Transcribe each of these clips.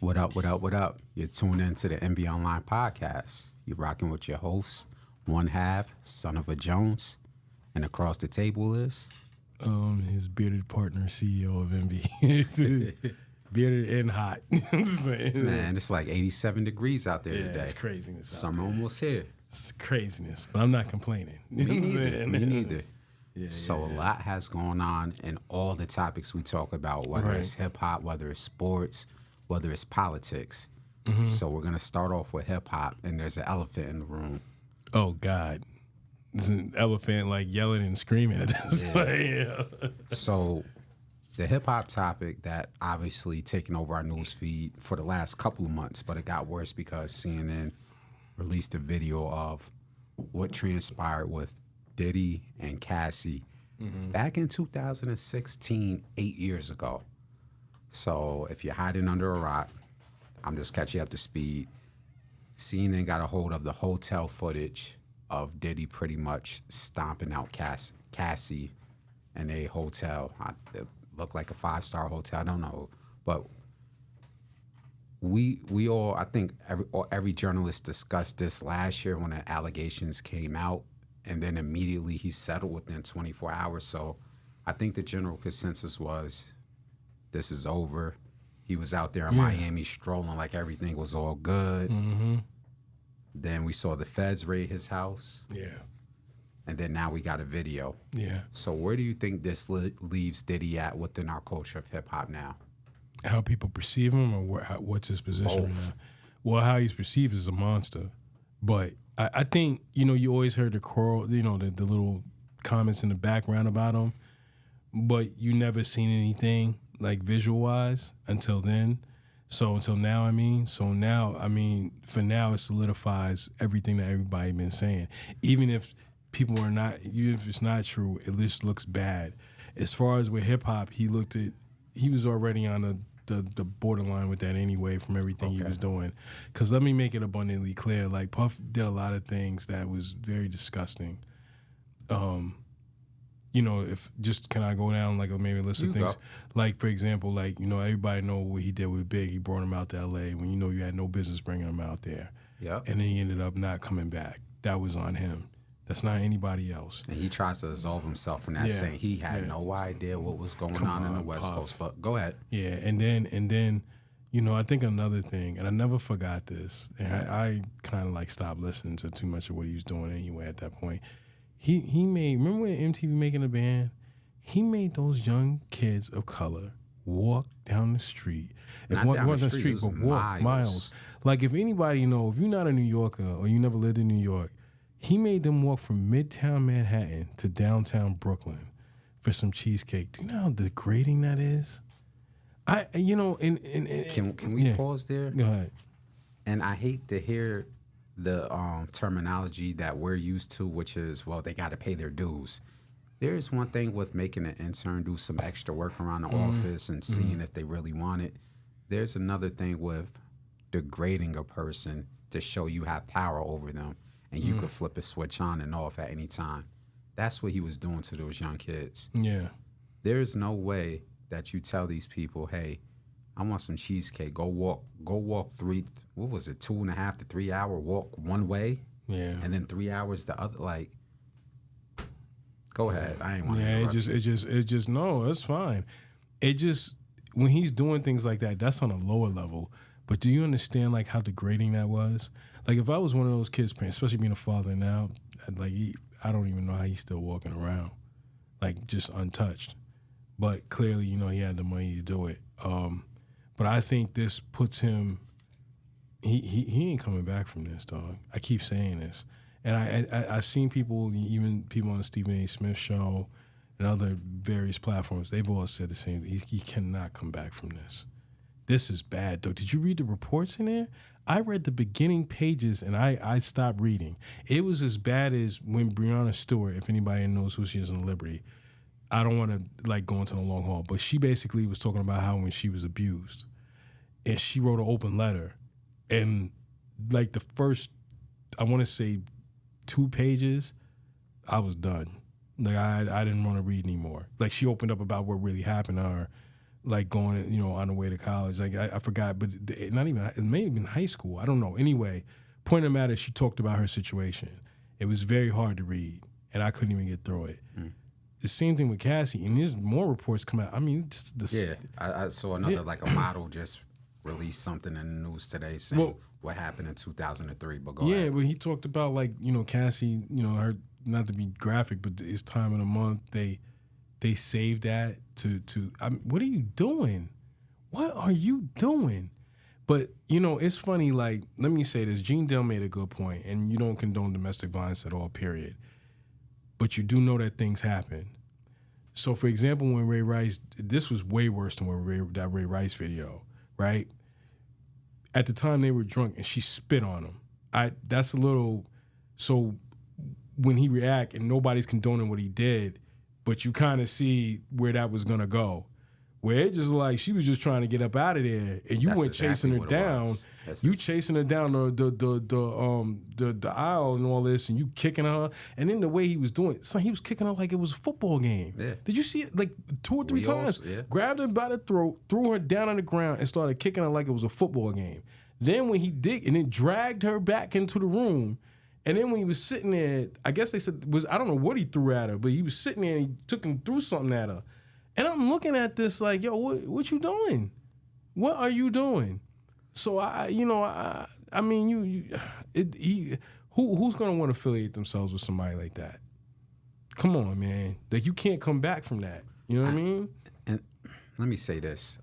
What up, what up, what up? You're tuned into the Enveonline podcast. You're rocking with your host, one half, son of a Jones. And across the table is... his bearded partner, CEO of Envy. Bearded and hot. Man, it's like 87 degrees out there today. It's craziness. Summer almost here. It's craziness, but I'm not complaining. Me neither. Me neither. Yeah, A lot has gone on in all the topics we talk about, whether it's hip-hop, whether it's sports, whether it's politics. Mm-hmm. So we're going to start off with hip-hop, and there's an elephant in the room. Oh, God. There's an elephant, like, yelling and screaming at this point. Yeah. So the hip-hop topic that obviously taken over our news feed for the last couple of months, but it got worse because CNN released a video of what transpired with Diddy and Cassie back in 2016, 8 years ago. So if you're hiding under a rock, I'm just catching you up to speed. CNN got a hold of the hotel footage of Diddy pretty much stomping out Cassie in a hotel. It looked like a 5-star hotel. I don't know. But we all, I think every journalist discussed this last year when the allegations came out, and then immediately he settled within 24 hours. So I think the general consensus was this is over. He was out there in Miami strolling like everything was all good. Mm-hmm. Then we saw the feds raid his house. Yeah. And then now we got a video. Yeah. So where do you think this leaves Diddy at within our culture of hip-hop now? How people perceive him, or what's his position right now? Well, how he's perceived as a monster. But I think, you always heard the choral, the little comments in the background about him, but you never seen anything like visual-wise until then. So until now, for now it solidifies everything that everybody been saying. Even if even if it's not true, it just looks bad. As far as with hip-hop, he was already on the borderline with that anyway from everything he was doing. Because let me make it abundantly clear, like Puff did a lot of things that was very disgusting. If just can I go down like maybe a list of things? Go. Like, for example, like, everybody know what he did with Big. He brought him out to L.A. when you had no business bringing him out there. Yeah. And then he ended up not coming back. That was on him. That's not anybody else. And he tries to absolve himself from that, saying he had no idea what was going on in the West Coast. But go ahead. Yeah, and then, I think another thing, and I never forgot this, and I kind of like stopped listening to too much of what he was doing anyway at that point. He made, remember when MTV making a band? He made those young kids of color walk down the street. Not down the street, but walk miles. Like, if anybody if you're not a New Yorker or you never lived in New York, he made them walk from Midtown Manhattan to downtown Brooklyn for some cheesecake. Do you know how degrading that is? Can we pause there? Go ahead. And I hate to hear the terminology that we're used to, which is, well, they got to pay their dues. There's one thing with making an intern do some extra work around the office and seeing if they really want it. There's another thing with degrading a person to show you have power over them, and you could flip a switch on and off at any time. That's what he was doing to those young kids. Yeah. There's no way that you tell these people, hey, I want some cheesecake. Go walk 2.5 to 3 hour walk one way. Yeah. And then 3 hours the other. Like, go ahead. I ain't want to interrupt you. No, that's fine. It just, when he's doing things like that, that's on a lower level. But do you understand, like, how degrading that was? Like, if I was one of those kids' parents, especially being a father now, I don't even know how he's still walking around, like, just untouched. But clearly, he had the money to do it. But I think this puts him, he ain't coming back from this, dog. I keep saying this. And I've seen people, even people on the Stephen A. Smith show and other various platforms, they've all said the same thing. He cannot come back from this. This is bad, though. Did you read the reports in there? I read the beginning pages, and I stopped reading. It was as bad as when Breonna Stewart, if anybody knows who she is in Liberty, I don't want to, like, go into the long haul, but she basically was talking about how when she was abused, and she wrote an open letter, and, like, the first, I want to say 2 pages, I was done. Like, I didn't want to read anymore. Like, she opened up about what really happened to her, like going, on the way to college. Like I forgot, but not even, it may have been high school. I don't know. Anyway, point of the matter, she talked about her situation. It was very hard to read, and I couldn't even get through it. The same thing with Cassie, and there's more reports come out. I mean, I saw another like a model just released something in the news today saying what happened in 2003. But go ahead. Yeah, but he talked about like Cassie, her, not to be graphic, but it's time of the month. They saved that to. What are you doing? What are you doing? But it's funny. Like, let me say this: Gene Dell made a good point, and you don't condone domestic violence at all. Period. But you do know that things happen. So, for example, when Ray Rice, this was way worse than that Ray Rice video, right? At the time, they were drunk, and she spit on him. That's a little. So, when he react, and nobody's condoning what he did, but you kind of see where that was gonna go. Where it just like she was just trying to get up out of there, and you went chasing her down. You chasing her down the aisle and all this, and you kicking her. And then the way he was doing it, he was kicking her like it was a football game. Yeah. Did you see it? Like 2 or 3 times. Yeah. Grabbed her by the throat, threw her down on the ground, and started kicking her like it was a football game. Then when he did, and then dragged her back into the room. And then when he was sitting there, I guess they said I don't know what he threw at her, but he was sitting there and he took and threw something at her. And I'm looking at this like, yo, what you doing? What are you doing? So who's gonna want to affiliate themselves with somebody like that? Come on, man. Like, you can't come back from that. You know what I mean? And let me say this,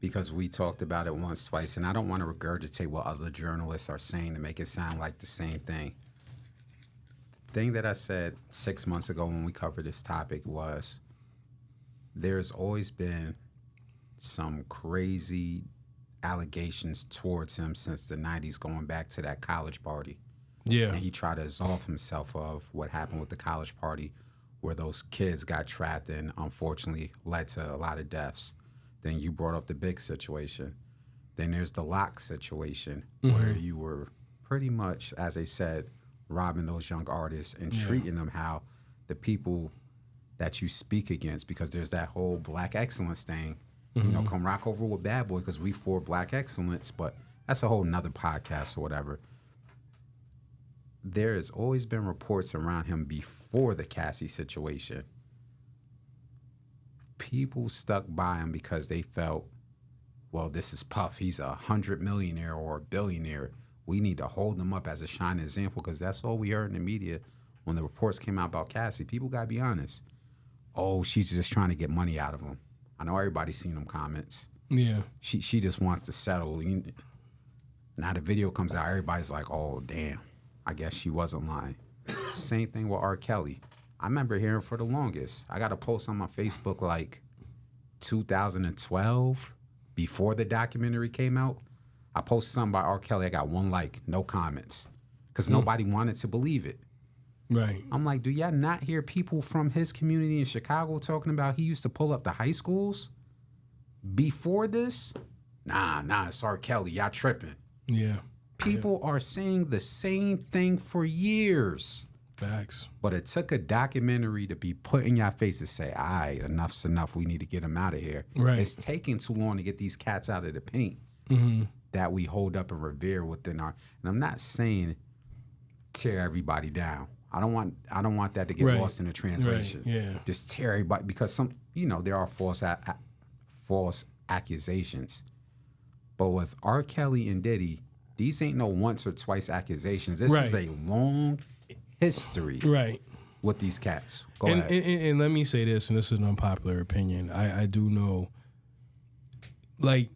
because we talked about it once, twice, and I don't want to regurgitate what other journalists are saying to make it sound like the same thing. The thing that I said 6 months ago when we covered this topic was there's always been some crazy allegations towards him since the 90s, going back to that college party. Yeah. And he tried to absolve himself of what happened with the college party, where those kids got trapped and unfortunately led to a lot of deaths. Then you brought up the big situation. Then there's the lock situation, where you were pretty much, as they said, robbing those young artists and treating them how the people that you speak against, because there's that whole black excellence thing. Come rock over with Bad Boy because we for black excellence, but that's a whole nother podcast or whatever. There has always been reports around him before the Cassie situation. People stuck by him because they felt, well, this is Puff. He's $100 millionaire or a billionaire. We need to hold him up as a shining example, because that's all we heard in the media when the reports came out about Cassie. People got to be honest. Oh, she's just trying to get money out of him. I know everybody's seen them comments. Yeah. She just wants to settle. Now the video comes out, everybody's like, oh, damn, I guess she wasn't lying. Same thing with R. Kelly. I remember hearing for the longest. I got a post on my Facebook like 2012, before the documentary came out. I posted something by R. Kelly. I got 1 like, no comments, because nobody wanted to believe it. Right. I'm like, do y'all not hear people from his community in Chicago talking about he used to pull up the high schools before this? Nah, it's R. Kelly. Y'all tripping. Yeah. People are saying the same thing for years. Facts. But it took a documentary to be put in your face to say, all right, enough's enough. We need to get him out of here. Right. It's taking too long to get these cats out of the paint that we hold up and revere within our. And I'm not saying tear everybody down. I don't want that to get lost in the translation. Right. Yeah. Just tear everybody, because there are false accusations. But with R. Kelly and Diddy, these ain't no once or twice accusations. This is a long history with these cats. Go ahead. And let me say this, and this is an unpopular opinion. I do know, like,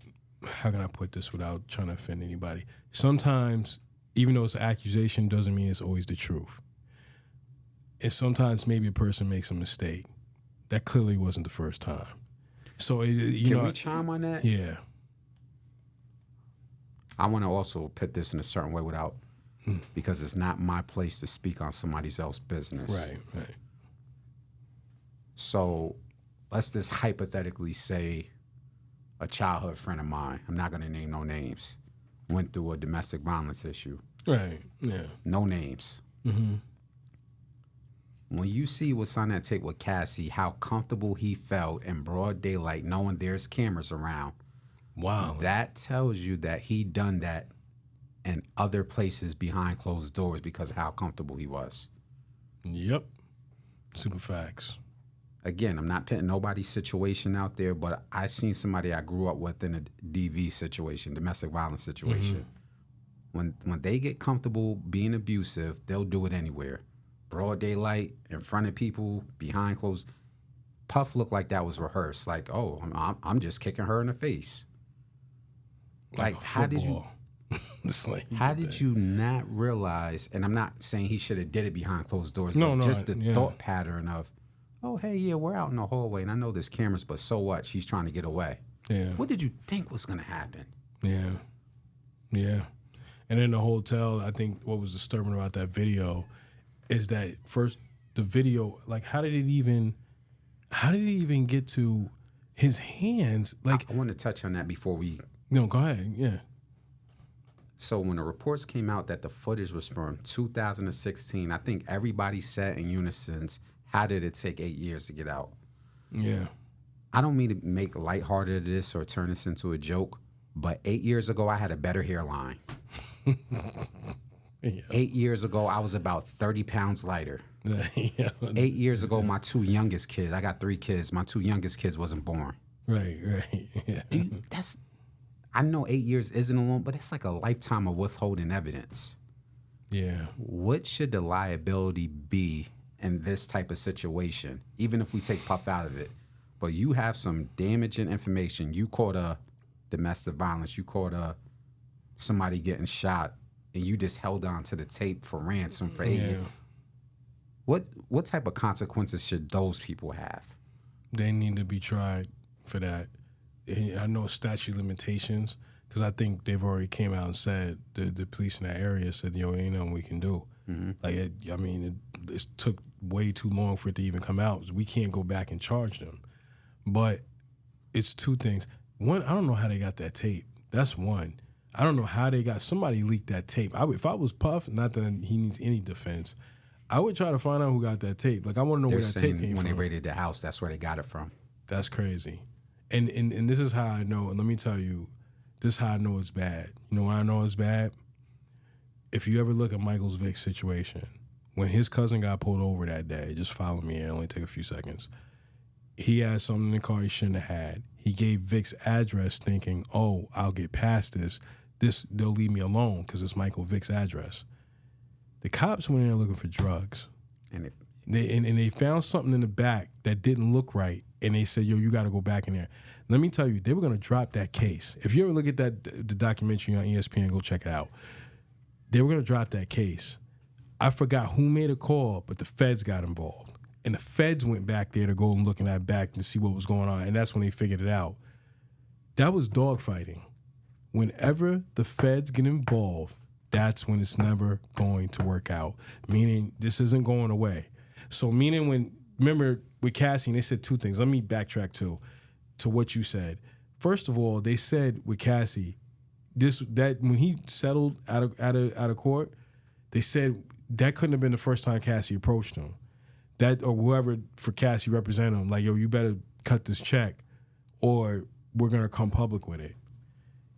how can I put this without trying to offend anybody? Sometimes, even though it's an accusation, doesn't mean it's always the truth. And sometimes maybe a person makes a mistake. That clearly wasn't the first time. So, Can we chime on that? Yeah. I want to also put this in a certain way without, because it's not my place to speak on somebody else's business. Right. So let's just hypothetically say a childhood friend of mine, I'm not going to name no names, went through a domestic violence issue. Right, yeah. No names. when you see what's on that tape with Cassie, how comfortable he felt in broad daylight, knowing there's cameras around. Wow. That tells you that he done that in other places behind closed doors because of how comfortable he was. Yep. Super facts. Again, I'm not putting nobody's situation out there, but I seen somebody I grew up with in a DV situation, domestic violence situation. When they get comfortable being abusive, they'll do it anywhere. Broad daylight, in front of people, behind closed. Puff looked like that was rehearsed. Like, oh, I'm just kicking her in the face. Like how did you? How did you not realize? And I'm not saying he should have did it behind closed doors, but just the thought pattern of, oh hey, yeah, we're out in the hallway, and I know there's cameras, but so what? She's trying to get away. Yeah. What did you think was gonna happen? Yeah. Yeah. And in the hotel, I think what was disturbing about that video is that first the video, like how did it even get to his hands? Like I want to touch on that before we. No, go ahead. Yeah. So when the reports came out that the footage was from 2016, I think everybody said in unison, how did it take 8 years to get out? Yeah. I don't mean to make lighthearted of this or turn this into a joke, but 8 years ago, I had a better hairline. Yeah. 8 years ago, I was about 30 pounds lighter. Yeah. 8 years ago, my two youngest kids, I got 3 kids, my two youngest kids wasn't born. Right. Yeah. Dude, I know 8 years isn't a long, but it's like a lifetime of withholding evidence. Yeah. What should the liability be in this type of situation, even if we take Puff out of it? But you have some damaging information. You caught a domestic violence. You caught somebody getting shot, and you just held on to the tape for ransom for 8 years. What type of consequences should those people have? They need to be tried for that. I know statute limitations because I think they've already came out and said the police in that area said, yo, ain't nothing we can do. Like, it took way too long for it to even come out. We can't go back and charge them. But it's two things. One, I don't know how they got that tape. That's one. I don't know how somebody leaked that tape. If I was Puff, not that he needs any defense, I would try to find out who got that tape. Like, I want to know where that tape came from. When they raided the house, that's where they got it from. That's crazy. And this is how I know, and let me tell you, this is how I know it's bad. You know why I know it's bad? If you ever look at Michael's Vick's situation, when his cousin got pulled over that day, just follow me, it only took a few seconds. He had something in the car he shouldn't have had. He gave Vick's address thinking, oh, I'll get past this. They'll leave me alone because it's Michael Vick's address. The cops went in there looking for drugs. And they found something in the back that didn't look right. And they said, yo, you got to go back in there. Let me tell you, they were going to drop that case. If you ever look at the documentary on ESPN, go check it out. They were going to drop that case. I forgot who made a call, but the feds got involved. And the feds went back there to go and look in that back to see what was going on. And that's when they figured it out. That was dogfighting. Whenever the feds get involved, that's when it's never going to work out. Meaning this isn't going away. So meaning remember with Cassie, they said two things. Let me backtrack to what you said. First of all, they said with Cassie, that when he settled out of court, they said that couldn't have been the first time Cassie approached him. That or whoever for Cassie represented him, like, yo, you better cut this check or we're gonna come public with it.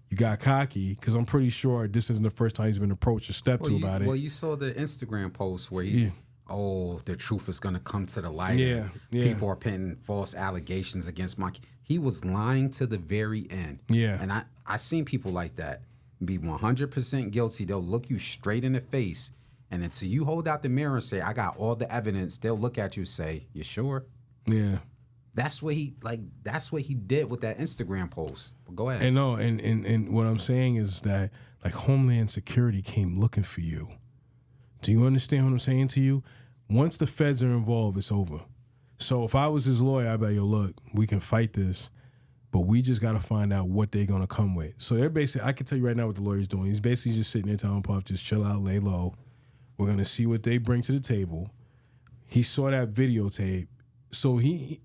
You got cocky because I'm pretty sure this isn't the first time he's been approached or stepped to about it. Well, you saw the Instagram post where the truth is gonna come to the light. Yeah. People are pinning false allegations against Mike. He was lying to the very end. Yeah. And I seen people like that be 100% guilty. They'll look you straight in the face, and until you hold out the mirror and say, I got all the evidence, they'll look at you and say, you sure? Yeah. That's what he did with that Instagram post. But go ahead. And what I'm saying is that, like, Homeland Security came looking for you. Do you understand what I'm saying to you? Once the feds are involved, it's over. So if I was his lawyer, I'd be like, yo, look, we can fight this, but we just got to find out what they're going to come with. So they're basically, I can tell you right now what the lawyer's doing. He's basically just sitting there telling Puff, just chill out, lay low. We're going to see what they bring to the table. He saw that videotape, so he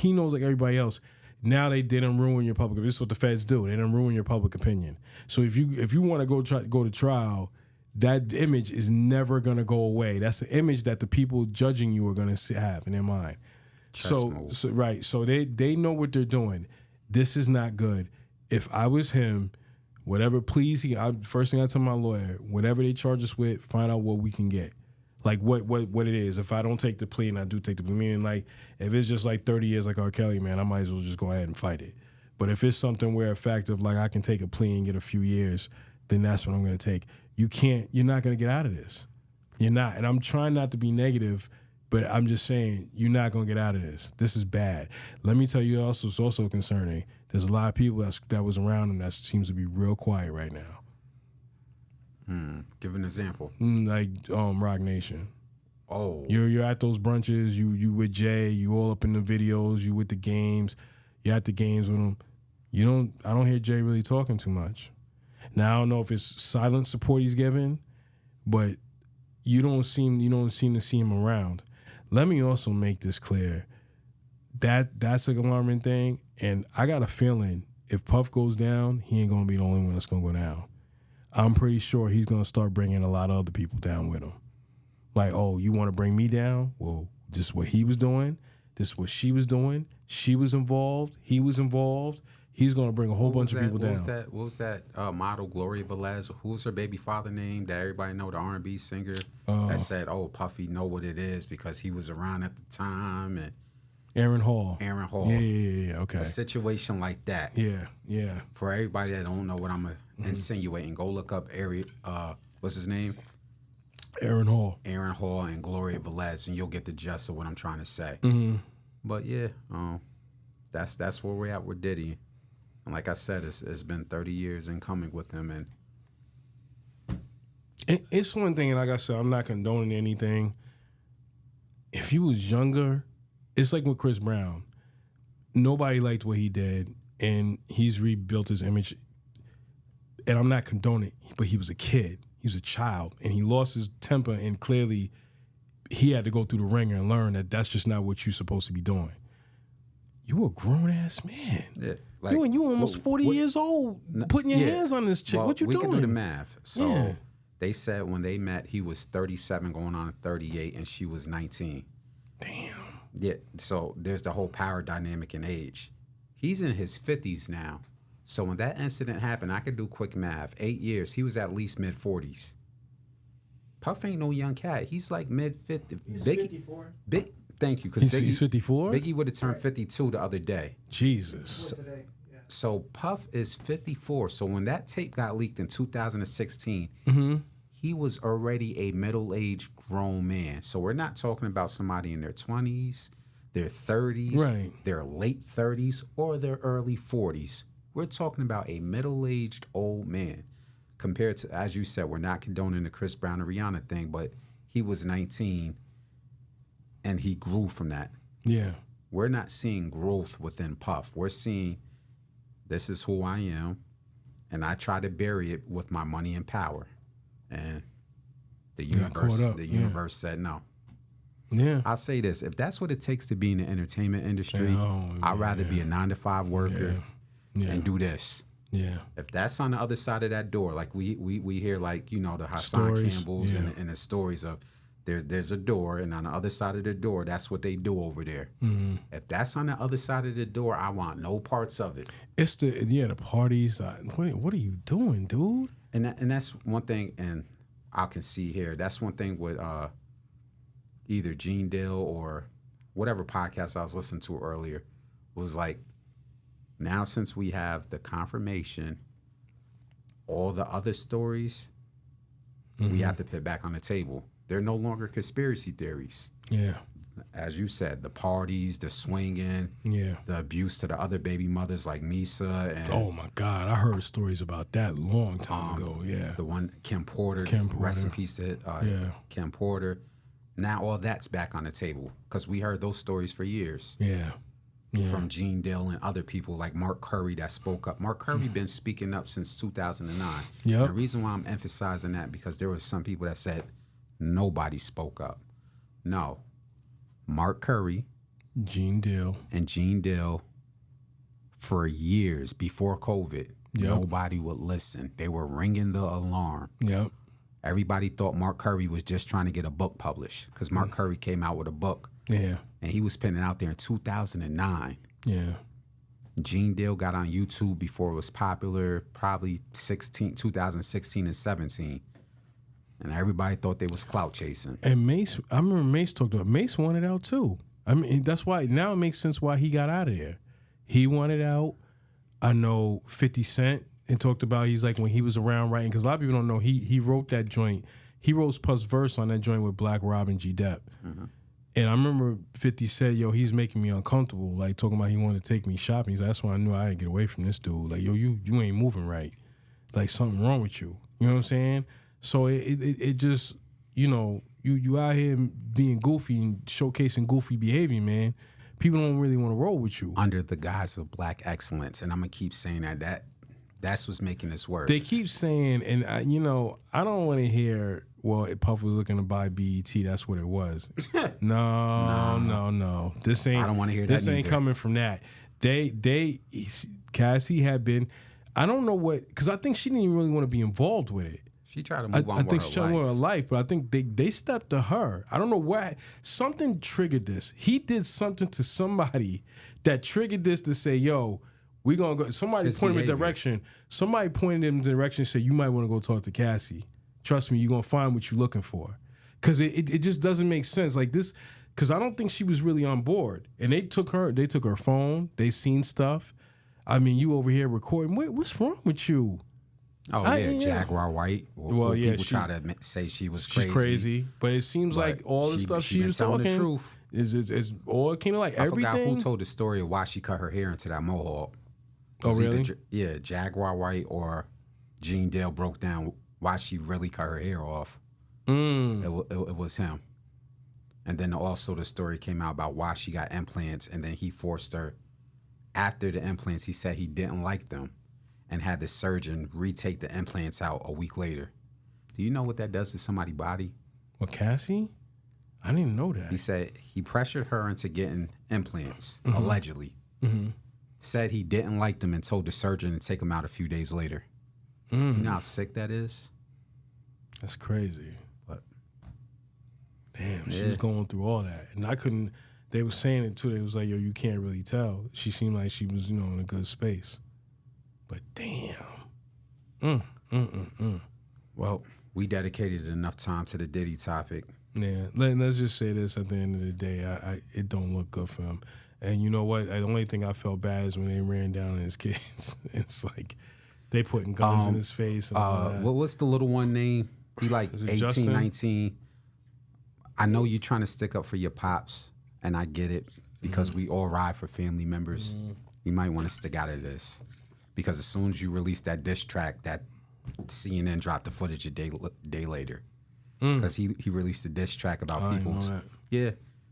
knows, like everybody else, now they didn't ruin your public. This is what the feds do. They didn't ruin your public opinion. So if you want to go to trial, that image is never going to go away. That's the image that the people judging you are going to have in their mind. So right. So they know what they're doing. This is not good. If I was him, whatever, please, first thing I tell my lawyer, whatever they charge us with, find out what we can get. Like what it is. If I don't take the plea and I do take the plea, meaning like if it's just like 30 years like R. Kelly, man, I might as well just go ahead and fight it. But if it's something where a fact of like I can take a plea and get a few years, then that's what I'm going to take. You're not going to get out of this. You're not. And I'm trying not to be negative, but I'm just saying you're not going to get out of this. This is bad. Let me tell you also, it's also concerning. There's a lot of people that was around him that seems to be real quiet right now. Give an example. Like Rock Nation. Oh. You're at those brunches, you with Jay, you all up in the videos, you with the games, you're at the games with them. I don't hear Jay really talking too much. Now I don't know if it's silent support he's giving, but you don't seem to see him around. Let me also make this clear. That's an alarming thing, and I got a feeling if Puff goes down, he ain't gonna be the only one that's gonna go down. I'm pretty sure he's gonna start bringing a lot of other people down with him. Like, oh, you want to bring me down? Well, this is what he was doing. This is what she was doing. She was involved. He was involved. He's gonna bring a whole bunch of people down. What was that model, Gloria Velez? Who was her baby father name that everybody know, the R&B singer that said, "Oh, Puffy know what it is because he was around at the time." And Aaron Hall. Yeah. Okay. A situation like that. Yeah. For everybody that don't know what I'm insinuating, go look up what's his name? Aaron Hall and Gloria Velez, and you'll get the gist of what I'm trying to say. But yeah, that's where we're at with Diddy. And like I said, it's been 30 years in coming with him, and it's one thing. And like I said, I'm not condoning anything. If he was younger, it's like with Chris Brown. Nobody liked what he did, and he's rebuilt his image. And I'm not condoning, but he was a kid. He was a child, and he lost his temper, and clearly he had to go through the ringer and learn that that's just not what you're supposed to be doing. You a grown-ass man. Yeah. Like, you almost 40 years old, putting your hands on this chick. Well, what you doing? We can do the math. So they said when they met, he was 37 going on 38, and she was 19. Damn. Yeah, so there's the whole power dynamic in age. He's in his 50s now. So when that incident happened, I could do quick math. 8 years, he was at least mid-40s. Puff ain't no young cat. He's like mid-50s. He's 54. Thank you. Because he's 54? Biggie would have turned 52 the other day. Jesus. So Puff is 54. So when that tape got leaked in 2016, he was already a middle-aged grown man. So we're not talking about somebody in their 20s, their 30s, their late 30s, or their early 40s. We're talking about a middle-aged old man. Compared to, as you said, we're not condoning the Chris Brown and Rihanna thing, but he was 19 and he grew from that. Yeah. We're not seeing growth within Puff. We're seeing, this is who I am, and I try to bury it with my money and power. And the universe said no. Yeah. I'll say this, if that's what it takes to be in the entertainment industry, I'd rather be a 9-to-5 worker and do this. Yeah. If that's on the other side of that door, like we hear, like, you know, the Hassan Campbells and the stories of there's a door, and on the other side of the door, that's what they do over there. If that's on the other side of the door, I want no parts of it. It's the parties. What are you doing, dude? And that's one thing, and I can see here, that's one thing with either Gene Dill or whatever podcast I was listening to earlier, was like, now since we have the confirmation, all the other stories, we have to put back on the table. They're no longer conspiracy theories. Yeah. As you said, the parties, the swinging, the abuse to the other baby mothers like Misa. And, oh, my God. I heard stories about that a long time ago, The one, Kim Porter. Rest in peace to Kim Porter. Now all that's back on the table because we heard those stories for years. Yeah. From Gene Dill and other people like Mark Curry that spoke up. Mark Curry been speaking up since 2009. Yep. And the reason why I'm emphasizing that, because there was some people that said nobody spoke up. No. Mark Curry, Gene Dill, for years before COVID, nobody would listen. They were ringing the alarm. Yep. Everybody thought Mark Curry was just trying to get a book published because Mark Curry came out with a book. Yeah. And he was putting it out there in 2009. Yeah. Gene Deal got on YouTube before it was popular, probably 2016 and 17. And everybody thought they was clout chasing. And Mace, I remember Mace talked about Mace wanted out too. I mean, that's why now it makes sense why he got out of there. He wanted out. I know 50 Cent and talked about he's like when he was around writing, because a lot of people don't know he wrote that joint. He wrote Puff's verse on that joint with Black Rob and G Dep. Mm-hmm. And I remember 50 said, yo, he's making me uncomfortable, like talking about he wanted to take me shopping. He's like, that's why I knew I didn't get away from this dude. Like, yo, you ain't moving right. Like something wrong with you. You know what I'm saying? So it just, you know, you out here being goofy and showcasing goofy behavior, man. People don't really want to roll with you. Under the guise of black excellence. And I'm going to keep saying that's what's making this worse. They keep saying, and I don't want to hear, well, Puff was looking to buy BET. That's what it was. No. This ain't. I don't want to hear that. This ain't coming from that. Cassie had been. I don't know what, because I think she didn't even really want to be involved with it. She tried to move on. I think she tried to move on her life, but I think they stepped to her. I don't know why. Something triggered this. He did something to somebody that triggered this to say, yo, we gonna go. Somebody pointed him in a direction. Somebody pointed him in a direction and said, you might want to go talk to Cassie. Trust me, you're gonna find what you're looking for. Because it just doesn't make sense. Like this, because I don't think she was really on board. And they took her phone, they seen stuff. I mean, you over here recording. What's wrong with you? Oh, Jaguar White. Well, yeah, people try to say she was crazy. She's crazy, but it seems like all the stuff she was talking the truth. is all kind of like everything. I forgot who told the story of why she cut her hair into that mohawk. Oh, really? Jaguar White or Gene Dale broke down why she really cut her hair off. It was him. And then also the story came out about why she got implants, and then he forced her. After the implants, he said he didn't like them and had the surgeon retake the implants out a week later. Do you know what that does to somebody's body? What, Cassie? I didn't know that. He said he pressured her into getting implants, allegedly. Mm-hmm. Said he didn't like them and told the surgeon to take them out a few days later. Mm. You know how sick that is? That's crazy. But damn, she was going through all that. And I couldn't, they were saying it too. They was like, yo, you can't really tell. She seemed like she was, in a good space. But damn. Well, we dedicated enough time to the Diddy topic. Yeah, let's just say this at the end of the day. It don't look good for him. And you know what? The only thing I felt bad is when they ran down on his kids. It's like they putting guns in his face. And what's the little one name? He like 18, Justin? 19. I know you're trying to stick up for your pops, and I get it because we all ride for family members. You might want to stick out of this because as soon as you release that diss track, that CNN dropped the footage a day later because he released a diss track about people's. Yeah.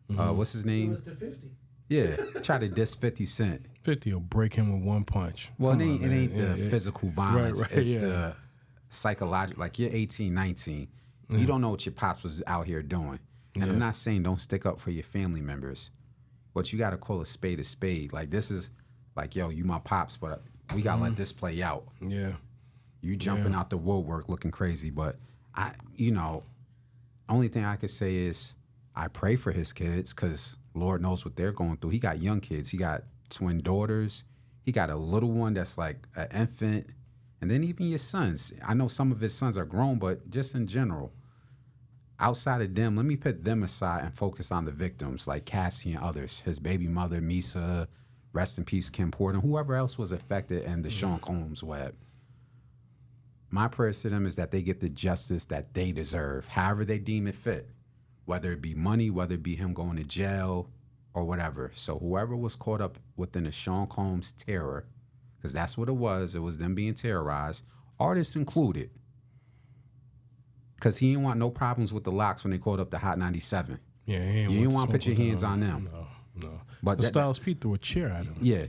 What's his name? It was the 50. Yeah, try to diss 50 Cent. 50 will break him with one punch. Well, it ain't the physical violence. Right, it's the psychological. Like, you're 18, 19. You don't know what your pops was out here doing. And I'm not saying don't stick up for your family members, but you got to call a spade a spade. Like, this is like, yo, you my pops, but we got to let this play out. Yeah. You jumping out the woodwork looking crazy, but only thing I could say is I pray for his kids because Lord knows what they're going through. He got young kids. He got twin daughters. He got a little one that's like an infant. And then even your sons. I know some of his sons are grown, but just in general, outside of them, let me put them aside and focus on the victims like Cassie and others. His baby mother, Misa, rest in peace, Kim Porter, and whoever else was affected in the Sean Combs web. My prayers to them is that they get the justice that they deserve, however they deem it fit. Whether it be money, whether it be him going to jail or whatever. So whoever was caught up within the Sean Combs terror, because that's what it was them being terrorized, artists included. Because he didn't want no problems with the Locks when they called up the Hot 97. Yeah, you didn't want to put your hands on them. No. But Styles P threw a chair at him. Yeah.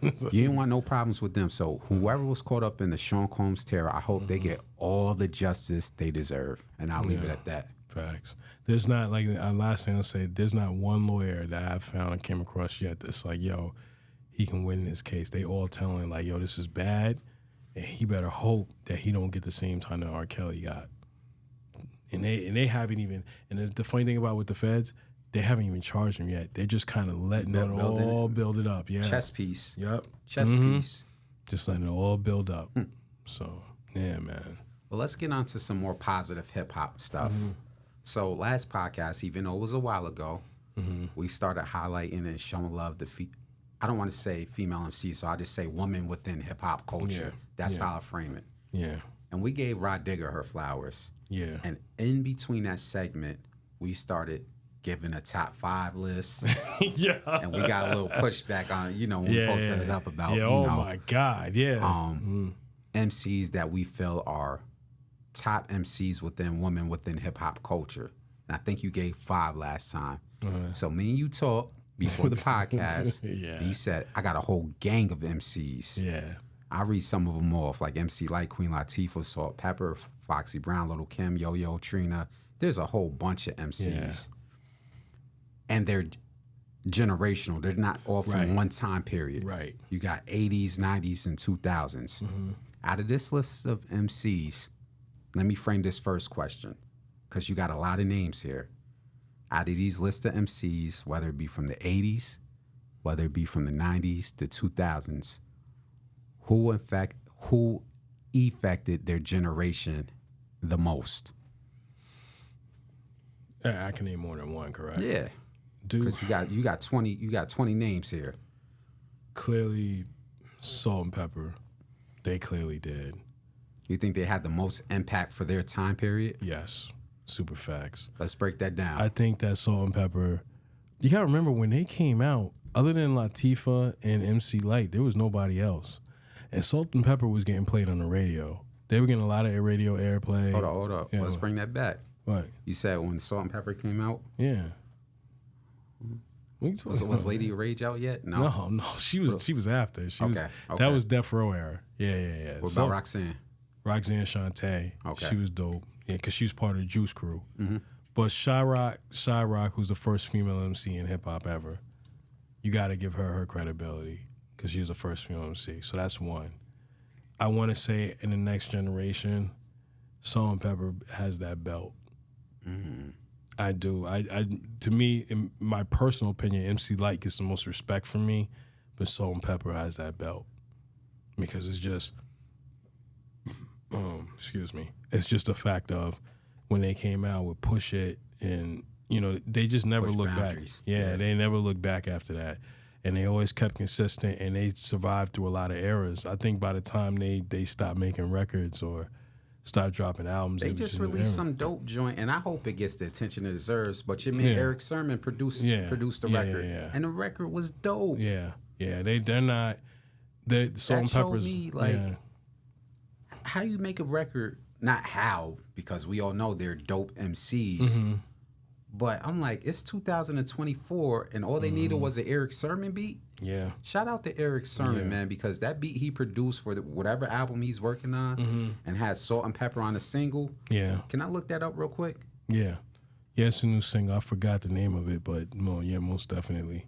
You didn't want no problems with them. So whoever was caught up in the Sean Combs terror, I hope they get all the justice they deserve. And I'll leave it at that. Facts. There's not, like, last thing I'll say, there's not one lawyer that I've found and came across yet that's like, yo, he can win this case. They all telling, like, yo, this is bad, and he better hope that he don't get the same time that R. Kelly got. and they haven't even. And the funny thing about with the feds, they haven't even charged them yet. They're just kind of letting it all build it up. Yeah, chess piece. Yep, Chess piece. Just letting it all build up. So yeah, man. Well, let's get on to some more positive hip hop stuff. So last podcast, even though it was a while ago, we started highlighting and showing love to I don't want to say female MCs, so I just say women within hip hop culture. That's how I frame it. Yeah. And we gave Rod Digger her flowers. Yeah. And in between that segment, we started giving a top 5 list. Yeah. And we got a little pushback on, when we posted it up about, my God. Yeah. MCs that we feel are top MCs within women within hip hop culture. And I think you gave 5 last time. So me and you talked before the podcast. And you said, I got a whole gang of MCs. Yeah. I'll read some of them off, like MC Light, Queen Latifah, Salt Pepper, Foxy Brown, Little Kim, Yo-Yo, Trina. There's a whole bunch of MCs. Yeah. And they're generational. They're not all from one time period. Right. You got 80s, 90s, and 2000s. Out of this list of MCs, let me frame this first question, because you got a lot of names here. Out of these list of MCs, whether it be from the 80s, whether it be from the 90s, the 2000s, who affected their generation the most? I can name more than one, correct? Yeah. Dude, you got 20 names here. Clearly, Salt and Pepper, they clearly did. You think they had the most impact for their time period? Yes. Super facts. Let's break that down. I think that Salt and Pepper, you gotta remember when they came out, other than Latifah and MC Light, there was nobody else. And Salt and Pepper was getting played on the radio. They were getting a lot of radio airplay. Hold up. Yeah, let's bring that back. What? You said when Salt and Pepper came out? Yeah. Was Lady of Rage out yet? No. She was after. Okay. That was Death Row era. Yeah. What about Roxanne? Roxanne Shante. Okay. She was dope. Yeah, because she was part of the Juice Crew. But Shy-Rock, who's the first female MC in hip hop ever, you got to give her credibility because she was the first female MC. So that's one. I want to say in the next generation, Salt and Pepper has that belt. I do. To me, in my personal opinion, MC Light gets the most respect from me, but Salt and Pepper has that belt because it's just, excuse me, it's just a fact of when they came out with Push It and, they just never looked back. Yeah, they never looked back after that. And they always kept consistent and they survived through a lot of eras. I think by the time they stopped making records or stopped dropping albums, they just released some dope joint, and I hope it gets the attention it deserves. But your man Eric Sermon produced the record, and the record was dope. Yeah. They're not. Salt and Pepper's. Me, how you make a record? Not how, because we all know they're dope MCs. But I'm like, it's 2024, and all they needed was an Eric Sermon beat. Yeah. Shout out to Eric Sermon, man, because that beat he produced for whatever album he's working on and had Salt and Pepper on a single. Yeah. Can I look that up real quick? Yeah. Yeah, it's a new single. I forgot the name of it, but most definitely.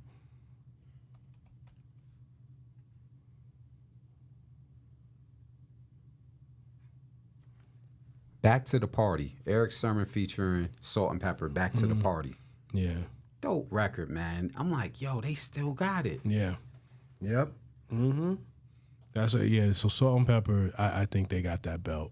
Back to the Party. Eric Sermon featuring Salt and Pepper. Back to the Party. Yeah. Dope record, man. I'm like, yo, they still got it. Yeah. Yep. That's so Salt and Pepper, I think they got that belt.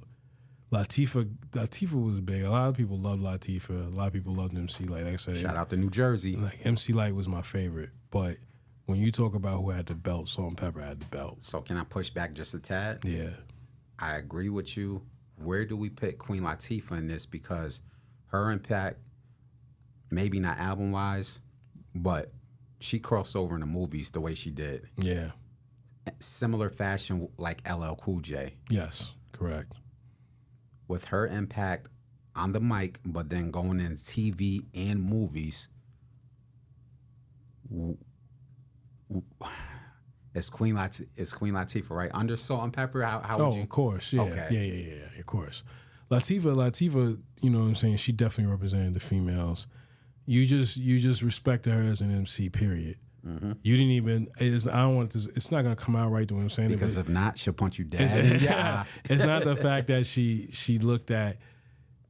Latifah was big. A lot of people loved Latifah. A lot of people loved MC Light. Like I said, shout out to New Jersey. Like MC Light was my favorite. But when you talk about who had the belt, Salt and Pepper had the belt. So can I push back just a tad? Yeah. I agree with you. Where do we pick Queen Latifah in this? Because her impact, maybe not album-wise, but she crossed over in the movies the way she did. Yeah. Similar fashion like LL Cool J. Yes, correct. With her impact on the mic, but then going in TV and movies, it's Queen Latifah, right? Under Salt and Pepper, how would you? Of course, yeah. Okay. Yeah, of course. Latifah, you know what I'm saying? She definitely represented the females. You just respected her as an MC, period. You didn't even. I don't want this. It's not gonna come out right. The way I'm saying because if not, she'll punch you dead. It's not the fact that she looked at.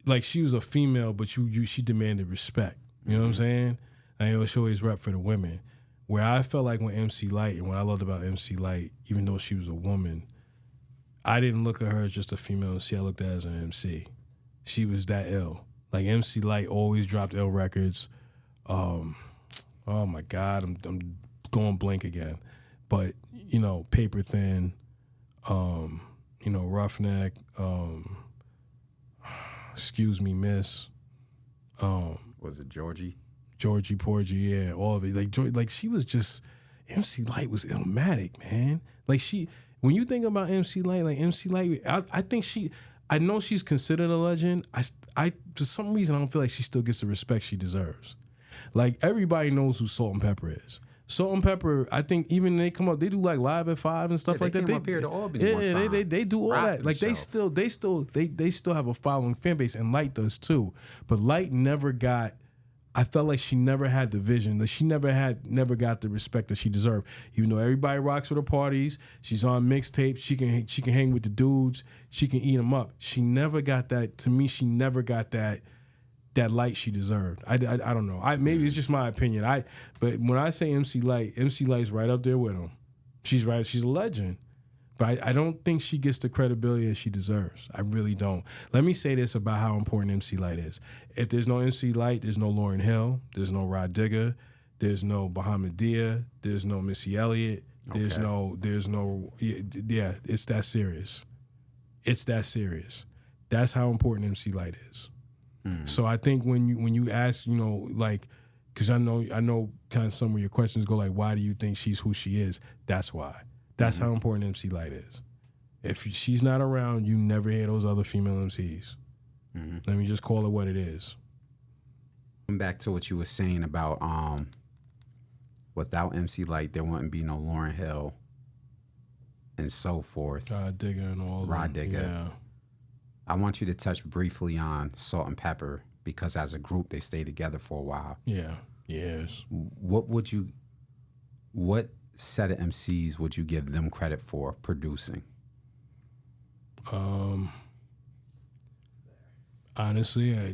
like she was a female, but she demanded respect. You know what I'm saying? And she always rep for the women. Where I felt like when MC Lyte, and what I loved about MC Lyte, even though she was a woman, I didn't look at her as just a female MC. I looked at her as an MC. She was that ill. Like MC Lyte always dropped ill records. Oh my God, I'm going blank again. But you know, Paper Thin, you know, Roughneck, Excuse Me, Miss. Was it Georgie? Georgie Porgy, yeah, all of it. Like she was just, MC Lyte was illmatic, man. Like when you think about MC Lyte, like MC Lyte, I think I know she's considered a legend. I for some reason I don't feel like she still gets the respect she deserves. Like everybody knows who Salt and Pepper is. Salt and Pepper, I think even they come up, they do like Live at 5 and stuff like that. They came up here to Albany one time. They do all that. Like they still have a following fan base, and Lyte does too. But Lyte never got. I felt like she never had the vision. That she never got the respect that she deserved. Even though everybody rocks with her parties, she's on mixtapes. She can hang with the dudes. She can eat them up. She never got that. To me, she never got that light she deserved. I don't know. Maybe it's just my opinion. But when I say MC Lyte's right up there with him. She's right. She's a legend. But I don't think she gets the credibility that she deserves. I really don't. Let me say this about how important MC Lyte is. If there's no MC Lyte, there's no Lauryn Hill, there's no Rod Digger, there's no Bahamadia, there's no Missy Elliott, there's no, yeah, it's that serious. It's that serious. That's how important MC Lyte is. So I think when you ask, you know, like, because I know kind of some of your questions go like, why do you think she's who she is? That's why. That's how important MC Lyte is. If she's not around, you never hear those other female MCs. Let me just call it what it is. Going back to what you were saying about without MC Lyte, there wouldn't be no Lauryn Hill and so forth. Rod Digger and all Rod Digger. Yeah. I want you to touch briefly on Salt and Pepper because as a group they stayed together for a while. Yeah. Yes. What set of MCs would you give them credit for producing? Honestly,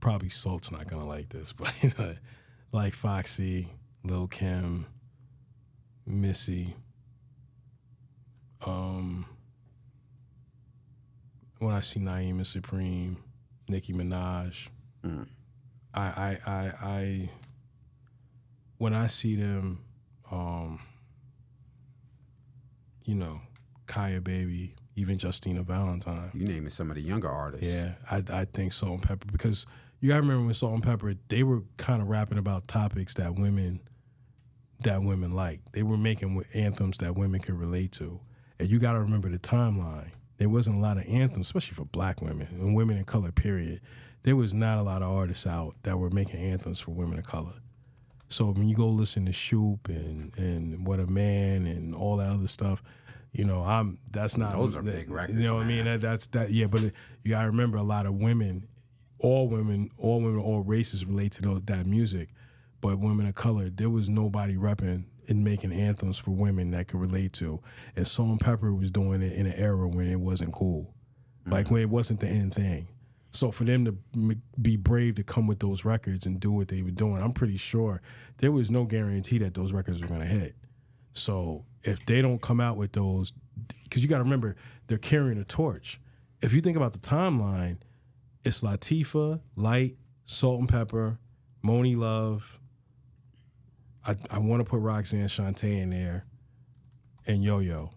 probably Salt's not gonna like this, but like Foxy, Lil' Kim, Missy. When I see Naima Supreme, Nicki Minaj, I when I see them, you know, Kaya Baby, even Justina Valentine. You naming some of the younger artists. Yeah, I think Salt and Pepper, because you gotta remember when Salt and Pepper, they were kind of rapping about topics that women like. They were making anthems that women could relate to. And you gotta remember the timeline. There wasn't a lot of anthems, especially for black women and women of color, period. There was not a lot of artists out that were making anthems for women of color. So when you go listen to Shoop and What a Man and all that other stuff, you know, that's not. Those are big records. You know what I mean? That's that. Yeah, but you gotta remember, a lot of women, all races relate to that music, but women of color, there was nobody repping and making anthems for women that could relate to. And Salt and Pepper was doing it in an era when it wasn't cool, like when it wasn't the end thing. So for them to be brave to come with those records and do what they were doing, I'm pretty sure there was no guarantee that those records were going to hit. So if they don't come out with those, because you got to remember, they're carrying a torch. If you think about the timeline, it's Latifah, Lyte, Salt and Pepper, Moni Love. I want to put Roxanne Shante in there, and Yo-Yo.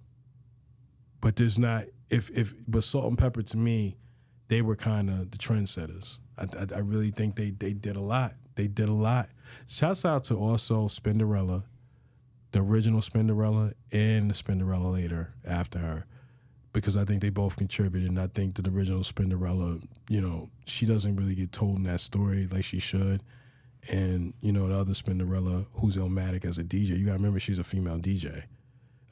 But there's not, but Salt and Pepper, to me, they were kind of the trendsetters. I really think they did a lot. They did a lot. Shouts out to also Spinderella, the original Spinderella and the Spinderella later after her, because I think they both contributed. And I think that the original Spinderella, you know, she doesn't really get told in that story like she should. And, you know, the other Spinderella, who's Illmatic as a DJ, you got to remember she's a female DJ.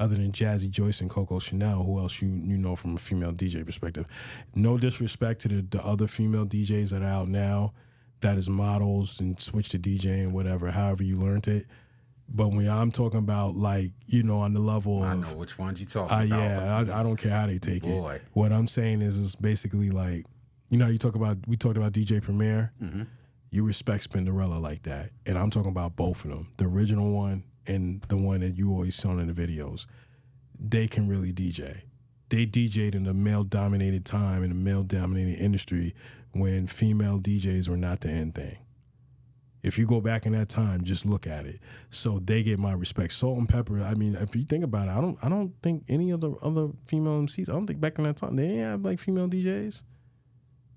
Other than Jazzy Joyce and Coco Chanel, who else you know from a female DJ perspective? No disrespect to the other female DJs that are out now that is models and switch to DJing, whatever, however you learned it. But when I'm talking about, like, you know, on the level I know which ones you talking about. Yeah, I don't care how they take it. What I'm saying is basically like, You know how we talked about DJ Premier? You respect Spinderella like that. And I'm talking about both of them. The original one and the one that you always saw in the videos. They can really DJ. They DJ'd in a male-dominated time, in a male-dominated industry, when female DJs were not the end thing. If you go back in that time, just look at it. So they get my respect. Salt and Pepper, I mean, if you think about it, I don't think any of the other female MCs, I don't think back in that time, they didn't have like female DJs.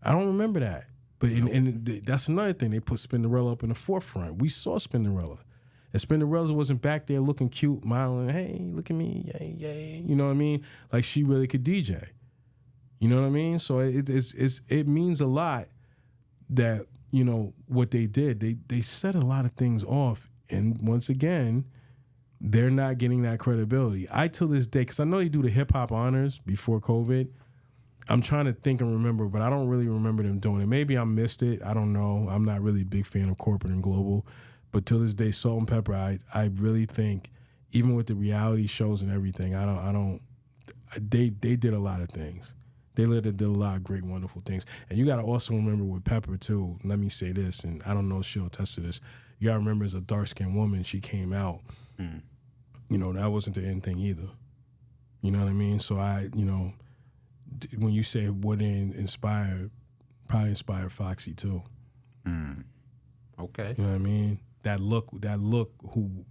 I don't remember that. But and that's another thing. They put Spinderella up in the forefront. We saw Spinderella. And Spinderella wasn't back there looking cute, modeling, hey, look at me, yay, yay. You know what I mean? Like, she really could DJ. You know what I mean? So it means a lot that, you know, what they did. They set a lot of things off. And once again, they're not getting that credibility. I, till this day, because I know they do the hip-hop honors before COVID, I'm trying to think and remember, but I don't really remember them doing it. Maybe I missed it. I don't know. I'm not really a big fan of corporate and global. But till this day, Salt and Pepper, I really think, even with the reality shows and everything, they did a lot of things. They did a lot of great, wonderful things. And you got to also remember with Pepper, too, let me say this, and I don't know if she'll attest to this. You got to remember, as a dark-skinned woman, she came out. You know, that wasn't the end thing either. You know what I mean? So when you say what probably inspired Foxy, too. Okay. You know what I mean? That look who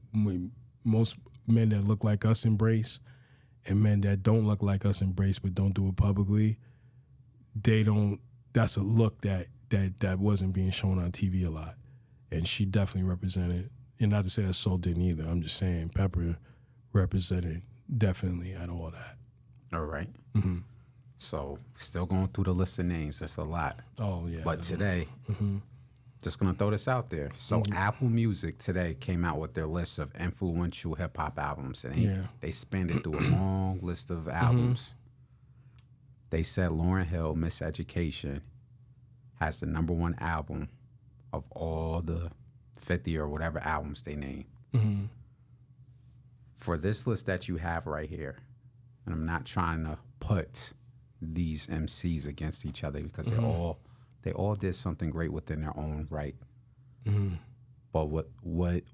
most men that look like us embrace, and men that don't look like us embrace but don't do it publicly, that's a look that wasn't being shown on TV a lot. And she definitely represented, and not to say that Soul didn't either, I'm just saying Pepper represented definitely at all that. All right. So, still going through the list of names. There's a lot. Oh, yeah. But today, just going to throw this out there. So, Apple Music today came out with their list of influential hip-hop albums. And they spanned it through a long list of albums. They said Lauryn Hill, Miseducation, has the #1 album of all the 50 or whatever albums they name. For this list that you have right here, and I'm not trying to put these MCs against each other, because they all did something great within their own right. But what would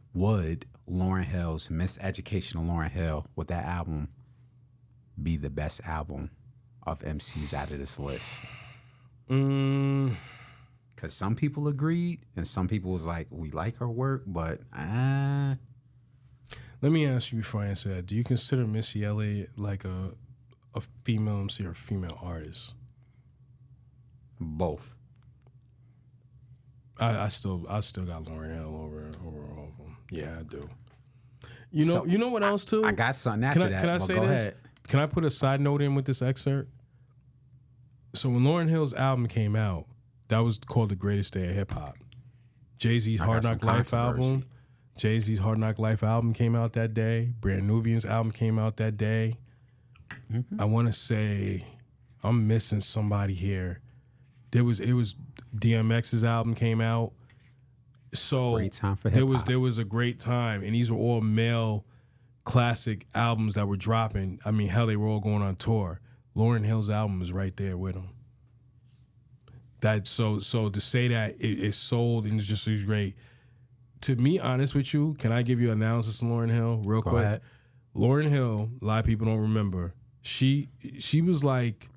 Lauryn Hill's Miseducation of Lauryn Hill, would that album be the best album of MCs out of this list? Because some people agreed, and some people was like, we like her work, but Let me ask you before I answer that. Do you consider Missy Elliott like a female MC or a female artist? Both. I still got Lauryn Hill over all of them. Yeah, I do. You know what else too? I got something after that. Can I say go this? ahead. Can I put a side note in with this excerpt? So when Lauryn Hill's album came out, that was called The Greatest Day of Hip Hop. Jay-Z's Hard Knock Life album. Jay-Z's Hard Knock Life album came out that day. Brand Nubian's album came out that day. I want to say, I'm missing somebody here. It was DMX's album came out. So great time for hip-hop. There was a great time, and these were all male classic albums that were dropping. I mean, hell, they were all going on tour. Lauryn Hill's album is right there with them. So to say that it sold and it's just as great. To be honest with you, can I give you an analysis on Lauryn Hill real quick? Ahead. Lauryn Hill, a lot of people don't remember. She was like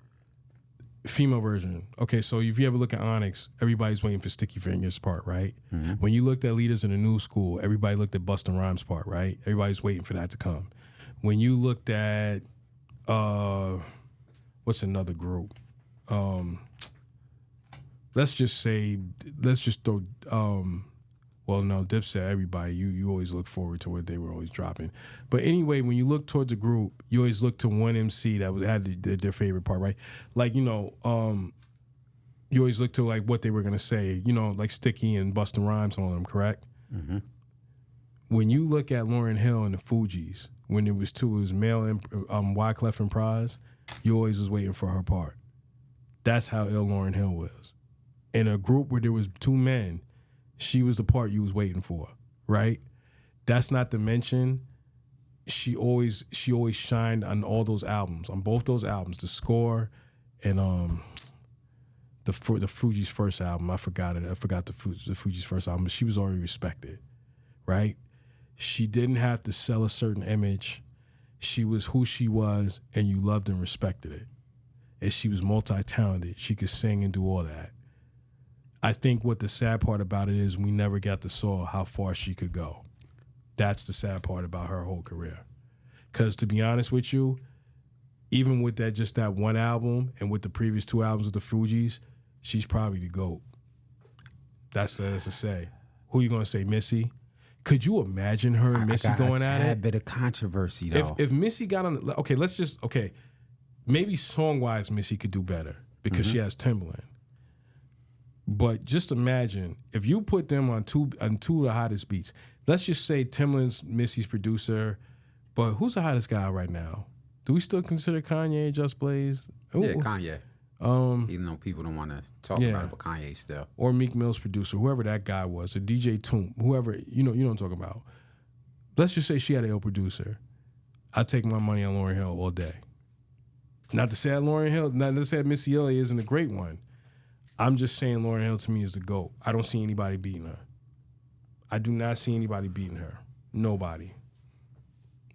female version. Okay, so if you ever look at Onyx, everybody's waiting for Sticky Fingers' part, right? When you looked at Leaders in the New School, everybody looked at Busta Rhymes' part, right? Everybody's waiting for that to come. When you looked at what's another group? Let's just throw well, no, Dipset, everybody, you always look forward to what they were always dropping. But anyway, when you look towards a group, you always look to one MC that had their favorite part, right? Like, you always look to like what they were going to say, like Sticky and Busta Rhymes and all of them, correct? When you look at Lauryn Hill and the Fugees, when it was male and Wyclef and Pras, you always was waiting for her part. That's how ill Lauryn Hill was. In a group where there was two men, she was the part you was waiting for, right? That's not to mention, she always shined on all those albums, on both those albums, The Score and the Fugees' first album. I forgot it. I forgot the Fugees' first album, but she was already respected, right? She didn't have to sell a certain image. She was who she was, and you loved and respected it. And she was multi-talented. She could sing and do all that. I think what the sad part about it is we never got to saw how far she could go. That's the sad part about her whole career. Because to be honest with you, even with just that one album and with the previous 2 albums with the Fugees, she's probably the GOAT. That's to say. Who you gonna say, Missy? Could you imagine her and Missy going at it? A tad bit of controversy though. If Missy got on, maybe song-wise Missy could do better because she has Timbaland. But just imagine if you put them on two of the hottest beats. Let's just say Timbaland's Missy's producer, but who's the hottest guy right now? Do we still consider Kanye Just Blaze? Yeah, Kanye. Even though people don't want to talk about it, but Kanye still. Or Meek Mill's producer, whoever that guy was, or DJ Toomp, whoever, you know what I'm talking about. Let's just say she had an ill producer. I'd take my money on Lauryn Hill all day. Not to say that Lauryn Hill, not to say that Missy Elliott isn't a great one. I'm just saying Lauryn Hill to me is the GOAT. I don't see anybody beating her. I do not see anybody beating her. Nobody.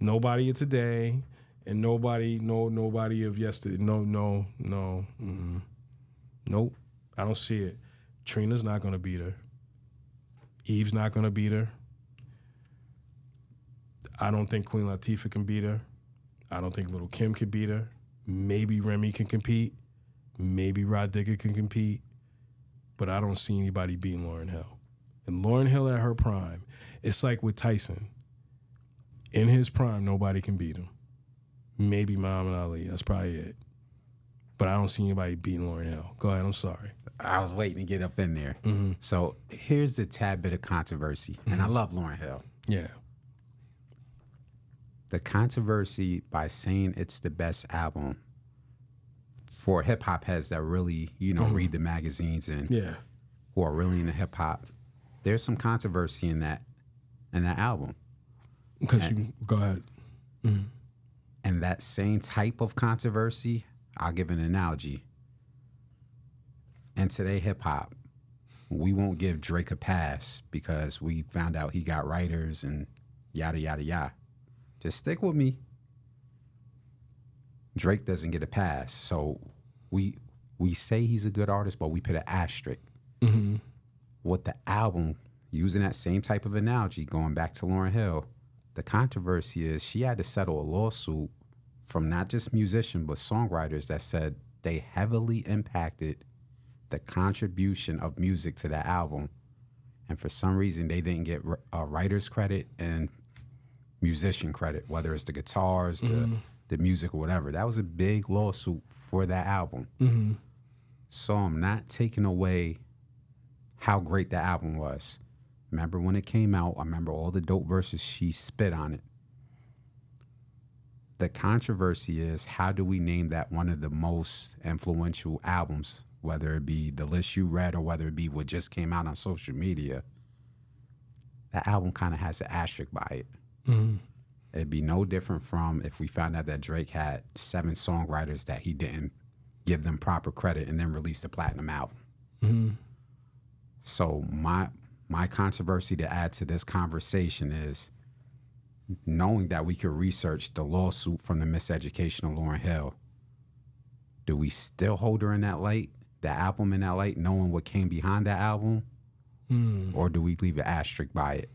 Nobody of today, and nobody of yesterday. No. Nope. I don't see it. Trina's not going to beat her. Eve's not going to beat her. I don't think Queen Latifah can beat her. I don't think Lil' Kim can beat her. Maybe Remy can compete. Maybe Rod Digger can compete. But I don't see anybody beating Lauryn Hill. And Lauryn Hill at her prime, it's like with Tyson. In his prime, nobody can beat him. Maybe Muhammad Ali. That's probably it. But I don't see anybody beating Lauryn Hill. Go ahead. I'm sorry. I was waiting to get up in there. So here's the tad bit of controversy. And I love Lauryn Hill. Yeah. The controversy by saying it's the best album for hip hop heads that really, read the magazines and who are really into hip hop. There's some controversy in that album. Because go ahead. And that same type of controversy, I'll give an analogy. In today hip hop, we won't give Drake a pass because we found out he got writers and yada, yada, yada. Just stick with me. Drake doesn't get a pass. So we say he's a good artist, but we put an asterisk. With the album, using that same type of analogy, going back to Lauryn Hill, the controversy is she had to settle a lawsuit from not just musicians, but songwriters that said they heavily impacted the contribution of music to that album. And for some reason, they didn't get a writer's credit and musician credit, whether it's the guitars, the music, or whatever. That was a big lawsuit for that album. So I'm not taking away how great that album was. Remember when it came out, I remember all the dope verses she spit on it. The controversy is, how do we name that one of the most influential albums, whether it be the list you read or whether it be what just came out on social media? That album kind of has an asterisk by it. It'd be no different from if we found out that Drake had 7 songwriters that he didn't give them proper credit and then released a platinum album. So my controversy to add to this conversation is knowing that we could research the lawsuit from the miseducation of Lauryn Hill. Do we still hold her in that light, the album in that light, knowing what came behind that album? Or do we leave an asterisk by it?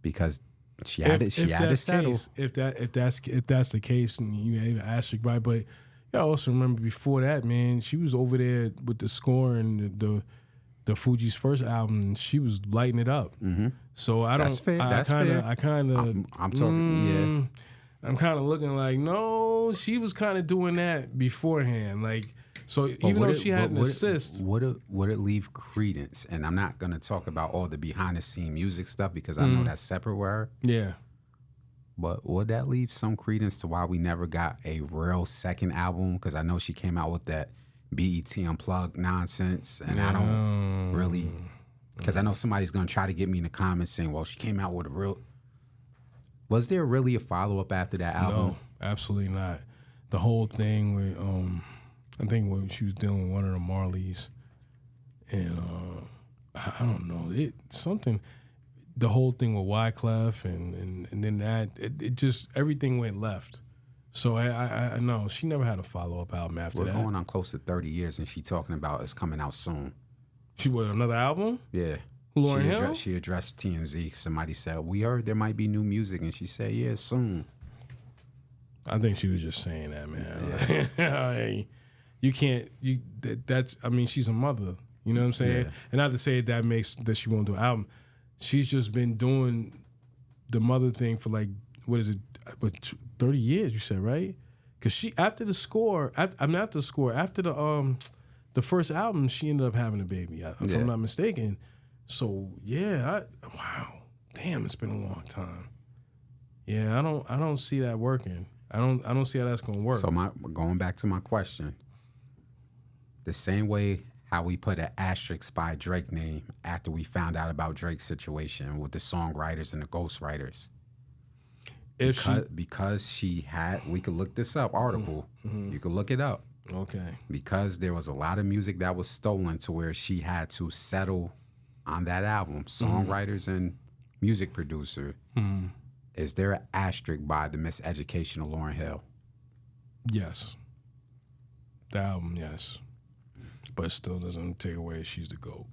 Because she had to settle. If that's the case, and you have an asterisk by it, but I also remember before that, man, she was over there with the score and the Fugees' first album, and she was lighting it up. So I don't. That's fair. I kind of. I'm talking. I'm kind of looking like, no, she was kind of doing that beforehand. Like, so even though she had an assist, would it leave credence? And I'm not gonna talk about all the behind the scene music stuff because I know that's separate with her. Yeah. But would that leave some credence to why we never got a real second album? Because I know she came out with that BET Unplugged nonsense, and I don't really. Because I know somebody's gonna try to get me in the comments saying, "Well, she came out with a real." Was there really a follow up after that album? No, absolutely not. The whole thing with I think when she was dealing with one of the Marleys, and I don't know, the whole thing with Wyclef and then that it just everything went left. So I know she never had a follow-up album after that. We're going on close to 30 years, and she talking about it's coming out soon. She with another album? Yeah. Lauryn Hill? She addressed TMZ. Somebody said, we heard there might be new music, and she said, yeah, soon. I think she was just saying that, man. Yeah. You can't, that's, I mean, she's a mother. You know what I'm saying? Yeah. And not to say that she won't do an album. She's just been doing the mother thing for like, what is it, 30 years, you said, right? Because after the first album, she ended up having a baby, if I'm not mistaken. So, yeah, wow. Damn, it's been a long time. Yeah, I don't see that working. I don't see how that's going to work. So going back to my question, the same way how we put an asterisk by Drake name after we found out about Drake's situation with the songwriters and the ghostwriters. Because she had, we could look this up, article. You could look it up. Okay. Because there was a lot of music that was stolen to where she had to settle on that album, songwriters and music producer. Is there an asterisk by the miseducation of Lauryn Hill? Yes. The album, yes. But it still doesn't take away she's the GOAT.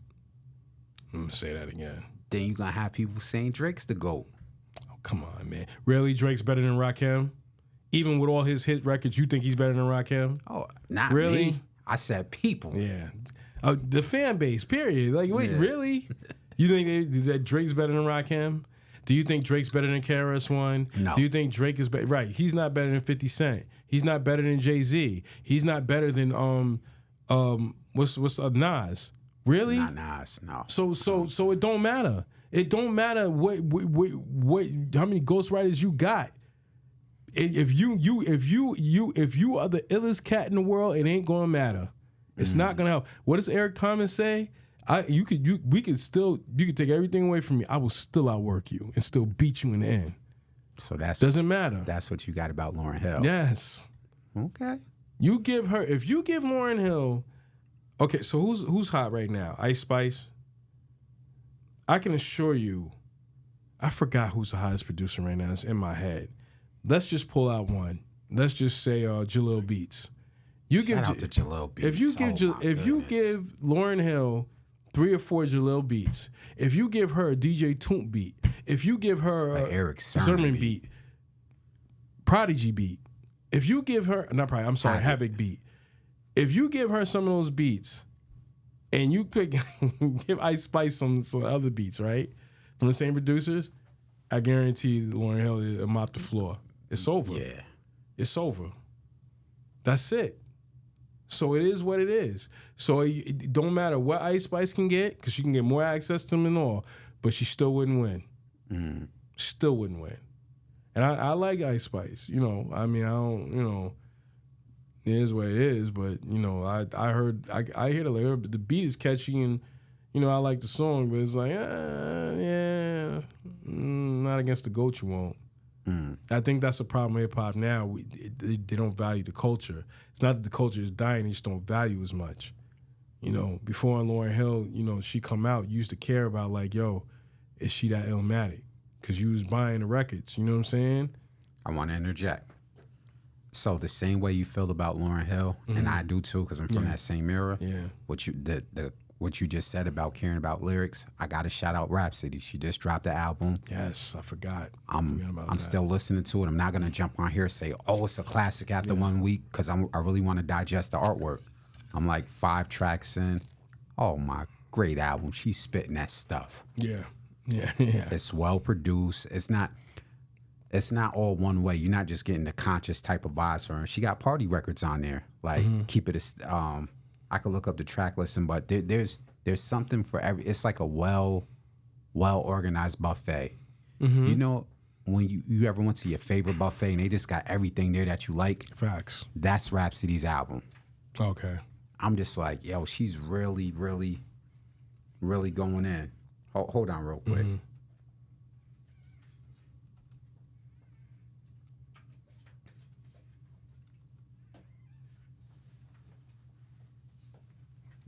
I'm going to say that again. Then you're going to have people saying Drake's the GOAT. Oh, come on, man. Really, Drake's better than Rakim? Even with all his hit records, you think he's better than Rakim? Oh, not really? Me. I said people. Yeah. The fan base, period. Like, wait, really? You think that Drake's better than Rakim? Do you think Drake's better than KRS-One? No. Do you think Drake is better? Right. He's not better than 50 Cent. He's not better than Jay-Z. He's not better than what's Nas? Really? Not Nas. No. So it don't matter. It don't matter what how many ghostwriters you got. If you are the illest cat in the world, it ain't gonna matter. It's not gonna help. What does Eric Thomas say? You could take everything away from me. I will still outwork you and still beat you in the end. So doesn't matter. That's what you got about Lauryn Hill. Yes. Okay. If you give Lauryn Hill, okay, so who's hot right now? Ice Spice? I can assure you, I forgot who's the hottest producer right now. It's in my head. Let's just pull out one. Let's just say Jalil Beats. Shout out to Jalil Beats. If you give Lauryn Hill 3 or 4 Jalil Beats, if you give her a DJ Toomp beat, if you give her a Eric Sermon beat, Prodigy beat, if you give her Havoc beat, if you give her some of those beats, and you give Ice Spice some other beats, right, from the same producers, I guarantee Lauryn Hill will mop the floor. It's over. Yeah, it's over. That's it. So it is what it is. So it don't matter what Ice Spice can get, because she can get more access to them and all, but she still wouldn't win. Still wouldn't win. And I like Ice Spice. You know, I mean, I don't, you know, it is what it is, but, you know, I hear the beat is catchy and, you know, I like the song, but it's like, not against the GOAT you won't. I think that's the problem with hip-hop now. They don't value the culture. It's not that the culture is dying, they just don't value as much. You know, before on Lauryn Hill, you know, she come out, you used to care about like, yo, is she that Illmatic? Because you was buying the records, you know what I'm saying? I want to interject. So the same way you feel about Lauryn Hill, and I do too, because I'm from that same era. Yeah. What you just said about caring about lyrics, I got to shout out Rhapsody. She just dropped the album. Yes, I forgot. I'm still listening to it. I'm not gonna jump on here and say, oh, it's a classic after 1 week, because I really want to digest the artwork. I'm like 5 tracks in. Oh my, great album. She's spitting that stuff. Yeah. It's well produced. It's not all one way. You're not just getting the conscious type of vibes from her. She got party records on there. Like keep it. I could look up the track listing, but there's something for every. It's like a well organized buffet. You know, when you ever went to your favorite buffet and they just got everything there that you like. Facts. That's Rhapsody's album. Okay. I'm just like, yo, she's really, really, really going in. Hold on real quick.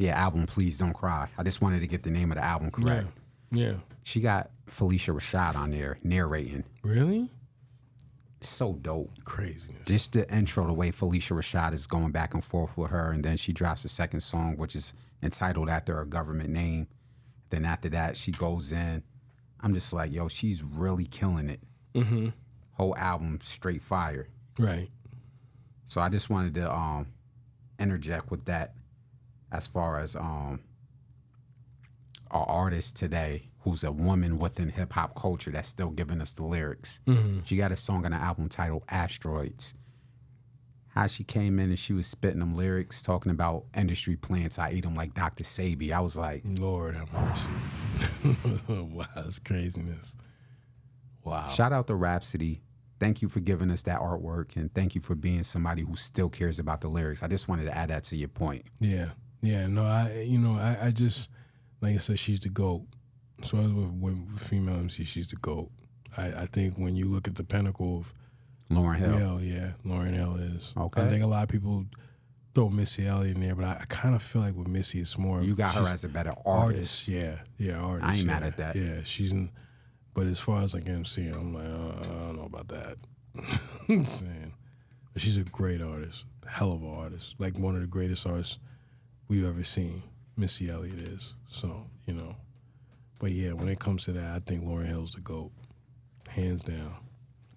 Yeah, album Please Don't Cry. I just wanted to get the name of the album correct. Yeah. She got Felicia Rashad on there narrating. Really? So dope. Craziness. Just the intro, the way Felicia Rashad is going back and forth with her, and then she drops the second song, which is entitled after her government name. Then after that, she goes in. I'm just like, yo, she's really killing it. Mm-hmm. Whole album, straight fire. Right. So I just wanted to interject with that as far as our artist today, who's a woman within hip-hop culture that's still giving us the lyrics. Mm-hmm. She got a song on the album titled Asteroids. How she came in and she was spitting them lyrics, talking about industry plants. I eat them like Dr. Sabi. I was like, Lord have mercy. Wow, that's craziness. Wow. Shout out to Rhapsody. Thank you for giving us that artwork, and thank you for being somebody who still cares about the lyrics. I just wanted to add that to your point. Yeah. No, I just, like I said, she's the GOAT. So with female MC, she's the GOAT. I think when you look at the pinnacle of Lauryn Hill. Yeah, Lauryn Hill is. Okay. I think a lot of people throw Missy Elliott in there, but I kind of feel like with Missy, it's more. You got her as a better artist. Yeah, artist. I ain't mad at that. Yeah, she's in. But as far as like MC, I'm like, I don't know about that. I'm saying. But she's a great artist, hell of an artist, like one of the greatest artists we've ever seen. Missy Elliott is. So, But yeah, when it comes to that, I think Lauryn Hill's the GOAT. Hands down.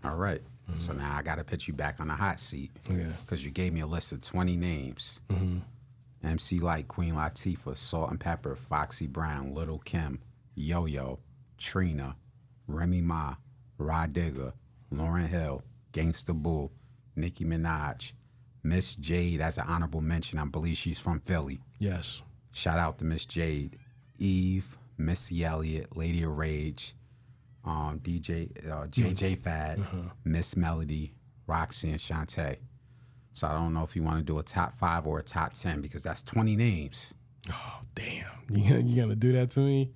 All right. Mm-hmm. So now I got to put you back on the hot seat. Yeah. Because you gave me a list of 20 names. Mm-hmm. MC Lyte, Queen Latifah, Salt and Pepper, Foxy Brown, Lil' Kim, Yo-Yo, Trina, Remy Ma, Rod Digger, Lauryn Hill, Gangsta Boo, Nicki Minaj, Miss Jade as an honorable mention. I believe she's from Philly. Yes. Shout out to Miss Jade. Eve, Missy Elliott, Lady of Rage, JJ Fad, Miss Melody, Roxy, and Shantae. So I don't know if you want to do a top 5 or a top 10 because that's 20 names. Oh, damn. You gonna do that to me?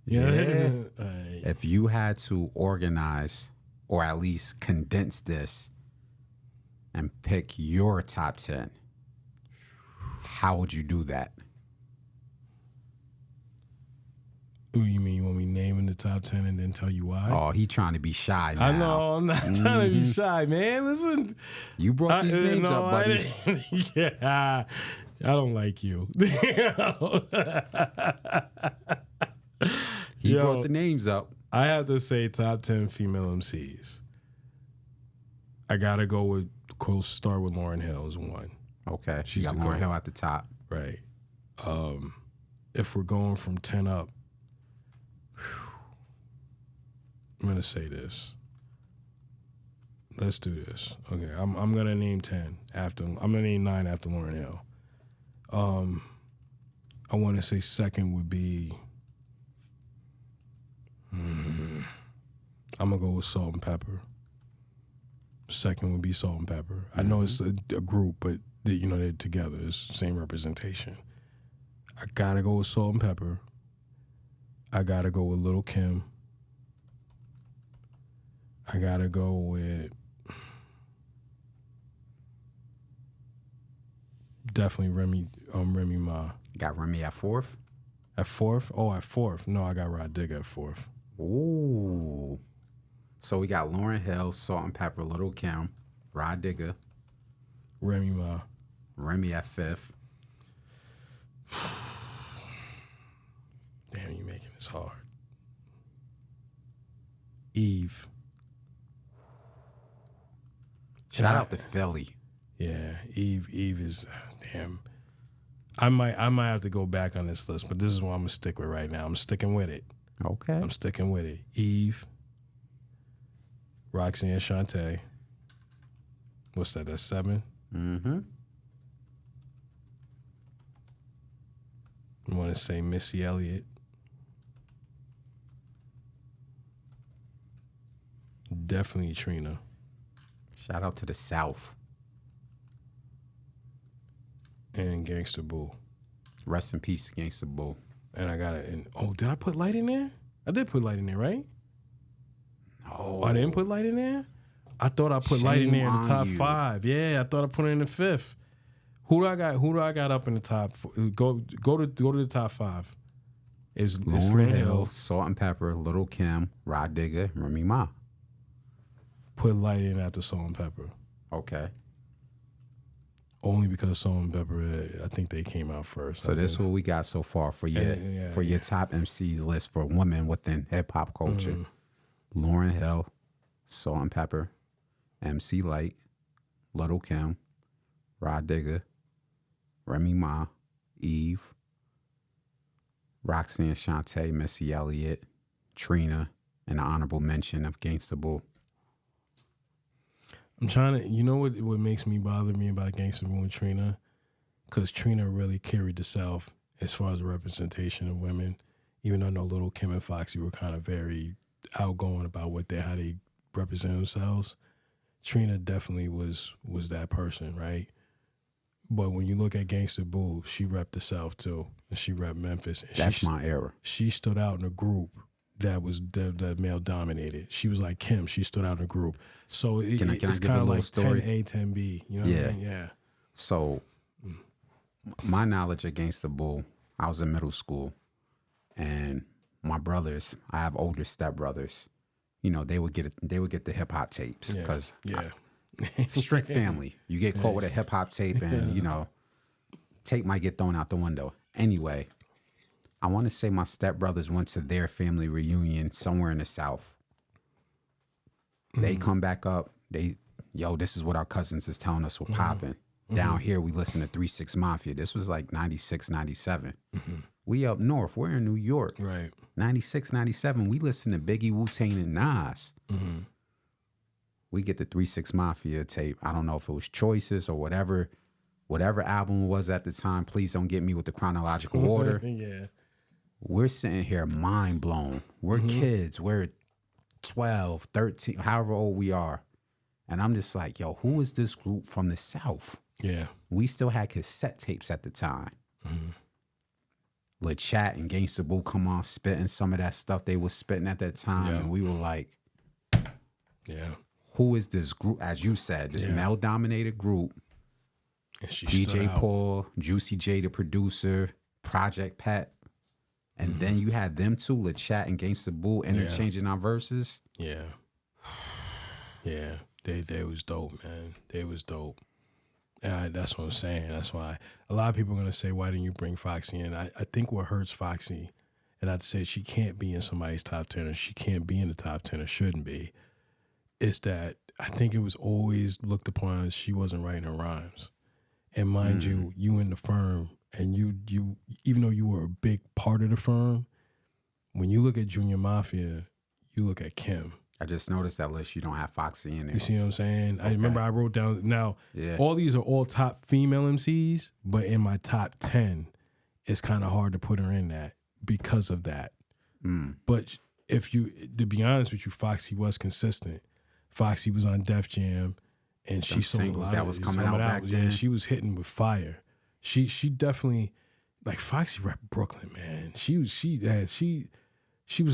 Yeah. Right. If you had to organize or at least condense this and pick your top 10, how would you do that? Ooh, you mean you want me naming the top 10 and then tell you why? Oh, he trying to be shy now. I know, I'm not trying to be shy, man. Listen. You brought these names up, buddy. Yeah, I don't like you. He brought the names up. I have to say top 10 female MCs. I got to go with, start with Lauryn Hill as one. Okay. She's got the Lauryn GOAT. Hill at the top. Right. If we're going from 10 up, I'm going to say this. Let's do this. Okay, I'm going to name 10 after, I'm going to name 9 after Lauryn Hill. I want to say second would be, I'm going to go with Salt and Pepper. Second would be Salt and Pepper. I know it's a group, but they're together. It's the same representation. I got to go with Salt and Pepper. I got to go with Lil' Kim. I got to go with definitely Remy Ma. Got Remy at 4th? At 4th? Oh, at 4th. No, I got Rod Digger at 4th. Ooh. So we got Lauryn Hill, Salt and Pepper, Lil' Kim, Rod Digger, Remy Ma. Remy at 5th. Damn, you making this hard. Eve. Shout out to Philly. Yeah, Eve is damn. I might have to go back on this list, but this is what I'm gonna stick with right now. I'm sticking with it. Okay. I'm sticking with it. Eve, Roxy and Shantae. What's that? That's 7. Mm-hmm. I want to say Missy Elliott. Definitely Trina. Shout out to the South. And Gangsta Boo. Rest in peace, Gangsta Boo. And I got it. Oh, did I put Light in there? I did put Light in there, right? Oh, I didn't put Light in there? I thought I put Light in Shame there in the top on you. 5. Yeah, I thought I put it in the 5th. Who do I got up in the top? Go to the top 5. It's Lauryn Hill, Salt and Pepper, Little Kim, Rod Digger, Remy Ma. Put Light in after Salt and Pepper. Okay. Only because Salt and Pepper, I think they came out first. So this is what we got so far for your top MCs list for women within hip hop culture. Lauryn Hill, Salt and Pepper, MC Light, Little Kim, Rod Digger, Remy Ma, Eve, Roxanne Shante, Missy Elliott, Trina, and an honorable mention of Gangsta Boo. I'm trying to, you know what makes me bother me about Gangsta Boo and Trina? Because Trina really carried the South as far as the representation of women. Even though I know Little Kim and Foxy were kind of very outgoing about how they represent themselves. Trina definitely was that person, right? But when you look at Gangsta Boo, she repped the South too, and she repped Memphis. And that's my era. She stood out in a group that was that male dominated. She was like Kim. She stood out in a group. So it's kind of like story? 10A, 10B. You know what I mean? Yeah. So my knowledge of Gangsta Boo, I was in middle school, and my brothers, I have older stepbrothers. You know, they would get the hip hop tapes because strict family. You get caught with a hip hop tape, and you know, tape might get thrown out the window. Anyway, I want to say my stepbrothers went to their family reunion somewhere in the South. They come back up. This is what our cousins is telling us was popping. Down here, we listen to 3 6 Mafia. This was like 96, 97. We up north. We're in New York. Right. 96, 97. We listen to Biggie, Wu-Tang, and Nas. We get the 3 6 Mafia tape. I don't know if it was Choices or whatever album was at the time. Please don't get me with the chronological order. We're sitting here mind blown. We're kids. We're 12, 13, however old we are. And I'm just like, yo, who is this group from the South? Yeah. We still had cassette tapes at the time. LeChat and Gangsta Boo come on spitting some of that stuff they was spitting at that time. And we were like, who is this group? As you said, this male-dominated group. And DJ Paul, Juicy J, the producer, Project Pat. And then you had them two, LeChat and Gangsta Boo, interchanging our verses. Yeah. They was dope, man. They was dope. And that's what I'm saying. That's why a lot of people are going to say, why didn't you bring Foxy in? I think what hurts Foxy, and I'd say she can't be in somebody's top 10 or she can't be in the top 10 or shouldn't be, is that I think it was always looked upon as she wasn't writing her rhymes. And mind you in the firm, and you even though you were a big part of the firm, when you look at Junior Mafia, you look at Kim. I just noticed that list. You don't have Foxy in there. You see what I'm saying? Okay. I remember I wrote down, now, all these are all top female MCs, but in my top 10, it's kind of hard to put her in that because of that. But to be honest with you, Foxy was consistent. Foxy was on Def Jam, and she sold singles that was coming out back then. Yeah, she was hitting with fire. She definitely, like, Foxy rep Brooklyn, man. She was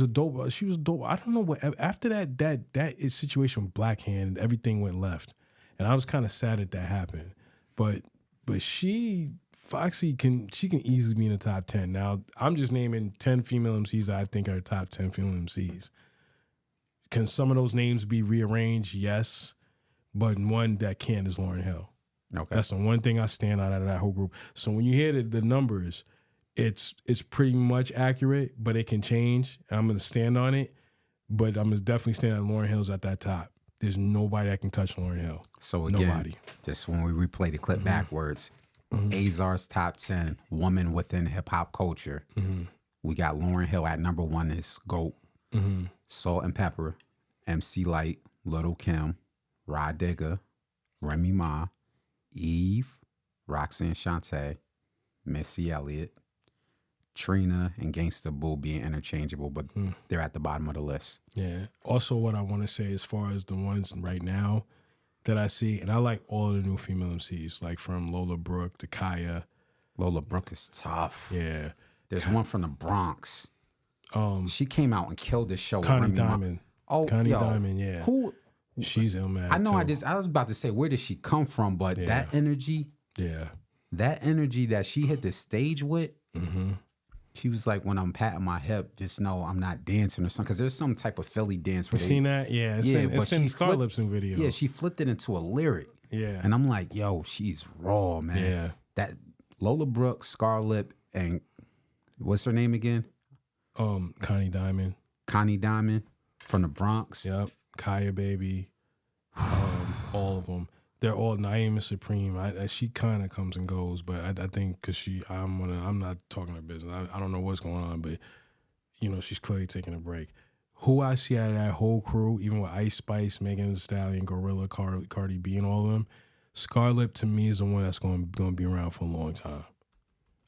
a dope. She was dope. I don't know what after that situation with Black Hand, everything went left, and I was kind of sad that happened. But Foxy can easily be in the top 10. Now I'm just naming 10 female MCs that I think are top 10 female MCs. Can some of those names be rearranged? Yes, but one that can is Lauryn Hill. Okay, that's the one thing I stand out of that whole group. So when you hear the numbers, it's pretty much accurate, but it can change. I'm going to stand on it, but I'm going to definitely stand on Lauryn Hill's at that top. There's nobody that can touch Lauryn Hill. So again, just when we replay the clip backwards, Azar's top 10 woman within hip hop culture. We got Lauryn Hill at number 1 is GOAT. Salt and Pepper, MC Light, Little Kim, Rod Digger, Remy Ma, Eve, Roxanne Shante, Missy Elliott, Trina, and Gangsta Boo being interchangeable, but they're at the bottom of the list. Yeah. Also, what I want to say as far as the ones right now that I see, and I like all the new female MCs, like from Lola Brooke to Kaya. Lola Brooke is tough. Yeah. There's one from the Bronx. She came out and killed the show. Connie Diamond. Connie Diamond, yeah. Who? She's ill mad. I know. Too. I was about to say, where did she come from? But that energy. Yeah. that energy that she hit the stage with, she was like, when I'm patting my hip, just know I'm not dancing or something. Because there's some type of Philly dance. You seen that? Yeah, it's in Scarlett's new video. Yeah, she flipped it into a lyric. Yeah. And I'm like, yo, she's raw, man. Yeah. That Lola Brooke, Scarlett, and what's her name again? Connie Diamond. Connie Diamond from the Bronx. Yep. Kaya Baby. All of them. They're all Naima Supreme. She kind of comes and goes, but I think because I'm not talking her business. I don't know what's going on, but you know she's clearly taking a break. Who I see out of that whole crew, even with Ice Spice, Megan Thee Stallion, Gorilla, Cardi B, and all of them, Scarlett to me is the one that's going to be around for a long time.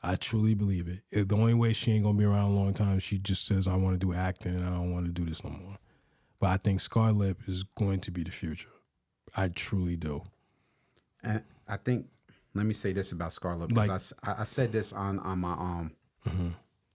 I truly believe it. The only way she ain't going to be around a long time, she just says, I want to do acting and I don't want to do this no more. But I think Scarlett is going to be the future. I truly do. And I think, let me say this about Scarlett, because I said this on my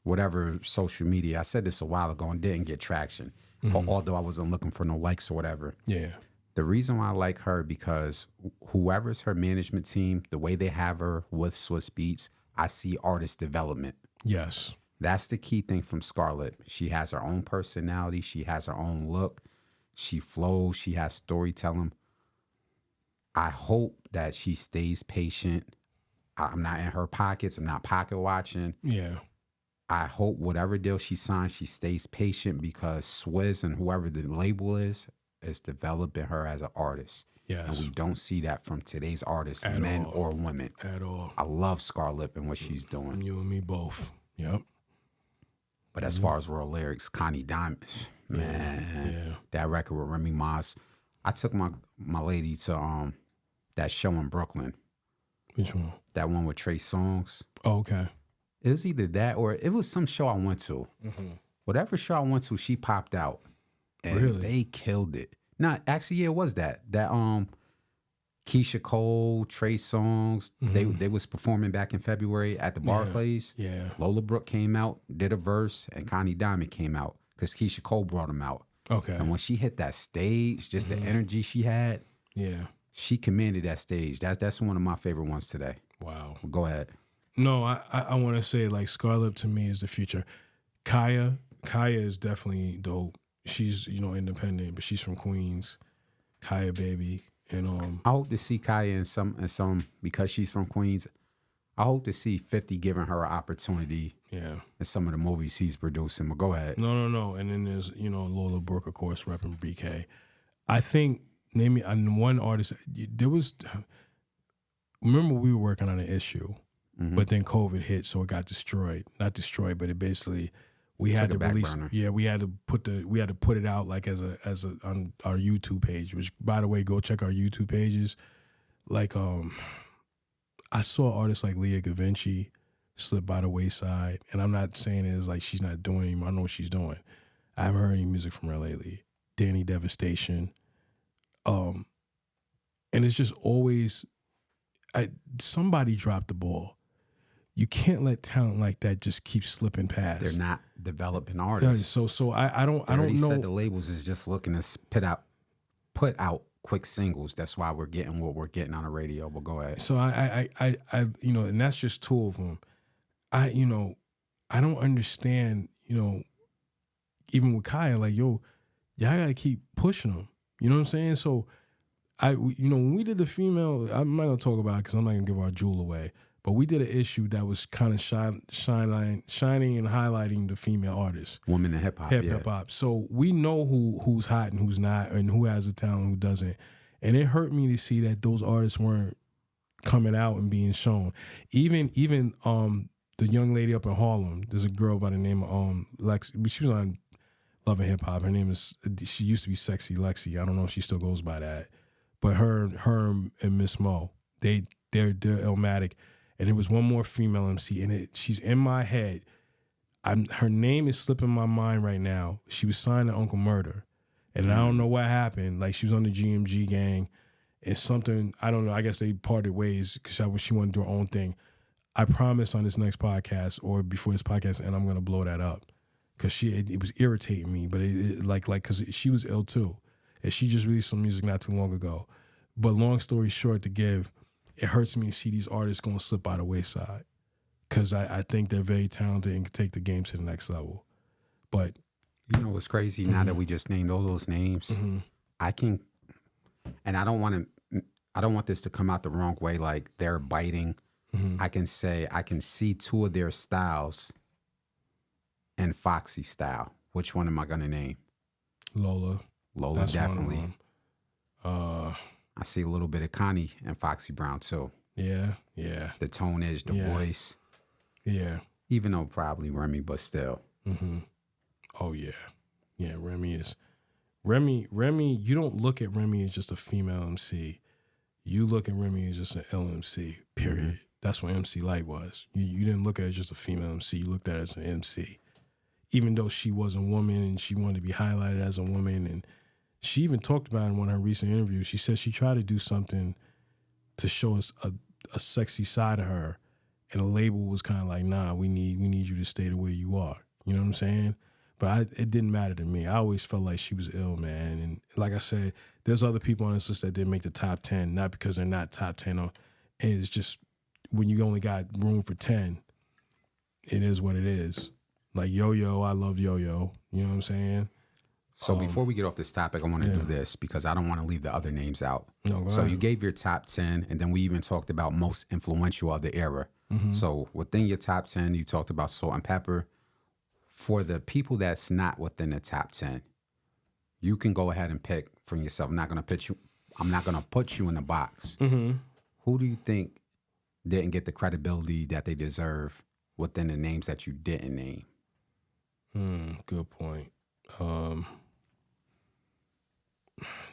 whatever social media. I said this a while ago and didn't get traction, although I wasn't looking for no likes or whatever. Yeah. The reason why I like her, because whoever's her management team, the way they have her with Swiss Beats, I see artist development. Yes. That's the key thing from Scarlett. She has her own personality. She has her own look. She flows. She has storytelling. I hope that she stays patient. I'm not in her pockets. I'm not pocket watching. Yeah. I hope whatever deal she signs, she stays patient, because Swizz and whoever the label is developing her as an artist. Yes. And we don't see that from today's artists, At men all. or women. At all. I love Scarlett and what she's doing. You and me both. Yep. But as far as raw lyrics, Connie Diamond, man, that record with Remy Moss. I took my lady to that show in Brooklyn. Which one? That one with Trey Songz. Oh, okay. It was either that or it was some show I went to. Whatever show I went to, she popped out. And they killed it. No, actually, yeah, it was that. That Keisha Cole, Trey Songz, they was performing back in February at the Barclays. Yeah. Lola Brooke came out, did a verse, and Connie Diamond came out because Keisha Cole brought him out. Okay. And when she hit that stage, just the energy she had, she commanded that stage. That's one of my favorite ones today. Wow. Go ahead. No, I want to say, like, Scarlett to me is the future. Kaya is definitely dope. She's, independent, but she's from Queens. Kaya Baby. And I hope to see Kaya in some because she's from Queens. I hope to see 50 giving her an opportunity in some of the movies he's producing. But go ahead. No. And then there's, Lola Brooke, of course, repping BK. I think, name me one artist. There was, remember we were working on an issue, but then COVID hit, so it got destroyed. Not destroyed, but it basically, we had to release. Yeah, we had to put it out like as a on our YouTube page. Which, by the way, go check our YouTube pages. Like, I saw artists like Leah Gavinci slip by the wayside, and I'm not saying it's like she's not doing anymore. I know what she's doing. I haven't heard any music from her lately. Danny Devastation, and it's just always, somebody dropped the ball. You can't let talent like that just keep slipping past. They're not developing artists. So I don't know. Said the labels is just looking to put out quick singles. That's why we're getting what we're getting on the radio. But go ahead. So I and that's just two of them. I don't understand. Even with Kaya, like, y'all gotta keep pushing them. You know what I'm saying? So when we did the female, I'm not gonna talk about it because I'm not gonna give our jewel away. But we did an issue that was kind of shining and highlighting the female artists. Women in hip hop. Hip hop. So we know who's hot and who's not, and who has the talent and who doesn't. And it hurt me to see that those artists weren't coming out and being shown. Even the young lady up in Harlem, there's a girl by the name of Lex. She was on Love and Hip Hop. She used to be Sexy Lexi. I don't know if she still goes by that. But her and Miss Mo, they're Illmatic. And there was one more female MC, and she's in my head. Her name is slipping my mind right now. She was signed to Uncle Murder, and I don't know what happened. Like, she was on the GMG gang, and something, I don't know, I guess they parted ways because she wanted to do her own thing. I promise on this next podcast or before this podcast, and I'm going to blow that up because it was irritating me, but because she was ill too. And she just released some music not too long ago. But long story short to give, it hurts me to see these artists going to slip by the wayside, because I think they're very talented and can take the game to the next level. But you know what's crazy? Now that we just named all those names, I can, and I don't want this to come out the wrong way, like they're biting. I can say I can see two of their styles and Foxy style. Which one am I gonna name? Lola. That's definitely. I see a little bit of Connie and Foxy Brown too. Yeah. The tone is the voice. Yeah. Even though probably Remy, but still. Oh yeah. Remy is Remy. You don't look at Remy as just a female MC. You look at Remy as just an LMC. Period. That's what MC Light was. You didn't look at it as just a female MC. You looked at it as an MC. Even though she was a woman and she wanted to be highlighted as a woman, and she even talked about in one of her recent interviews, she said she tried to do something to show us a sexy side of her, and the label was kind of like, nah, we need you to stay the way you are. You know what I'm saying? But it didn't matter to me. I always felt like she was ill, man. And like I said, there's other people on this list that didn't make the top 10, not because they're not top 10. And it's just when you only got room for 10, it is what it is. Like Yo-Yo, I love Yo-Yo. You know what I'm saying? So before we get off this topic, I want to do this because I don't want to leave the other names out. No, so you gave your top 10, and then we even talked about most influential of the era. So within your top 10, you talked about Salt and Pepper. For the people that's not within the top 10, you can go ahead and pick from yourself. I'm not going to put you in a box. Who do you think didn't get the credibility that they deserve within the names that you didn't name? Good point.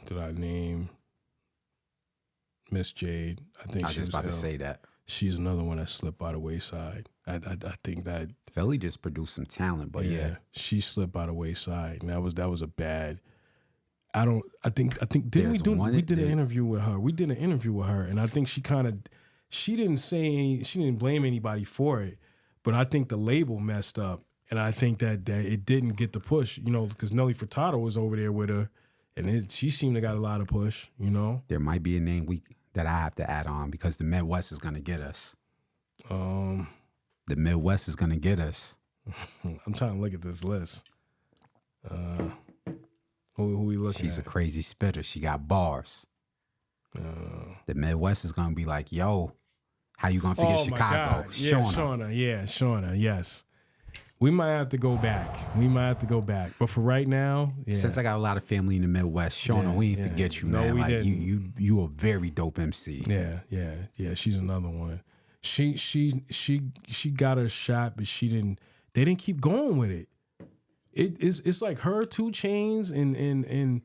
Did I name Miss Jade? I think I was just about to say that. She's another one that slipped by the wayside. I think that Philly just produced some talent, but yeah, she slipped by the wayside, and that was a bad. I think we did an interview with her. We did an interview with her, and I think she didn't blame anybody for it, but I think the label messed up, and I think that it didn't get the push, you know, because Nelly Furtado was over there with her, and she seemed to got a lot of push, you know. There might be a name that I have to add on because the Midwest is gonna get us. The Midwest is gonna get us. I'm trying to look at this list. Who we looking at? She's a crazy spitter. She got bars. The Midwest is gonna be like, yo, how you gonna forget Chicago? Shauna, yes. We might have to go back. But for right now, since I got a lot of family in the Midwest, Shauna, we ain't forget you, man. We like didn't. you a very dope MC. Yeah. She's another one. She got her shot, but they didn't keep going with it. It's like her, 2 Chainz, and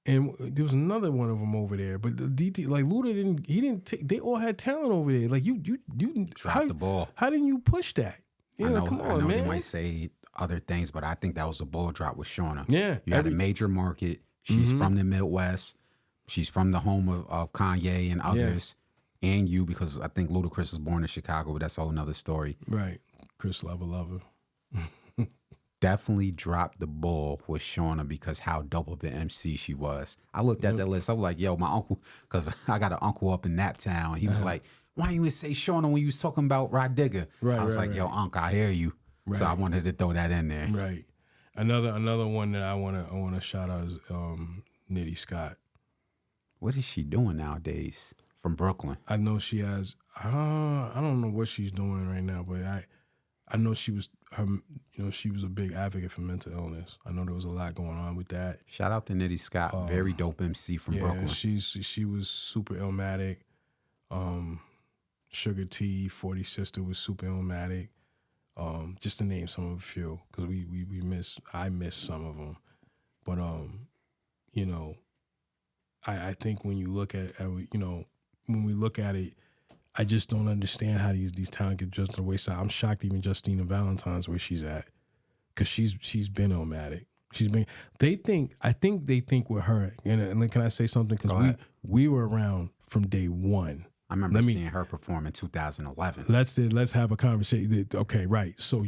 there was another one of them over there. But the DT, like Luda they all had talent over there. Like you dropped the ball. How didn't you push that? Yeah, come on, man. They might say other things, but I think that was a ball drop with Shauna. Yeah. You had a major market. She's from the Midwest. She's from the home of Kanye and others. And you, because I think Ludacris was born in Chicago, but that's a whole nother story. Right. Chris Lover. Definitely dropped the ball with Shauna because how dope of an MC she was. I looked at that list. I was like, yo, my uncle, because I got an uncle up in Naptown. He was like, why didn't you say Shauna when you was talking about Rod Digger? Right, I was like, yo, uncle, I hear you. Right. So I wanted to throw that in there. Right. Another one that I wanna shout out is Nitty Scott. What is she doing nowadays? From Brooklyn. I know she has. I don't know what she's doing right now, but I know she was a big advocate for mental illness. I know there was a lot going on with that. Shout out to Nitty Scott, very dope MC from Brooklyn. She was super illmatic. Sugar T, 40 Sister was super illmatic. Just to name some of a few, because I miss some of them, but I think when you look at when we look at it, I just don't understand how these talent get just the wayside. I'm shocked even Justina Valentine's where she's at, because she's been illmatic. I think they think with her, and can I say something? Because we were around from day one. I remember seeing her perform in 2011. Let's have a conversation. Okay, right. So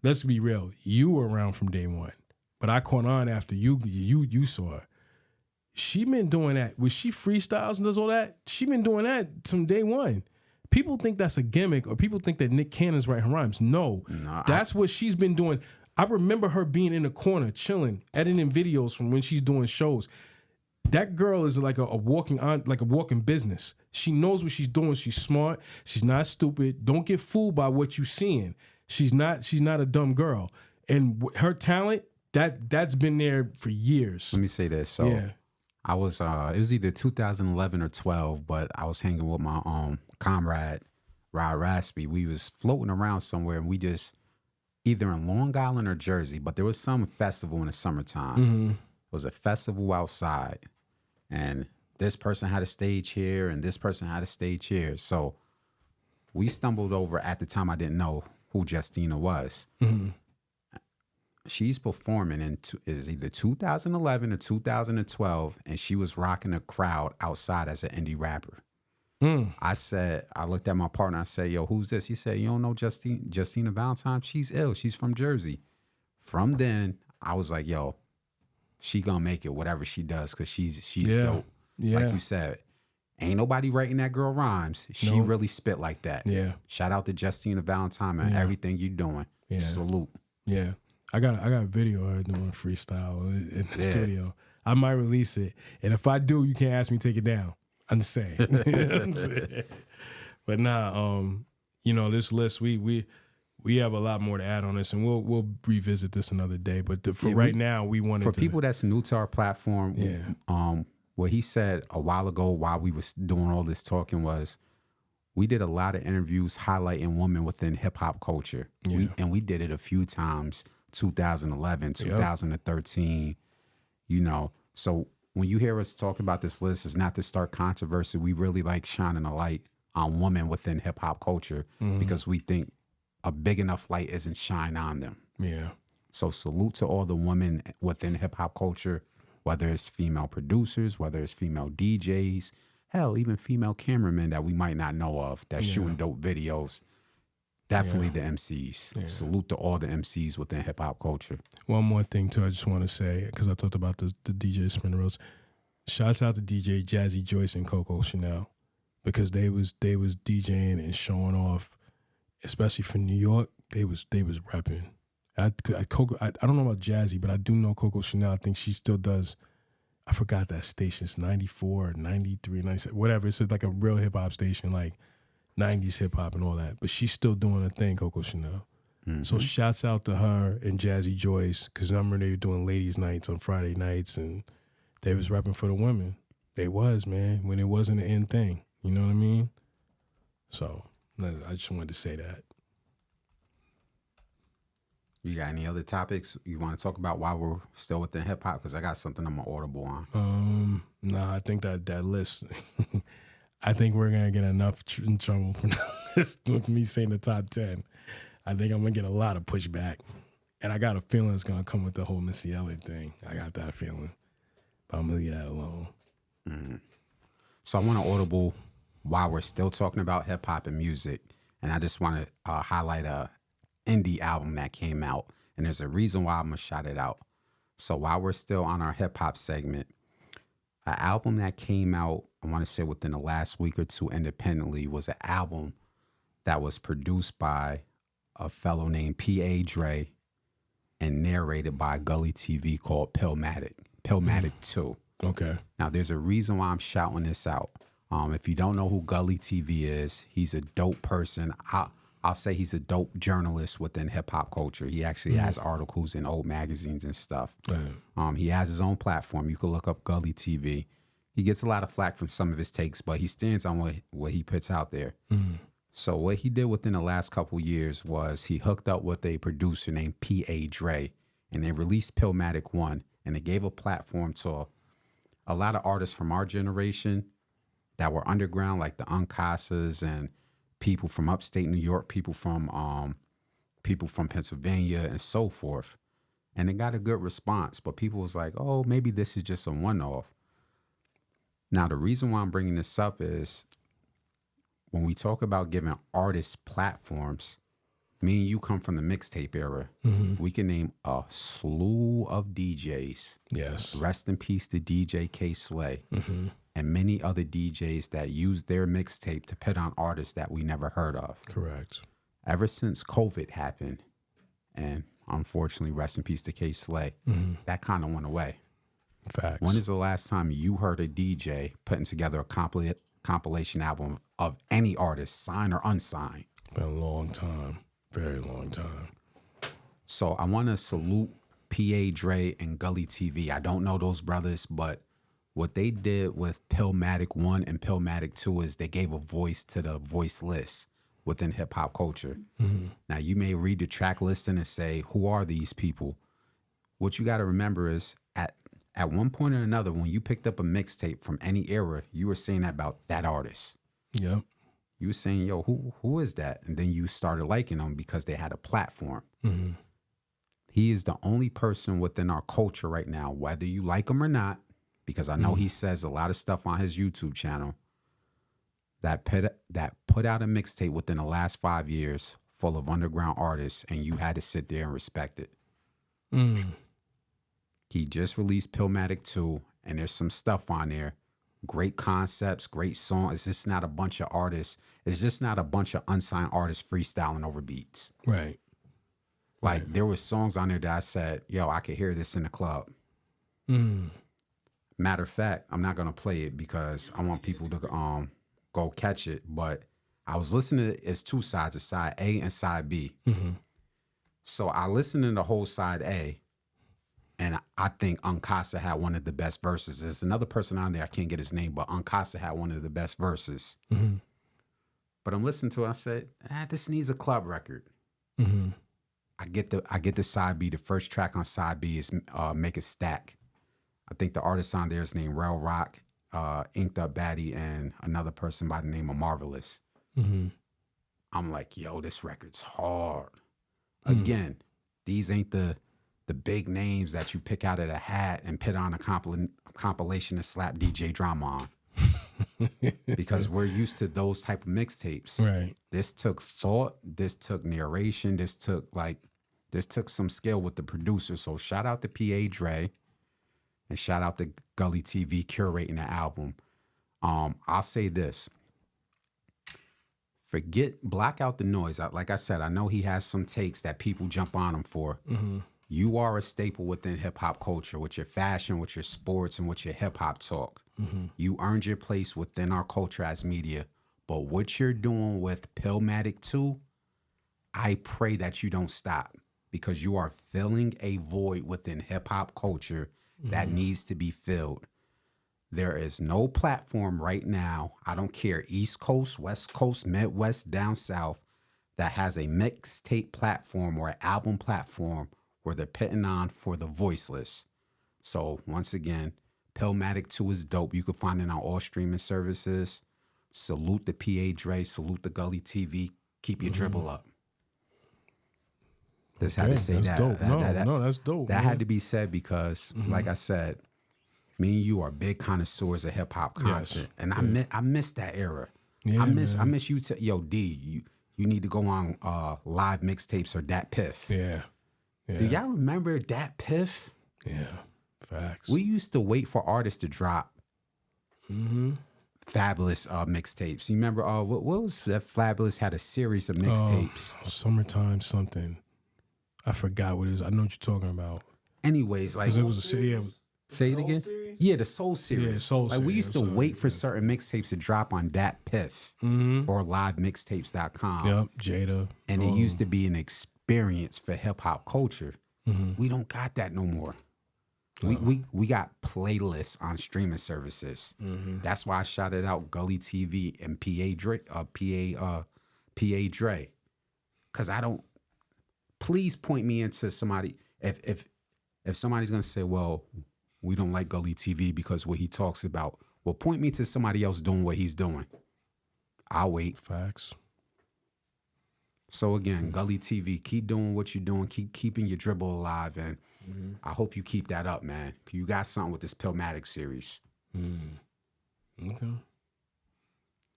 let's be real. You were around from day one, but I caught on after you saw her. she been doing that. When she freestyles and does all that, she been doing that from day one. People think that's a gimmick, or people think that Nick Cannon's writing rhymes. No, that's what she's been doing. I remember her being in the corner, chilling, editing videos from when she's doing shows. That girl is like a walking business. She knows what she's doing. She's smart. She's not stupid. Don't get fooled by what you're seeing. She's not a dumb girl. And her talent, that's been there for years. Let me say this. So yeah. I was, it was either 2011 or 12, but I was hanging with my comrade, Rod Raspy. We was floating around somewhere, and we just, either in Long Island or Jersey, but there was some festival in the summertime. Mm-hmm. It was a festival outside, and this person had a stage here, and this person had a stage here. So we stumbled over, at the time I didn't know who Justina was. Mm-hmm. She's performing in is either 2011 or 2012, and she was rocking a crowd outside as an indie rapper. I looked at my partner, I said, yo, who's this? He said, you don't know Justina Valentine? She's ill. She's from Jersey. From then, I was like, yo, she gonna make it, whatever she does, because she's dope. Yeah. Like you said, ain't nobody writing that girl rhymes. She really spit like that. Yeah. Shout out to Justina Valentine and everything you doing. Yeah. Salute. Yeah. I got a video of her doing freestyle in the studio. I might release it. And if I do, you can't ask me to take it down. I'm just saying. But nah, this list, we have a lot more to add on this, and we'll revisit this another day. But right now, we wanted for people that's new to our platform. Yeah. What he said a while ago while we was doing all this talking was, we did a lot of interviews highlighting women within hip hop culture. Yeah. We did it a few times, 2011, 2013, So when you hear us talk about this list, it's not to start controversy. We really like shining a light on women within hip hop culture because we think a big enough light isn't shine on them. Yeah. So salute to all the women within hip hop culture, whether it's female producers, whether it's female DJs, hell, even female cameramen that we might not know of that's shooting dope videos. Definitely the MCs. Yeah. Salute to all the MCs within hip hop culture. One more thing too, I just want to say, because I talked about the DJ Spinnerells. Shouts out to DJ Jazzy Joyce and Coco Chanel, because they was DJing and showing off, especially for New York. They was repping. I don't know about Jazzy, but I do know Coco Chanel. I think she still does. I forgot that station. It's 94, 93, 97, whatever. It's like a real hip hop station, like 90s hip hop and all that. But she's still doing her thing, Coco Chanel. Mm-hmm. So shouts out to her and Jazzy Joyce, because I remember they were doing ladies' nights on Friday nights, and they was rapping for the women. They was, man, when it wasn't an end thing. You know what I mean? So I just wanted to say that. You got any other topics you want to talk about while we're still within hip hop? Because I got something I'm audible on. Nah, I think that list. I think we're gonna get enough in trouble for that list with me saying the top 10. I think I'm gonna get a lot of pushback, and I got a feeling it's gonna come with the whole Missy Elliott thing. I got that feeling, but I'm gonna leave that alone. Mm-hmm. So I want to audible while we're still talking about hip hop and music, and I just want to highlight a indie album that came out, and there's a reason why I'm gonna shout it out. So while we're still on our hip hop segment, an album that came out, I want to say within the last week or two independently, was an album that was produced by a fellow named P.A. Dre and narrated by Gully TV, called Pillmatic 2. Okay. Now there's a reason why I'm shouting this out. If you don't know who Gully TV is, he's a dope person. I'll say he's a dope journalist within hip hop culture. He actually has articles in old magazines and stuff. Right. He has his own platform. You can look up Gully TV. He gets a lot of flack from some of his takes, but he stands on what he puts out there. Mm. So what he did within the last couple years was he hooked up with a producer named P.A. Dre, and they released Pillmatic 1, and it gave a platform to a lot of artists from our generation that were underground, like the Uncasas and people from upstate New York, people from Pennsylvania, and so forth. And it got a good response, but people was like, oh, maybe this is just a one-off. Now, the reason why I'm bringing this up is when we talk about giving artists platforms, Me and you come from the mixtape era. We can name a slew of DJs. Yes. Rest in peace to DJ K Slay. And many other DJs that used their mixtape to put on artists that we never heard of. Correct. Ever since COVID happened, and unfortunately, rest in peace to K Slay, that kind of went away. Facts. When is the last time you heard a DJ putting together a compilation album of any artist, signed or unsigned? Been a long time. Very long time. So I want to salute PA Dre and Gully TV. I don't know those brothers, but what they did with Pillmatic 1 and Pillmatic 2 is they gave a voice to the voiceless within hip hop culture. Now, you may read the track listing and say, who are these people? What you got to remember is at one point or another, when you picked up a mixtape from any era, you were saying about that artist. Yep. You were saying, yo, who is that? And then you started liking them because they had a platform. He is the only person within our culture right now, whether you like him or not, because I know he says a lot of stuff on his YouTube channel, that put out a mixtape within the last 5 years full of underground artists, and you had to sit there and respect it. He just released Pillmatic 2, and there's some stuff on there. Great concepts, great songs. It's just not a bunch of artists. It's just not a bunch of unsigned artists freestyling over beats. Right. Like, there was songs on there that I said, yo, I could hear this in the club. Matter of fact, I'm not going to play it because I want people to go catch it. But I was listening to it. It's two sides, a side A and side B. So I listened to the whole side A. And I think Uncasa had one of the best verses. There's another person on there, I can't get his name, but Uncasa had one of the best verses. But I'm listening to it, I said, this needs a club record. I get the side B. The first track on side B is Make It Stack. I think the artist on there is named Rel Rock, Inked Up Baddie, and another person by the name of Marvelous. I'm like, yo, this record's hard. Again, these ain't the big names that you pick out of the hat and put on a compilation and slap DJ drama on. Because we're used to those type of mixtapes. Right. This took thought, this took narration, this took some skill with the producer. So shout out to PA Dre and shout out to Gully TV curating the album. I'll say this. Block out the noise. Like I said, I know he has some takes that people jump on him for. You are a staple within hip-hop culture with your fashion, with your sports, and with your hip-hop talk. You earned your place within our culture as media. But what you're doing with Pillmatic 2, I pray that you don't stop, because you are filling a void within hip-hop culture that needs to be filled. There is no platform right now, I don't care, East Coast, West Coast, Midwest, down South, that has a mixtape platform or an album platform where they're putting on for the voiceless. So once again, Pillmatic 2 is dope. You can find it on all streaming services. Salute the PA Dre, salute the Gully TV. Keep your dribble up. Just had to say that. Dope. That's dope. That had to be said because, like I said, me and you are big connoisseurs of hip hop content, and I miss that era. Yeah, I miss you. Yo, D, you need to go on live mixtapes or Dat Piff. Yeah. Do y'all remember Dat Piff? Yeah, facts. We used to wait for artists to drop Fabulous mixtapes. You remember what was that? Fabulous had a series of mixtapes. Summertime something. I forgot what it is. I know what you're talking about. Anyways, like it was a say it again. Series? Yeah, the Soul Series. Yeah, Soul like Series. We used to wait for certain mixtapes to drop on Dat Piff or livemixtapes.com. Yep, Jada. And it used to be an experience for hip hop culture. We don't got that no more. We got playlists on streaming services. That's why I shouted out Gully TV and PA Dre. Cause I don't. Please point me into somebody. If somebody's gonna say, well, we don't like Gully TV because what he talks about, well, point me to somebody else doing what he's doing. I'll wait. Facts. So again, Gully TV, keep doing what you're doing. Keep keeping your dribble alive, and I hope you keep that up, man. You got something with this Pillmatic series. Okay.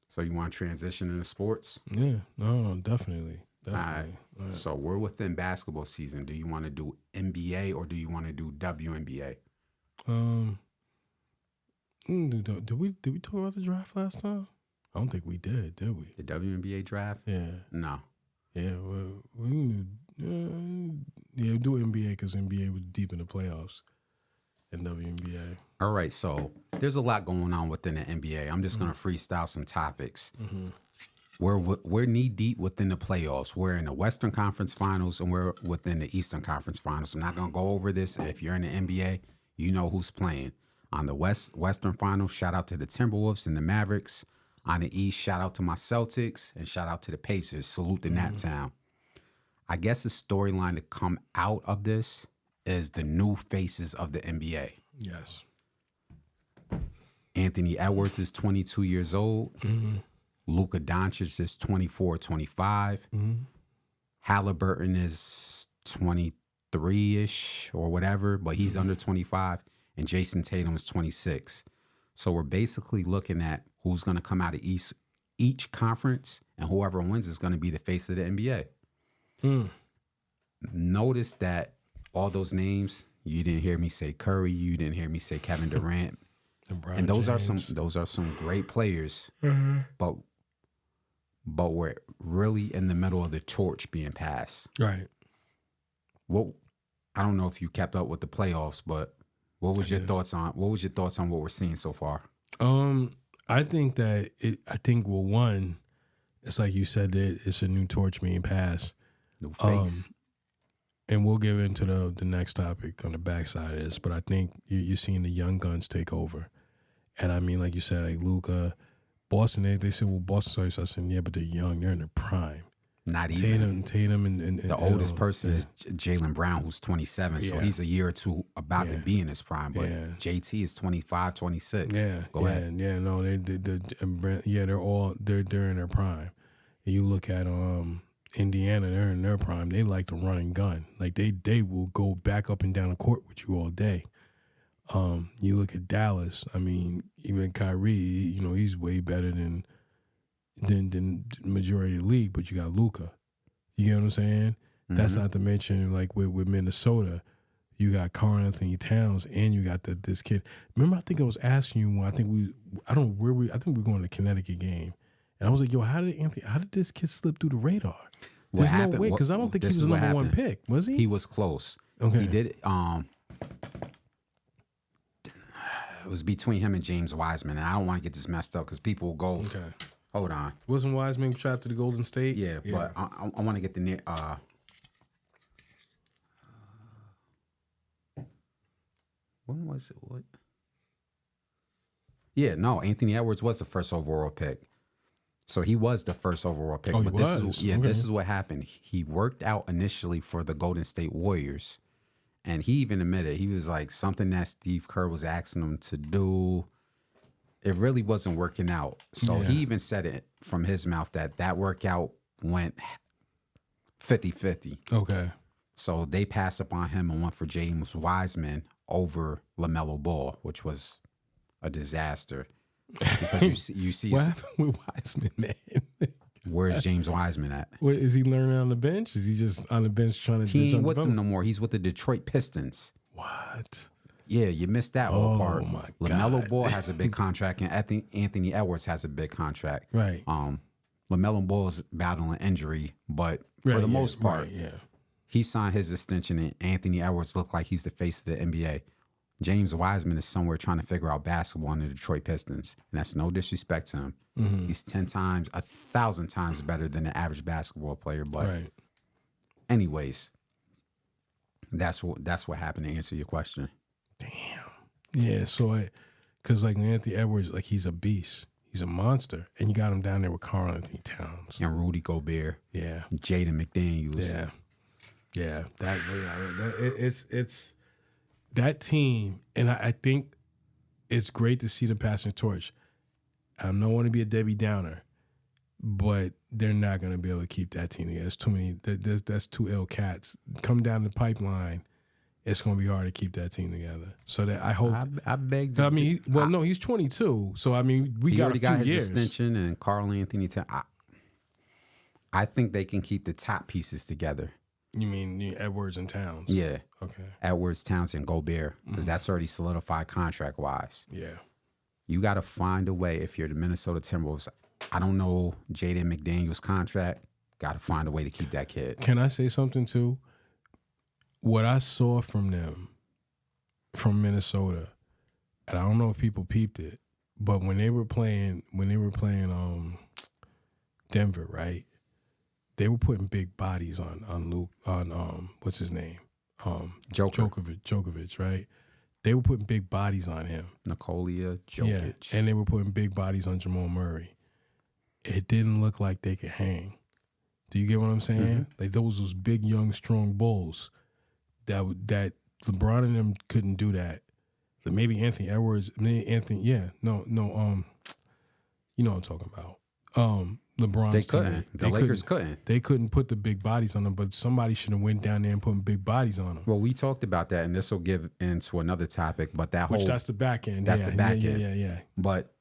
So you want to transition into sports? Yeah, no, definitely. Definitely. All right. So we're within basketball season. Do you want to do NBA or do you want to do WNBA? Did we talk about the draft last time? I don't think we did we? The WNBA draft? Yeah. No. Yeah, well, we can do NBA because NBA was deep in the playoffs in WNBA. All right, so there's a lot going on within the NBA. I'm just gonna freestyle some topics. We're knee deep within the playoffs. We're in the Western Conference Finals and we're within the Eastern Conference Finals. I'm not gonna go over this. If you're in the NBA, you know who's playing. On the Western Finals, shout out to the Timberwolves and the Mavericks. On the East, shout out to my Celtics and shout out to the Pacers. Salute to Naptown. I guess the storyline to come out of this is the new faces of the NBA. Yes. Anthony Edwards is 22 years old. Luka Doncic is 24, 25. Halliburton is 23-ish or whatever, but he's under 25. And Jason Tatum is 26. So we're basically looking at who's going to come out of each conference, and whoever wins is going to be the face of the NBA. Notice that all those names, you didn't hear me say Curry, you didn't hear me say Kevin Durant, and those are some great players. But we're really in the middle of the torch being passed. Right. What I don't know if you kept up with the playoffs, but what was your thoughts on what we're seeing so far? I think that one, it's like you said, that it's a new torch being passed. New face. And we'll get into the next topic on the backside of this, but I think you're seeing the young guns take over. And I mean, like you said, like Luka, Boston, they said, well, Boston started saying, yeah, but they're young, they're in their prime. Not even. Tatum and the oldest person is Jaylen Brown, who's 27, so he's a year or two about to be in his prime. But JT is 25, 26. Go ahead. Yeah, no, they're in their prime. And you look at Indiana, they're in their prime. They like to run and gun. Like they will go back up and down the court with you all day. You look at Dallas. I mean, even Kyrie, he's way better than the majority of the league. But you got Luka. You get what I'm saying? Mm-hmm. That's not to mention like with Minnesota, you got Karl Anthony Towns, and you got this kid. Remember, I think I was asking you when I think we were going to the Connecticut game, and I was like, yo, how did this kid slip through the radar? There's no way, because I don't think he was the number one pick, was he? He was close. Okay. He did. It was between him and James Wiseman, and I don't want to get this messed up because people will go. Okay. Hold on. Wasn't Wiseman trapped to the Golden State? Yeah. But I want to get the when was it? What? Yeah, no. Anthony Edwards was the first overall pick. So he was the first overall pick. Oh, but he this was? This is what happened. He worked out initially for the Golden State Warriors. And he even admitted, he was like, something that Steve Kerr was asking him to do, it really wasn't working out. So he even said it from his mouth that workout went 50-50. Okay. So they passed upon him and went for James Wiseman over LaMelo Ball, which was a disaster. Because you see what happened with Wiseman, man? Where's James Wiseman at? What, is he learning on the bench? Is he just on the bench trying to? He ain't with them no more. He's with the Detroit Pistons. What? Yeah, you missed that whole part. Oh my God. LaMelo Ball has a big contract, and I think Anthony Edwards has a big contract. Right. LaMelo Ball is battling injury, but for the most part, he signed his extension, and Anthony Edwards looked like he's the face of the NBA. James Wiseman is somewhere trying to figure out basketball in the Detroit Pistons, and that's no disrespect to him. Mm-hmm. He's 10 times, 1,000 times better than the average basketball player. But anyways, that's what happened, to answer your question. Damn. Yeah, so because like Anthony Edwards, like he's a beast. He's a monster. And you got him down there with Karl Anthony Towns. And Rudy Gobert. Yeah. Jaden McDaniels. Yeah. Yeah. It's that team, and I think it's great to see them passing the torch. I don't want to be a Debbie Downer, but they're not going to be able to keep that team together. There's too many. That's two ill cats. Come down the pipeline, it's going to be hard to keep that team together. So that I hope. I beg. I mean, he's 22. So I mean, we got a few years. His extension, and Karl Anthony Towns. I think they can keep the top pieces together. You mean Edwards and Towns? Yeah. Okay. Edwards, Towns, and Gobert, because that's already solidified contract-wise. Yeah. You got to find a way, if you're the Minnesota Timberwolves, I don't know Jaden McDaniels' contract, got to find a way to keep that kid. Can I say something, too? What I saw from them, from Minnesota, and I don't know if people peeped it, but when they were playing Denver, right? They were putting big bodies on what's his name? Djokovic, right? They were putting big bodies on him. Nikola Jokic. Yeah, and they were putting big bodies on Jamal Murray. It didn't look like they could hang. Do you get what I'm saying? Mm-hmm. Like those big, young, strong bulls that LeBron and them couldn't do that. But maybe Anthony Edwards, you know what I'm talking about. LeBron's they couldn't. The Lakers couldn't. They couldn't put the big bodies on them, but somebody should have went down there and put big bodies on them. Well, we talked about that, and this will give into another topic, but that's the back end. That's the back end. Yeah. But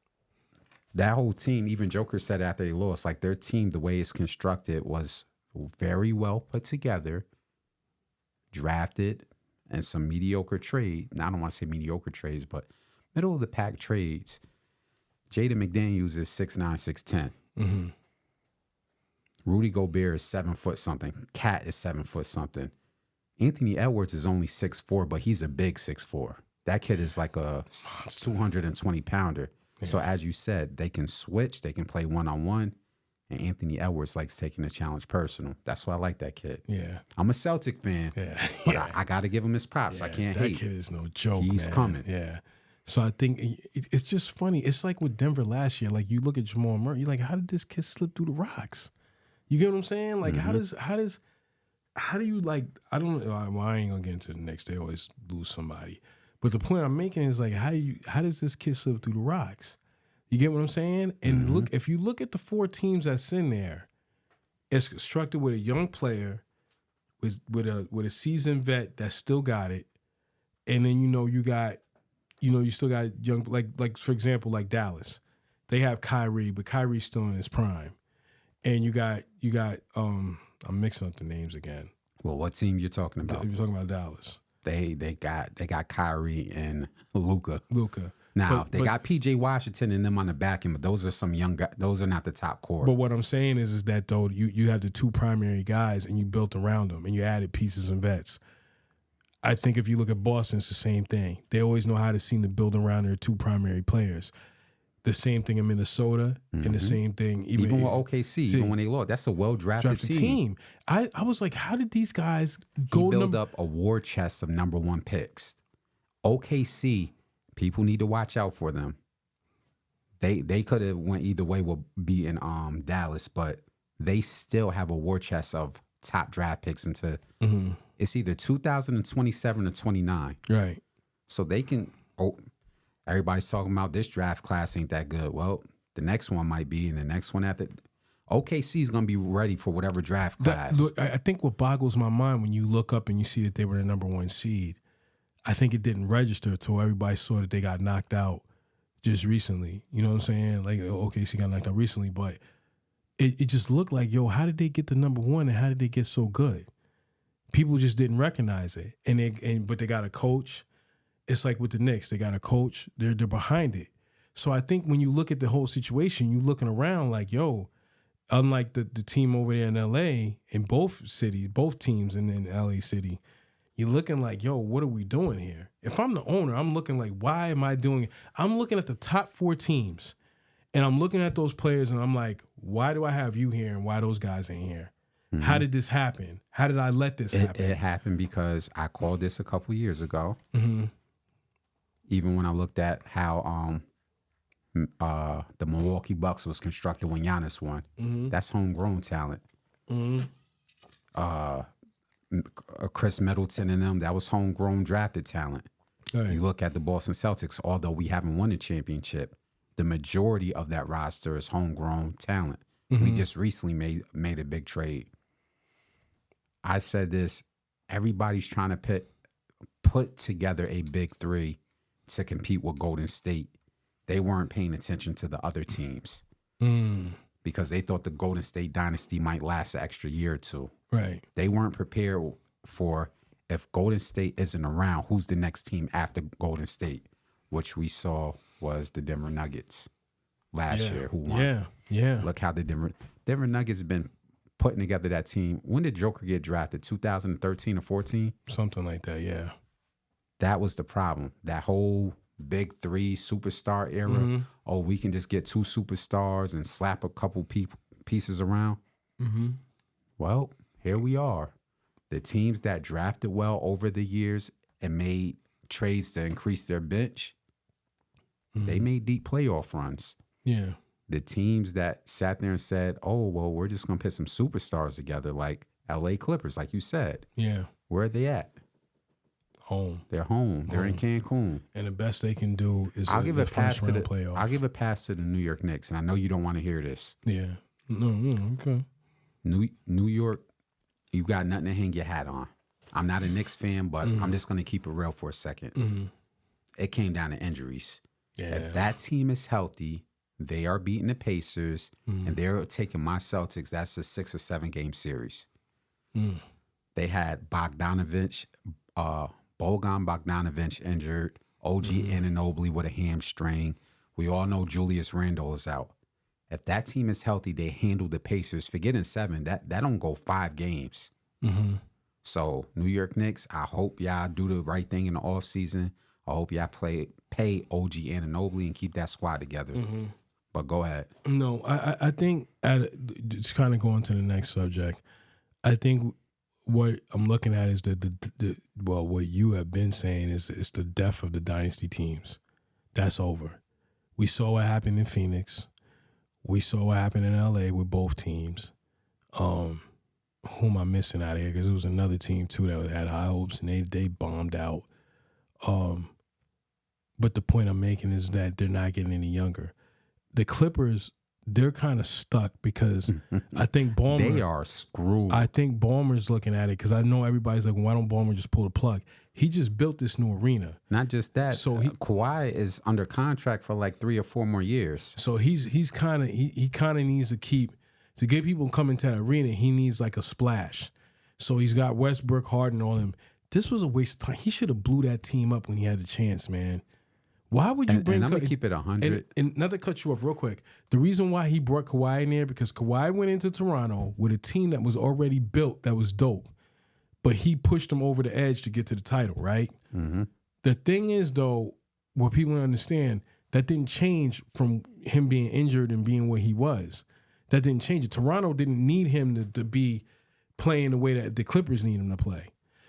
that whole team, even Joker said after they lost, like their team, the way it's constructed was very well put together, drafted, and some mediocre trade. Now, I don't want to say mediocre trades, but middle of the pack trades. Jaden McDaniels is 6'9", 6'10". Mm-hmm. Rudy Gobert is 7 foot something. Cat is 7 foot something. Anthony Edwards is only 6'4", but he's a big 6'4". That kid is like a 220 pounder. Yeah. So as you said, they can switch. They can play one-on-one. And Anthony Edwards likes taking the challenge personal. That's why I like that kid. Yeah. I'm a Celtic fan, but I got to give him his props. I can't hate. That kid is no joke, He's coming. Yeah. So I think it's just funny. It's like with Denver last year. Like you look at Jamal Murray, you're like, how did this kid slip through the rocks? You get what I'm saying? Like how do you like? I don't know. Well, I ain't gonna get into the Knicks. They always lose somebody. But the point I'm making is like, how does this kid slip through the rocks? You get what I'm saying? And if you look at the 4 teams that's in there, it's constructed with a young player, with a seasoned vet that still got it, and then you still got young, like for example, like Dallas. They have Kyrie, but Kyrie's still in his prime. And you got I'm mixing up the names again. Well, what team you're talking about? You're talking about Dallas. They got Kyrie and Luka. Now, but got PJ Washington and them on the back end, but those are some young guys. Those are not the top core. But what I'm saying is that though you have the 2 primary guys and you built around them and you added pieces and vets. I think if you look at Boston, it's the same thing. They always know how to seem to build around their 2 primary players. The same thing in Minnesota, and the same thing even with OKC, even when they lost. That's a well-drafted team. I was like, how did these guys build up a war chest of number 1 picks? OKC, people need to watch out for them. They could have went either way with beating Dallas, but they still have a war chest of top draft picks into it's either 2027 or 29. Right. So they can everybody's talking about this draft class ain't that good. Well, the next one might be, and the next one after. OKC is going to be ready for whatever draft class. I think what boggles my mind when you look up and you see that they were the number 1 seed, I think it didn't register until everybody saw that they got knocked out just recently. You know what I'm saying? Like OKC got knocked out recently, but it just looked like, yo, how did they get to number 1 and how did they get so good? People just didn't recognize it, but they got a coach. It's like with the Knicks, they got a coach. They're behind it. So I think when you look at the whole situation, you're looking around like, yo, unlike the team over there in LA, in both teams in LA City, you're looking like, yo, what are we doing here? If I'm the owner, I'm looking like, why am I doing it? I'm looking at the top 4 teams, and I'm looking at those players, and I'm like, why do I have you here and why those guys ain't here? Mm-hmm. How did this happen? How did I let this happen? It happened because I called this a couple years ago. Mm-hmm. Even when I looked at how the Milwaukee Bucks was constructed when Giannis won. Mm-hmm. That's homegrown talent. Mm-hmm. Chris Middleton and them, that was homegrown drafted talent. Right. You look at the Boston Celtics, although we haven't won a championship, the majority of that roster is homegrown talent. Mm-hmm. We just recently made a big trade. I said this, everybody's trying to put together a big 3 to compete with Golden State. They weren't paying attention to the other teams. because they thought the Golden State dynasty might last an extra year or two. Right. They weren't prepared for, if Golden State isn't around, who's the next team after Golden State, which we saw was the Denver Nuggets last year, who won. Yeah. Look how the Denver Nuggets have been putting together that team. When did Joker get drafted? 2013 or 14? Something like that, yeah. That was the problem. That whole big three superstar era. Mm-hmm. Oh, we can just get two superstars and slap a couple pieces around. Mm-hmm. Well, here we are. The teams that drafted well over the years and made trades to increase their bench, they made deep playoff runs. Yeah. The teams that sat there and said, oh, well, we're just going to put some superstars together, like LA Clippers, like you said. Yeah. Where are they at? Home. They're home. They're in Cancun. And the best they can do is I'll give a pass to the playoffs. I'll give a pass to the New York Knicks, and I know you don't want to hear this. Yeah. No, okay. New York, you got nothing to hang your hat on. I'm not a Knicks fan, but I'm just going to keep it real for a second. It came down to injuries. Yeah. If that team is healthy, they are beating the Pacers, and they're taking my Celtics. That's a 6 or 7 game series. They had Bogan Bogdanovic injured, OG Anunoby with a hamstring. We all know Julius Randle is out. If that team is healthy, they handle the Pacers. Forgetting 7, that don't go 5 games. So New York Knicks, I hope y'all do the right thing in the offseason. I hope y'all pay OG Anunoby and keep that squad together. But go ahead. No, I think just kind of going to the next subject. I think what I'm looking at is well, what you have been saying is it's the death of the dynasty teams. That's over. We saw what happened in Phoenix. We saw what happened in LA with both teams. Who am I missing out of here? Because it was another team too that had high hopes and they bombed out. But the point I'm making is that they're not getting any younger. The Clippers, they're kind of stuck because I think Ballmer... They are screwed. I think Ballmer's looking at it because I know everybody's like, why don't Ballmer just pull the plug? He just built this new arena. Not just that. So Kawhi is under contract for like 3 or 4 more years. So he kind of needs to get people coming to the arena, he needs like a splash. So he's got Westbrook, Harden, all them. This was a waste of time. He should have blew that team up when he had the chance, man. Why would you bring? And I'm gonna keep it 100. And not to cut you off real quick. The reason why he brought Kawhi in there because Kawhi went into Toronto with a team that was already built, that was dope, but he pushed them over the edge to get to the title. Right. The thing is, though, what people don't understand, that didn't change from him being injured and being what he was. That didn't change it. Toronto didn't need him to be playing the way that the Clippers need him to play.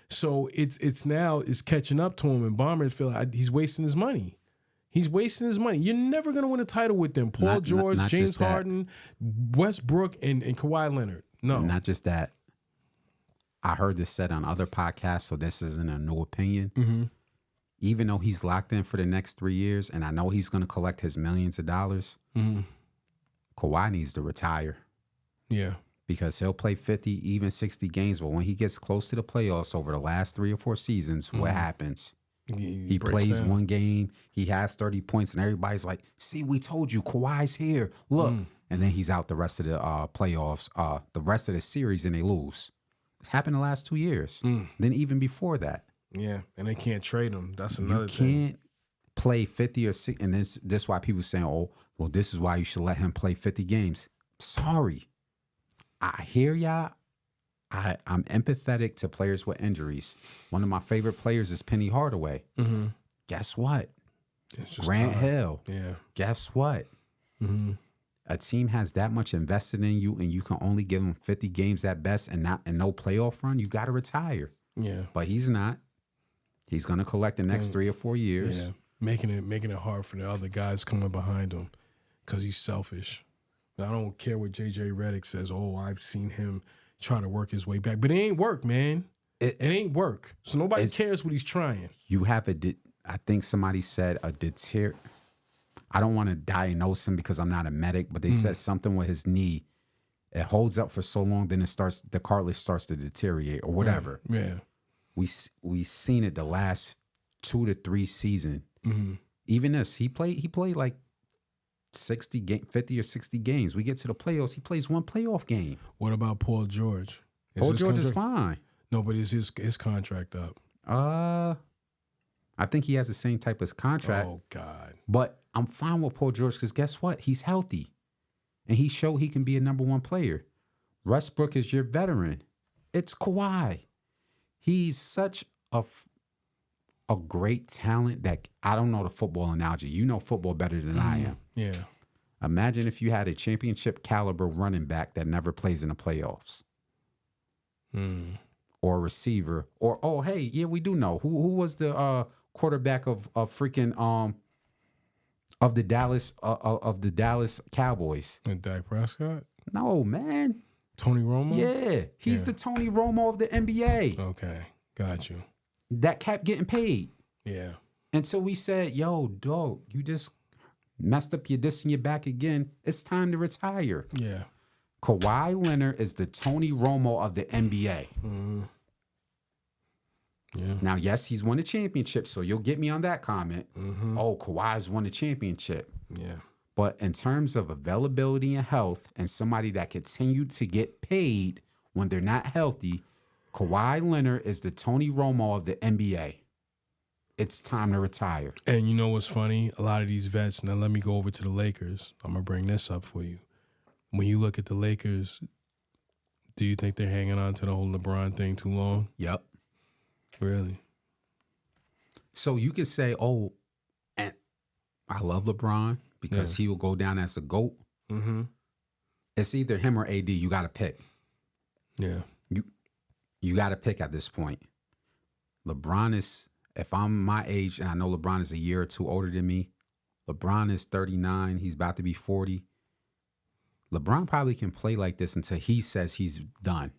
So it's catching up to him, and Ballmer feel like he's wasting his money. He's wasting his money. You're never going to win a title with them. Paul George, not James Harden, Westbrook, and Kawhi Leonard. No. Not just that. I heard this said on other podcasts, so this isn't a new opinion. Even though he's locked in for the next 3 years, and I know he's going to collect his millions of dollars, Kawhi needs to retire. Yeah. Because he'll play 50, even 60 games, but when he gets close to the playoffs over the last 3 or 4 seasons, what happens? He plays down 1 game, he has 30 points, and everybody's like, see, we told you, Kawhi's here. Look. And then he's out the rest of the playoffs, the rest of the series, and they lose. It's happened the last 2 years. Then even before that. Yeah, and they can't trade him. That's another thing. You can't play 50 or 60, and this is why people saying, oh, well, this is why you should let him play 50 games. Sorry. I hear y'all. I'm empathetic to players with injuries. One of my favorite players is Penny Hardaway. Guess what? Grant Hill. Yeah. Guess what? A team has that much invested in you, and you can only give them 50 games at best, and no playoff run. You got to retire. Yeah. But he's not. He's gonna collect the next 3 or 4 years. Yeah. Making it hard for the other guys coming behind him because he's selfish. I don't care what JJ Redick says. Oh, I've seen him try to work his way back, but it ain't work, man. It ain't work. So nobody cares what he's trying. You have I think somebody said a deter. I don't want to diagnose him because I'm not a medic, but they said something with his knee. It holds up for so long, then the cartilage starts to deteriorate or whatever. Yeah. We seen it the last 2 to 3 seasons. Even this, he played like 50 or 60 games. We get to the playoffs, he plays one playoff game. What about Paul George? Paul George is fine. No, but is his contract up? I think he has the same type of contract. Oh, God. But I'm fine with Paul George because guess what? He's healthy. And he showed he can be a number one player. Westbrook is your veteran. It's Kawhi. He's such a great talent that I don't know the football analogy. You know football better than I am. Yeah. Imagine if you had a championship caliber running back that never plays in the playoffs. Or a receiver. Or, oh, hey, yeah, we do know. Who was the quarterback of freaking of the Dallas Cowboys? And Dak Prescott? No, man. Tony Romo? Yeah. He's the Tony Romo of the NBA. Okay. Got you. That kept getting paid. Yeah. Until we said, yo, dog, you just messed up your this and your back again. It's time to retire. Yeah. Kawhi Leonard is the Tony Romo of the NBA. Yeah. Now, yes, he's won a championship, so you'll get me on that comment. Oh, Kawhi's won a championship. Yeah. But in terms of availability and health and somebody that continued to get paid when they're not healthy, Kawhi Leonard is the Tony Romo of the NBA. It's time to retire. And you know what's funny? A lot of these vets, now let me go over to the Lakers. I'm going to bring this up for you. When you look at the Lakers, do you think they're hanging on to the whole LeBron thing too long? Yep. Really? So you could say, oh, and I love LeBron because he will go down as a GOAT. It's either him or AD. You got to pick. Yeah. You got to pick at this point. LeBron is, if I'm my age, and I know LeBron is a year or two older than me, LeBron is 39. He's about to be 40. LeBron probably can play like this until he says he's done.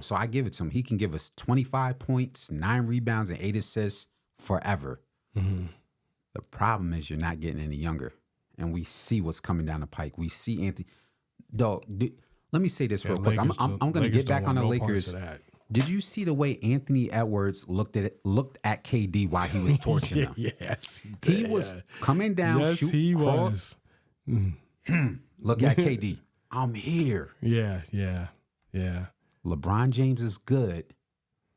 So I give it to him. He can give us 25 points, 9 rebounds, and 8 assists forever. The problem is you're not getting any younger. And we see what's coming down the pike. We see Anthony. Dog, let me say this real quick. I'm going to get back on the Lakers. Did you see the way Anthony Edwards looked at KD while he was torching him? Yes. He was coming down. Yes, he was. Look at KD. I'm here. Yeah. LeBron James is good.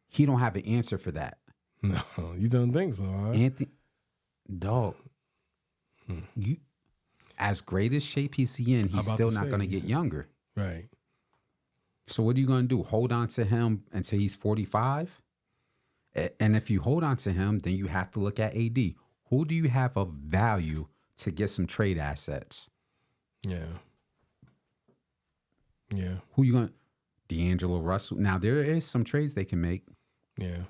He don't have an answer for that. No, you don't think so, huh? Anthony, dog, you, as great as shape he's in, he's still not going to get younger. Right. So what are you going to do? Hold on to him until he's 45? And if you hold on to him, then you have to look at AD. Who do you have of value to get some trade assets? Yeah. Who you going to? D'Angelo Russell. Now, there is some trades they can make. Yeah.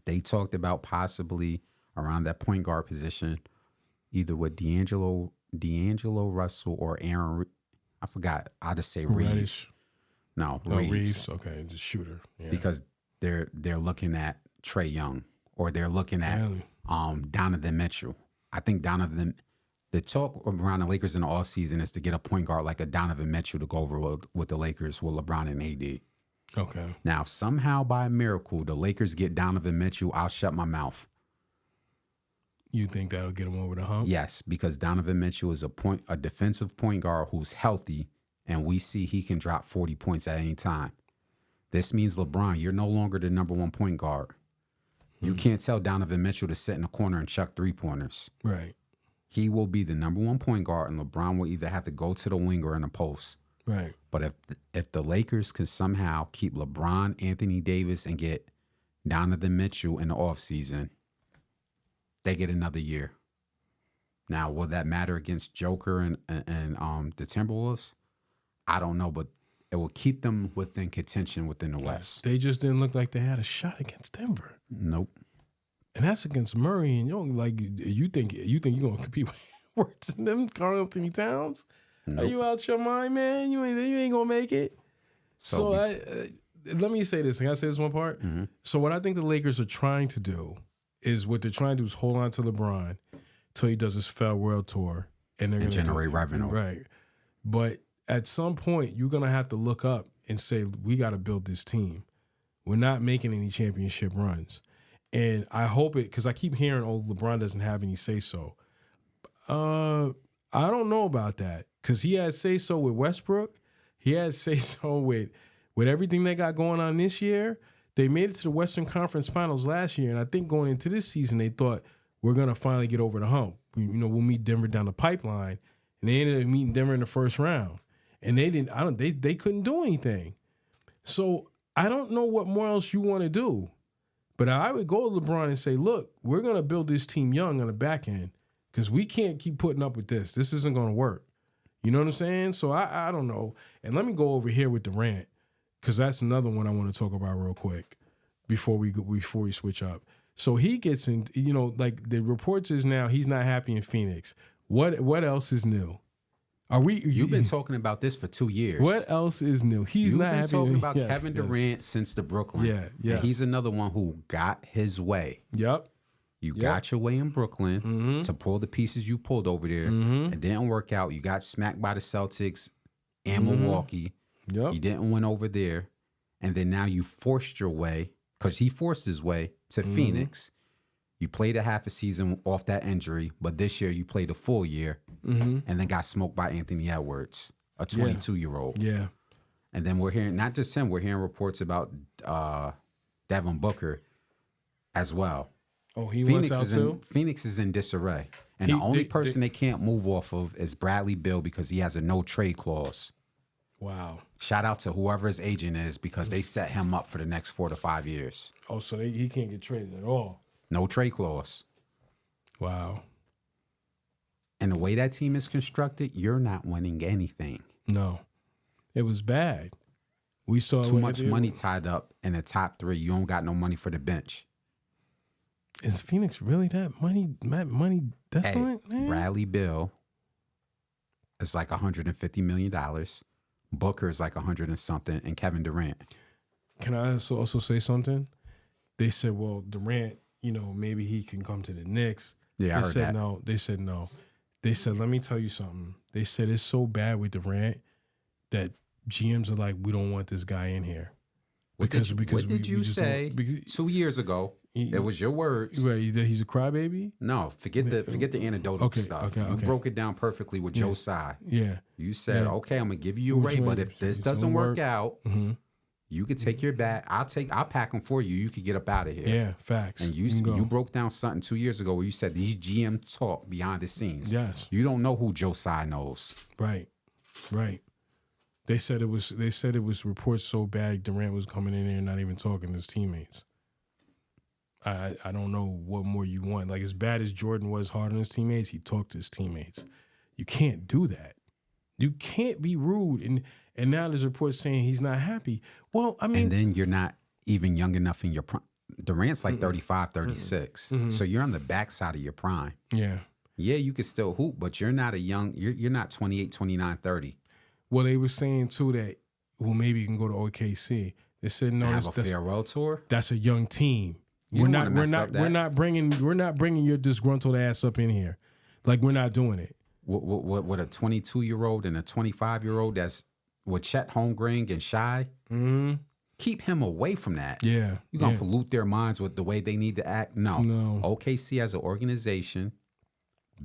They talked about possibly around that point guard position, either with D'Angelo Russell or Aaron. I forgot. I'll just say Reeves. Reddish. No, Reeves. Okay, the shooter. Yeah. Because they're looking at Trae Young or they're looking at Donovan Mitchell. I think the talk around the Lakers in the offseason is to get a point guard like a Donovan Mitchell to go over with the Lakers with LeBron and AD. Okay. Now, if somehow by a miracle the Lakers get Donovan Mitchell, I'll shut my mouth. You think that'll get him over the hump? Yes, because Donovan Mitchell is a defensive point guard who's healthy, and we see he can drop 40 points at any time. This means, LeBron, you're no longer the number one point guard. You can't tell Donovan Mitchell to sit in the corner and chuck 3-pointers. Right. He will be the number one point guard, and LeBron will either have to go to the wing or in the post. Right. But if the Lakers can somehow keep LeBron, Anthony Davis, and get Donovan Mitchell in the offseason, they get another year. Now, will that matter against Joker and the Timberwolves? I don't know, but it will keep them within contention within the West. They just didn't look like they had a shot against Denver. Nope. And that's against Murray, and you think you're gonna compete with worse than them, Karl Anthony Towns? Nope. Are you out your mind, man? You ain't gonna make it. So let me say this. Can I say this one part? Mm-hmm. So what I think the Lakers are trying to do is hold on to LeBron till he does his farewell tour, and they're gonna generate revenue. Right. But at some point, you're gonna have to look up and say, we got to build this team. We're not making any championship runs. And I hope it, because I keep hearing, LeBron doesn't have any say-so. I don't know about that because he had say so with Westbrook. He had say so with everything they got going on this year. They made it to the Western Conference Finals last year, and I think going into this season, they thought we're gonna finally get over the hump. We'll meet Denver down the pipeline, and they ended up meeting Denver in the first round, and they didn't. They couldn't do anything. So I don't know what more else you want to do, but I would go to LeBron and say, look, we're gonna build this team young on the back end because we can't keep putting up with this. This isn't gonna work. You know what I'm saying? So I don't know. And let me go over here with Durant, because that's another one I want to talk about real quick before we switch up. So he gets in, like the reports is now he's not happy in Phoenix. What else is new? You've been talking about this for 2 years. What else is new? You've been talking about Kevin Durant since the Brooklyn. Yeah. And he's another one who got his way. Yep. You got your way in Brooklyn to pull the pieces you pulled over there. It didn't work out. You got smacked by the Celtics and Milwaukee. Yep. You didn't win over there. And then now you forced your way, because he forced his way to Phoenix. You played a half a season off that injury, but this year you played a full year and then got smoked by Anthony Edwards, a 22-year-old. Yeah. And then we're hearing, not just him, we're hearing reports about Devin Booker as well. Oh, he wants out too? Phoenix is in disarray. And the only person they can't move off of is Bradley Beal because he has a no-trade clause. Wow. Shout out to whoever his agent is because they set him up for the next 4 to 5 years. Oh, so he can't get traded at all? No trade clause. Wow. And the way that team is constructed, you're not winning anything. No. It was bad. We saw too much money tied up in the top 3. You don't got no money for the bench. Is Phoenix really that money desolate, man? Bradley Beal is like $150 million. Booker is like 100 and something, and Kevin Durant. Can I also say something? They said, well, Durant, maybe he can come to the Knicks. Yeah, I heard that. No. They said no. They said, let me tell you something. They said it's so bad with Durant that GMs are like, we don't want this guy in here. What did you say 2 years ago? It was your words. Right, that he's a crybaby? No, forget the anecdotal stuff. You broke it down perfectly with Joe Tsai. Yeah. You said, okay, I'm gonna give you a rate, but if this doesn't work out, you could take your bag. I'll pack them for you. You could get up out of here. Yeah, facts. And you broke down something 2 years ago where you said these GM talk behind the scenes. Yes. You don't know who Joe Tsai knows. Right. They said it was reports so bad Durant was coming in there and not even talking to his teammates. I don't know what more you want. Like, as bad as Jordan was hard on his teammates, he talked to his teammates. You can't do that. You can't be rude. And now there's reports saying he's not happy. Well, I mean... And then you're not even young enough in your prime. Durant's like 35, 36. So you're on the backside of your prime. Yeah. Yeah, you can still hoop, but you're not you're not 28, 29, 30. Well, they were saying, too, that, well, maybe you can go to OKC. They said, no, have a farewell tour? That's a young team. We're not bringing your disgruntled ass up in here. Like, we're not doing it. What a 22-year-old and a 25-year-old that's with Chet Holmgren and Shy. Keep him away from that. Yeah. You're going to pollute their minds with the way they need to act? No. OKC as an organization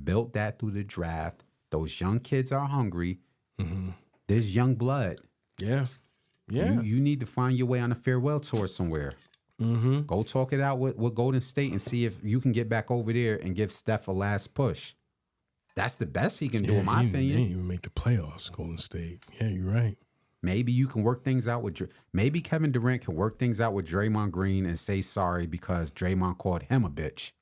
built that through the draft. Those young kids are hungry. There's young blood. Yeah. You need to find your way on a farewell tour somewhere. Go talk it out with Golden State and see if you can get back over there and give Steph a last push. That's the best he can do, in my opinion. They didn't even make the playoffs, Golden State. Yeah, you're right. Maybe you can work things out with... Maybe Kevin Durant can work things out with Draymond Green and say sorry because Draymond called him a bitch.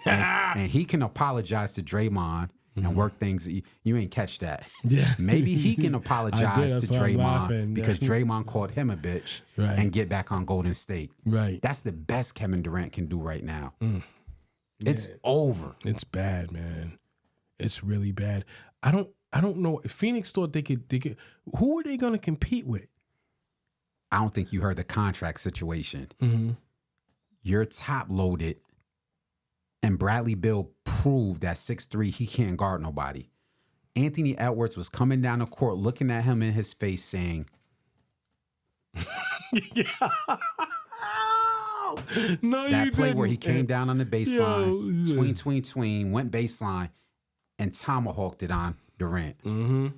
and he can apologize to Draymond and work things... You ain't catch that. Yeah. Maybe he can apologize to Draymond because Draymond called him a bitch and get back on Golden State. Right. That's the best Kevin Durant can do right now. It's over. It's bad, man. It's really bad. I don't know. If Phoenix thought they could, who are they going to compete with? I don't think you heard the contract situation. You're top loaded, and Bradley Beal proved that 6'3", he can't guard nobody. Anthony Edwards was coming down the court, looking at him in his face, saying, "No, that you play didn't." where he came down on the baseline, tween, went baseline, and tomahawked it on Durant. Mm-hmm.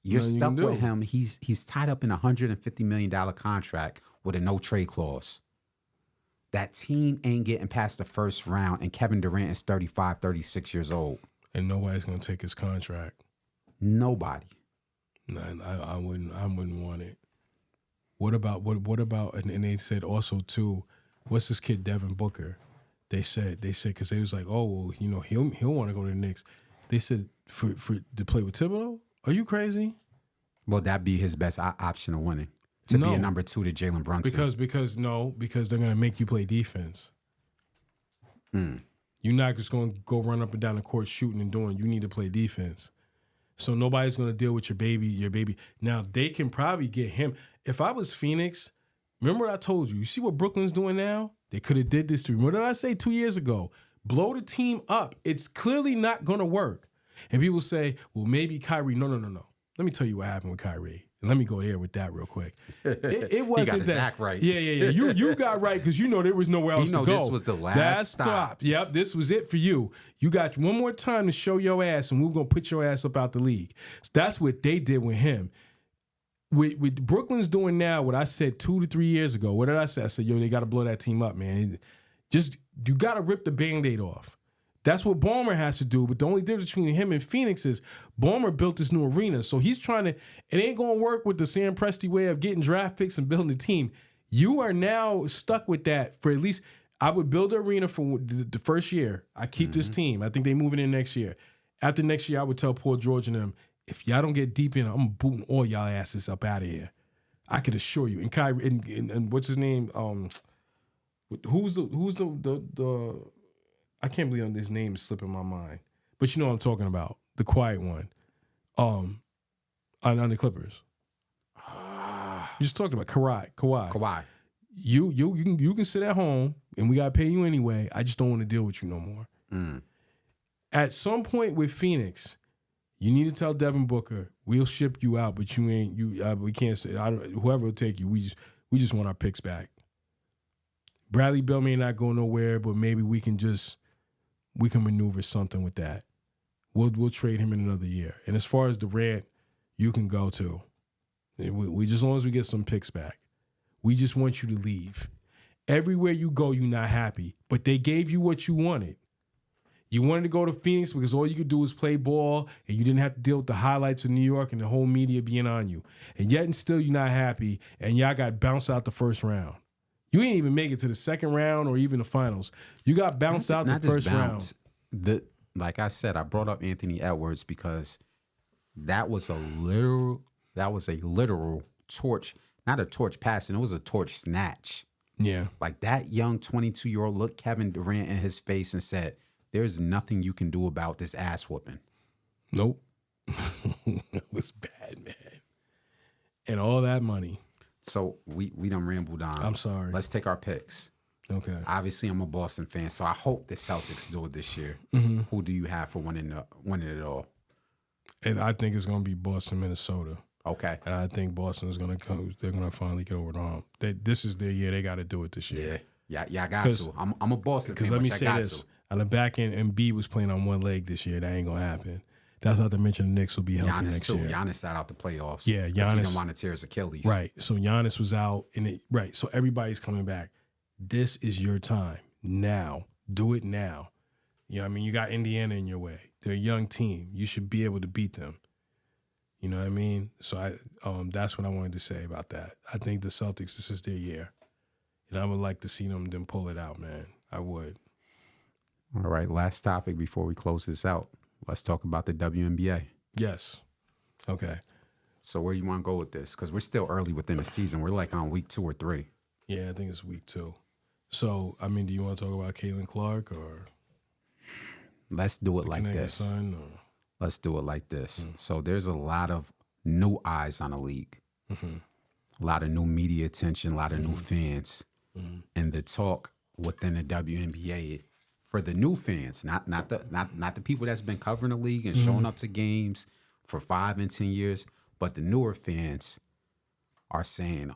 You're stuck with him. He's tied up in a $150 million contract with a no trade clause. That team ain't getting past the first round, and Kevin Durant is 35, 36 years old. And nobody's gonna take his contract. Nobody. No, I wouldn't want it. What about and they said also too, what's this kid Devin Booker? They said because they was like, oh well, you know, he'll want to go to the Knicks. They said for to play with Thibodeau? Are you crazy? Well, that'd be his best option of winning. To be a number 2 to Jalen Brunson. Because they're gonna make you play defense. You're not just gonna go run up and down the court shooting and doing. You need to play defense. So nobody's gonna deal with your baby. Now they can probably get him. If I was Phoenix, remember what I told you? You see what Brooklyn's doing now? They could have did this to me. What did I say 2 years ago? Blow the team up. It's clearly not gonna work. And people say, well, maybe Kyrie. No. Let me tell you what happened with Kyrie. And let me go there with that real quick. It wasn't he got his that. act right. Yeah. You got right because you know there was nowhere else to go. This was the last stop. Yep, this was it for you. You got one more time to show your ass, and we're gonna put your ass up out the league. So that's what they did with him. With Brooklyn's doing now, what I said 2 to 3 years ago. What did I say? I said, yo, they got to blow that team up, man. You got to rip the Band-Aid off. That's what Ballmer has to do. But the only difference between him and Phoenix is Ballmer built this new arena. So he's trying to, it ain't going to work with the Sam Presti way of getting draft picks and building a team. You are now stuck with that for at least, I would build an arena for the first year. I keep this team. I think they moving in next year. After next year, I would tell Paul George and them, if y'all don't get deep in, I'm booting all y'all asses up out of here. I can assure you. And Kyrie, and what's his name? Who's the I can't believe his name is slipping my mind. But you know what I'm talking about. The quiet one. On the Clippers. You just talked about Kawhi. You can sit at home and we gotta pay you anyway. I just don't want to deal with you no more. At some point with Phoenix, you need to tell Devin Booker, we'll ship you out, but we can't say whoever will take you. We just want our picks back. Bradley Beal may not go nowhere, but maybe we can maneuver something with that. We'll trade him in another year. And as far as Durant, you can go too. We just as long as we get some picks back. We just want you to leave. Everywhere you go, you're not happy. But they gave you what you wanted. You wanted to go to Phoenix because all you could do was play ball and you didn't have to deal with the highlights of New York and the whole media being on you. And yet and still you're not happy and y'all got bounced out the first round. You ain't even make it to the second round or even the finals. You got bounced out the first round. Like I said, I brought up Anthony Edwards because that was a literal torch, not a torch passing, it was a torch snatch. Yeah. Like that young 22-year-old looked Kevin Durant in his face and said, there's nothing you can do about this ass whooping. Nope. It was bad, man. And all that money. So we done rambled on. I'm sorry. Let's take our picks. Okay. Obviously, I'm a Boston fan, so I hope the Celtics do it this year. Who do you have for winning it all? And I think it's going to be Boston, Minnesota. Okay. And I think Boston is going to come. They're going to finally get over the hump. This is their year. They got to do it this year. Yeah, I got to. I'm a Boston fan, let me but say I got this. to. On the back end, Embiid was playing on one leg this year. That ain't going to happen. That's not to mention the Knicks will be healthy next year. Giannis sat out the playoffs. Yeah, Giannis. He didn't want to tear his Achilles. Right. So Giannis was out. So everybody's coming back. This is your time. Now. Do it now. You know what I mean? You got Indiana in your way. They're a young team. You should be able to beat them. You know what I mean? So that's what I wanted to say about that. I think the Celtics, this is their year. And I would like to see them pull it out, man. I would. All right, last topic before we close this out. Let's talk about the WNBA. Yes. Okay. So where you want to go with this? Because we're still early within the season. We're like on week 2 or 3. Yeah, I think it's week 2. So, I mean, do you want to talk about Caitlin Clark or? Let's do it like this. Let's do it like this. So there's a lot of new eyes on the league. A lot of new media attention, a lot of new fans. And the talk within the WNBA for the new fans, not the people that's been covering the league and showing up to games for 5 and 10 years, but the newer fans are saying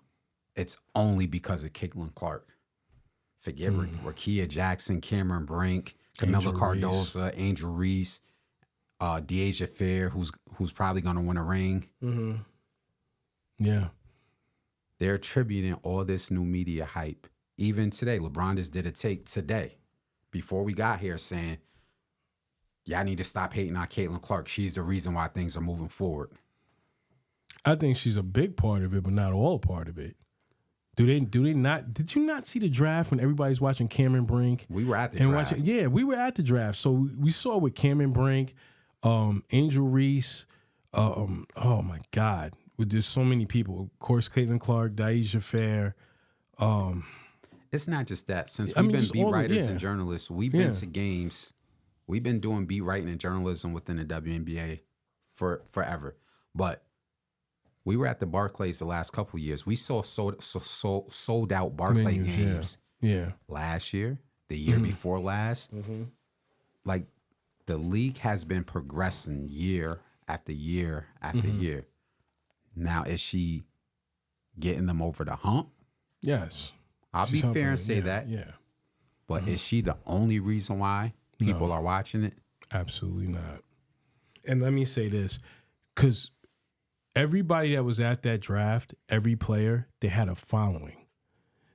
it's only because of Caitlin Clark. Forget Rakia Jackson, Cameron Brink, Camilla Cardoza, Angel Reese. Deasia Fair, who's probably going to win a ring. Mm-hmm. Yeah. They're attributing all this new media hype. Even today, LeBron just did a take today, before we got here, saying, y'all need to stop hating on Caitlin Clark. She's the reason why things are moving forward. I think she's a big part of it, but not all part of it. Do they not? Did you not see the draft when everybody's watching Cameron Brink? We were at the draft. We were at the draft. So we saw with Cameron Brink, Angel Reese. Oh my God, there's so many people. Of course, Caitlin Clark, Deasia Fair. It's not just that. Since we've been beat writers and journalists, we've been to games. We've been doing beat writing and journalism within the WNBA for forever. But we were at the Barclays the last couple of years. We saw sold out Barclay games. Yeah. Last year, the year before last. Mm-hmm. Like, the league has been progressing year after year after year. Now, is she getting them over the hump? Yes. I'll be fair and say that. Yeah. But is she the only reason why people are watching it? Absolutely not. And let me say this, because everybody that was at that draft, every player, they had a following.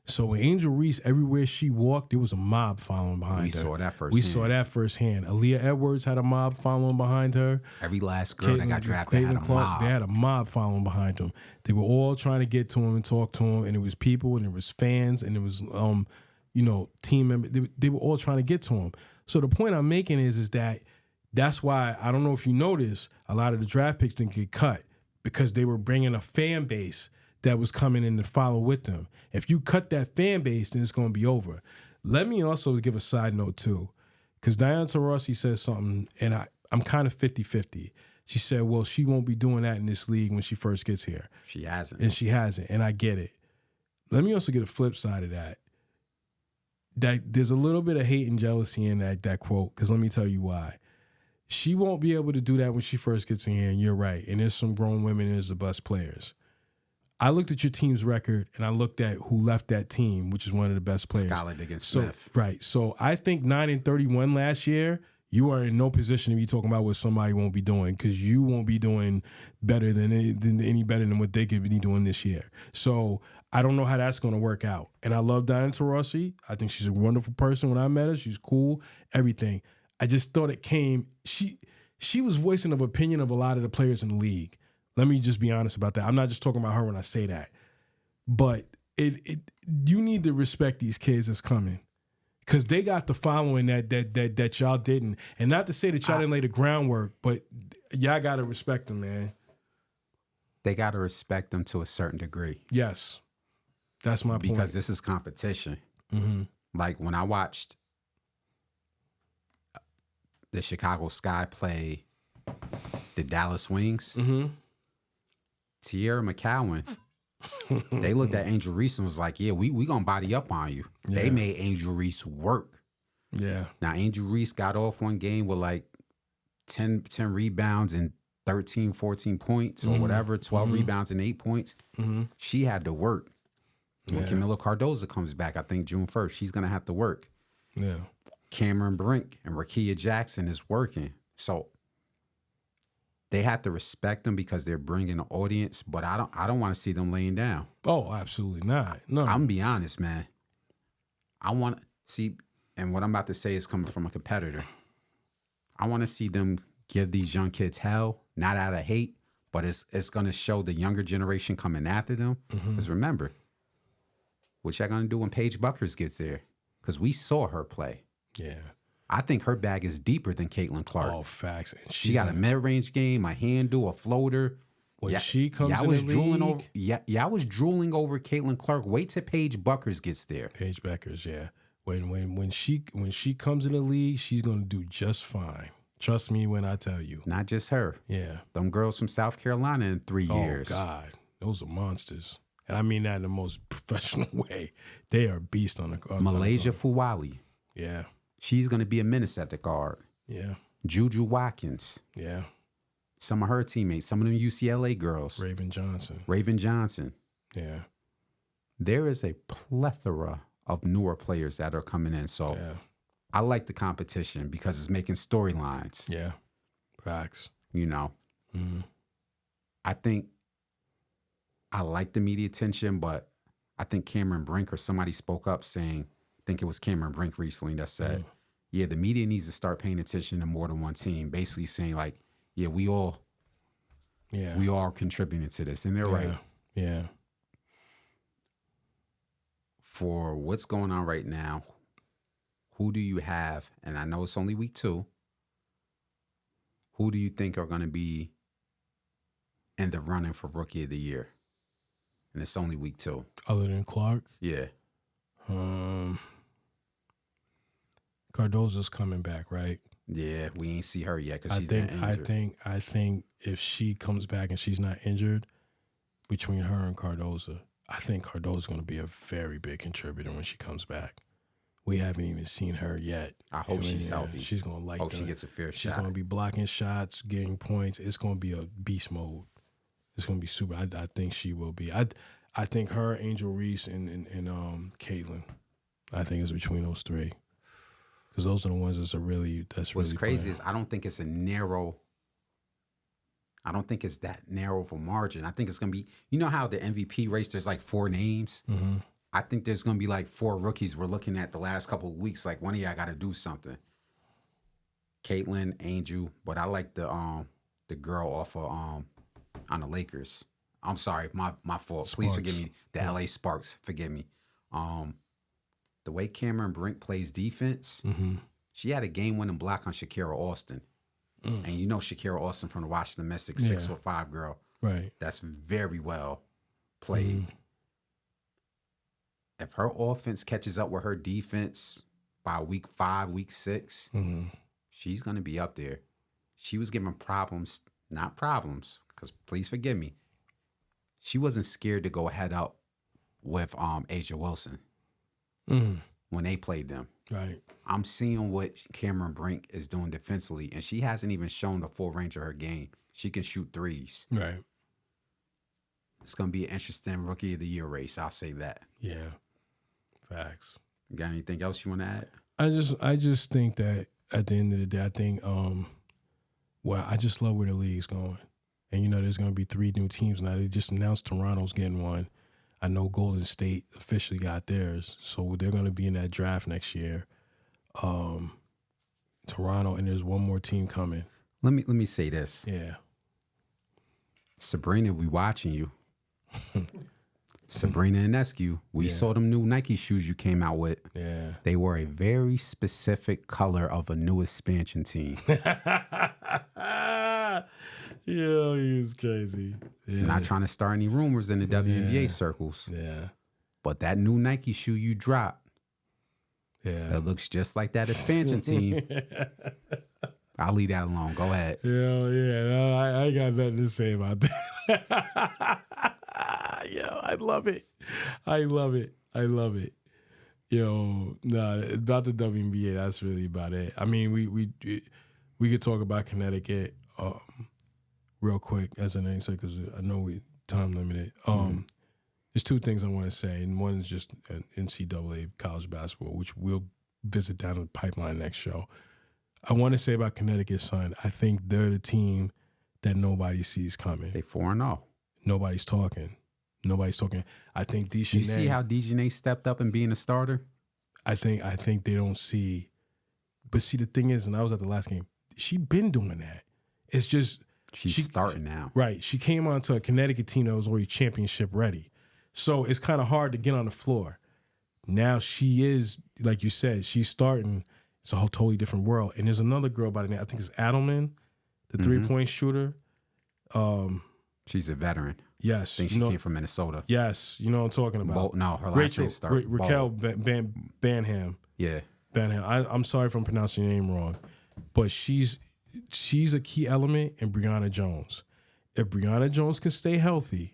So when Angel Reese, everywhere she walked, there was a mob following behind her. We saw that firsthand. We saw that firsthand. Aaliyah Edwards had a mob following behind her. Every last girl that got drafted had a mob. They had a mob following behind them. They were all trying to get to him and talk to him, and it was people, and it was fans, and it was team members. They were all trying to get to him. So the point I'm making is that that's why, I don't know if you noticed, a lot of the draft picks didn't get cut because they were bringing a fan base that was coming in to follow with them. If you cut that fan base, then it's going to be over. Let me also give a side note too, because Diana Taurasi said something, and I'm kind of 50-50. She said, well, she won't be doing that in this league when she first gets here. She hasn't. And she hasn't, and I get it. Let me also get a flip side of that. That there's a little bit of hate and jealousy in that quote, because let me tell you why. She won't be able to do that when she first gets in here, and you're right. And there's some grown women as the best players. I looked at your team's record, and I looked at who left that team, which is one of the best players. Skylar Diggins-Smith. Right. So I think 9-31 last year, you are in no position to be talking about what somebody won't be doing, because you won't be doing better than any better than what they could be doing this year. So I don't know how that's going to work out. And I love Diana Taurasi. I think she's a wonderful person. When I met her, she's cool, everything. I just thought it came. She was voicing an opinion of a lot of the players in the league. Let me just be honest about that. I'm not just talking about her when I say that. But you need to respect these kids that's coming, because they got the following that y'all didn't. And not to say that y'all didn't lay the groundwork, but y'all got to respect them, man. They got to respect them to a certain degree. Yes. That's my point. Because this is competition. Mm-hmm. Like, when I watched the Chicago Sky play the Dallas Wings, Tierra McCowan, they looked at Angel Reese and was like, yeah, we going to body up on you. Yeah. They made Angel Reese work. Yeah. Now, Angel Reese got off one game with like 10 rebounds and 13, 14 points or whatever, 12 rebounds and 8 points. She had to work. When Camila Cardoza comes back, I think June 1st, she's going to have to work. Yeah. Cameron Brink and Rakia Jackson is working. So they have to respect them because they're bringing an audience, but I don't want to see them laying down. Oh, absolutely not. No. I'm going to be honest, man. I want to see, and what I'm about to say is coming from a competitor. I want to see them give these young kids hell, not out of hate, but it's going to show the younger generation coming after them. Because remember, what y'all going to do when Paige Buckers gets there? Because we saw her play. Yeah. I think her bag is deeper than Caitlin Clark. Oh, facts. And she got a mid-range game, a handle, a floater. When she comes in the league. I was drooling over Caitlin Clark. Wait till Paige Buckers gets there. Paige Buckers, yeah. When she comes in the league, she's going to do just fine. Trust me when I tell you. Not just her. Yeah. Them girls from South Carolina in 3 years. Oh, God. Those are monsters. And I mean that in the most professional way. They are beasts on the Malaysia Fuwali. Yeah. She's going to be a menace at the guard. Yeah. Juju Watkins. Yeah. Some of her teammates. Some of them UCLA girls. Raven Johnson. Yeah. There is a plethora of newer players that are coming in. So I like the competition because it's making storylines. Yeah. Facts. You know, I think I like the media attention, but I think Cameron Brink or somebody spoke up saying, I think it was Cameron Brink recently that said, yeah, the media needs to start paying attention to more than one team. Basically saying like, yeah, we all are contributing to this. And they're right. Yeah. For what's going on right now, who do you have? And I know it's only week 2. Who do you think are going to be in the running for Rookie of the Year? And it's only week 2. Other than Clark? Yeah. Cardozo's coming back, right? Yeah, we ain't see her yet because she's been injured. I think if she comes back and she's not injured, between her and Cardozo, I think Cardozo's going to be a very big contributor when she comes back. We haven't even seen her yet. I hope she's healthy. She's going to hope she gets a fair shot. She's going to be blocking shots, getting points. It's going to be a beast mode. It's going to be super. I think she will be. I think her, Angel Reese, and Caitlin. I think it's between those 3. Because those are the ones What's crazy is I don't think it's that narrow of a margin. I think it's going to be, you know how the MVP race, there's like 4 names? Mm-hmm. I think there's going to be like 4 rookies we're looking at the last couple of weeks. Like, one of y'all got to do something. Caitlin, Angel, but I like the girl off of on the Lakers. I'm sorry, my fault. Sparks. Please forgive me. The LA Sparks, forgive me. The way Cameron Brink plays defense, she had a game-winning block on Shakira Austin. And you know Shakira Austin from the Washington Mystics, 6'5" girl. Right. That's very well played. If her offense catches up with her defense by week 5, week 6, she's going to be up there. She was given problems, not problems, because please forgive me. She wasn't scared to go head up with Asia Wilson when they played them. Right. I'm seeing what Cameron Brink is doing defensively, and she hasn't even shown the full range of her game. She can shoot threes. Right. It's going to be an interesting Rookie of the Year race. I'll say that. Yeah. Facts. You got anything else you want to add? I just think that at the end of the day, I think, I just love where the league's going. And, you know, there's going to be 3 new teams now. They just announced Toronto's getting one. I know Golden State officially got theirs, so they're going to be in that draft next year. Toronto, and there's one more team coming. Let me say this. Yeah. Sabrina, we watching you. Sabrina and Eskew, we saw them new Nike shoes you came out with. Yeah. They were a very specific color of a new expansion team. Yeah, he was crazy. Yeah. Not trying to start any rumors in the WNBA circles. Yeah. But that new Nike shoe you dropped, that looks just like that expansion team. I'll leave that alone. Go ahead. No, I got nothing to say about that. I love it. I love it. About the WNBA, that's really about it. I mean, we could talk about Connecticut real quick, as an answer, because I know we time limited. There's 2 things I want to say, and one is just NCAA college basketball, which we'll visit down the pipeline next show. I want to say about Connecticut, son, I think they're the team that nobody sees coming. They 4-0. Nobody's talking. I think DeJounte. You see how DeJounte stepped up and being a starter? I think they don't see. But see, the thing is, and I was at the last game, she been doing that. It's just she's starting now. Right. She came onto a Connecticut team that was already championship ready. So it's kind of hard to get on the floor. Now she is, like you said, she's starting. It's a whole totally different world. And there's another girl by the name, I think it's Adelman, the 3-point shooter. She's a veteran. Yes. I think she came from Minnesota. Yes. You know what I'm talking about. No, her last name started. Raquel Banham. Yeah. Banham. I'm sorry if I'm pronouncing your name wrong. But she's a key element in Brianna Jones. If Brianna Jones can stay healthy,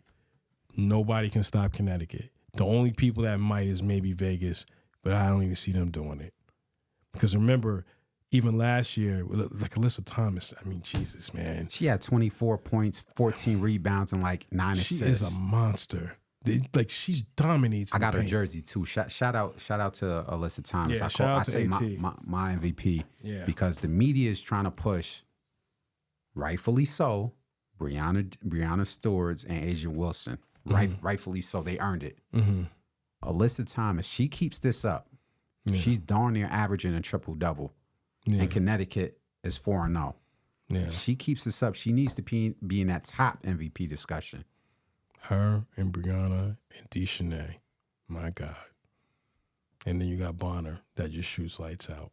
nobody can stop Connecticut. The only people that might is maybe Vegas, but I don't even see them doing it. Because remember, even last year, like Alyssa Thomas, I mean, Jesus, man. She had 24 points, 14 rebounds, and like 9 assists. She is a monster. Like, she dominates. I got her jersey too. Shout out to Alyssa Thomas. Yeah, I say my MVP. Yeah. Because the media is trying to push rightfully so, Breonna Stewart's and Asia Wilson. Rightfully so. They earned it. Alyssa Thomas, she keeps this up. She's darn near averaging a triple-double. And Connecticut is 4-0. Yeah. She keeps this up. She needs to be in that top MVP discussion. Her and Brianna and Deschanel. My God. And then you got Bonner that just shoots lights out.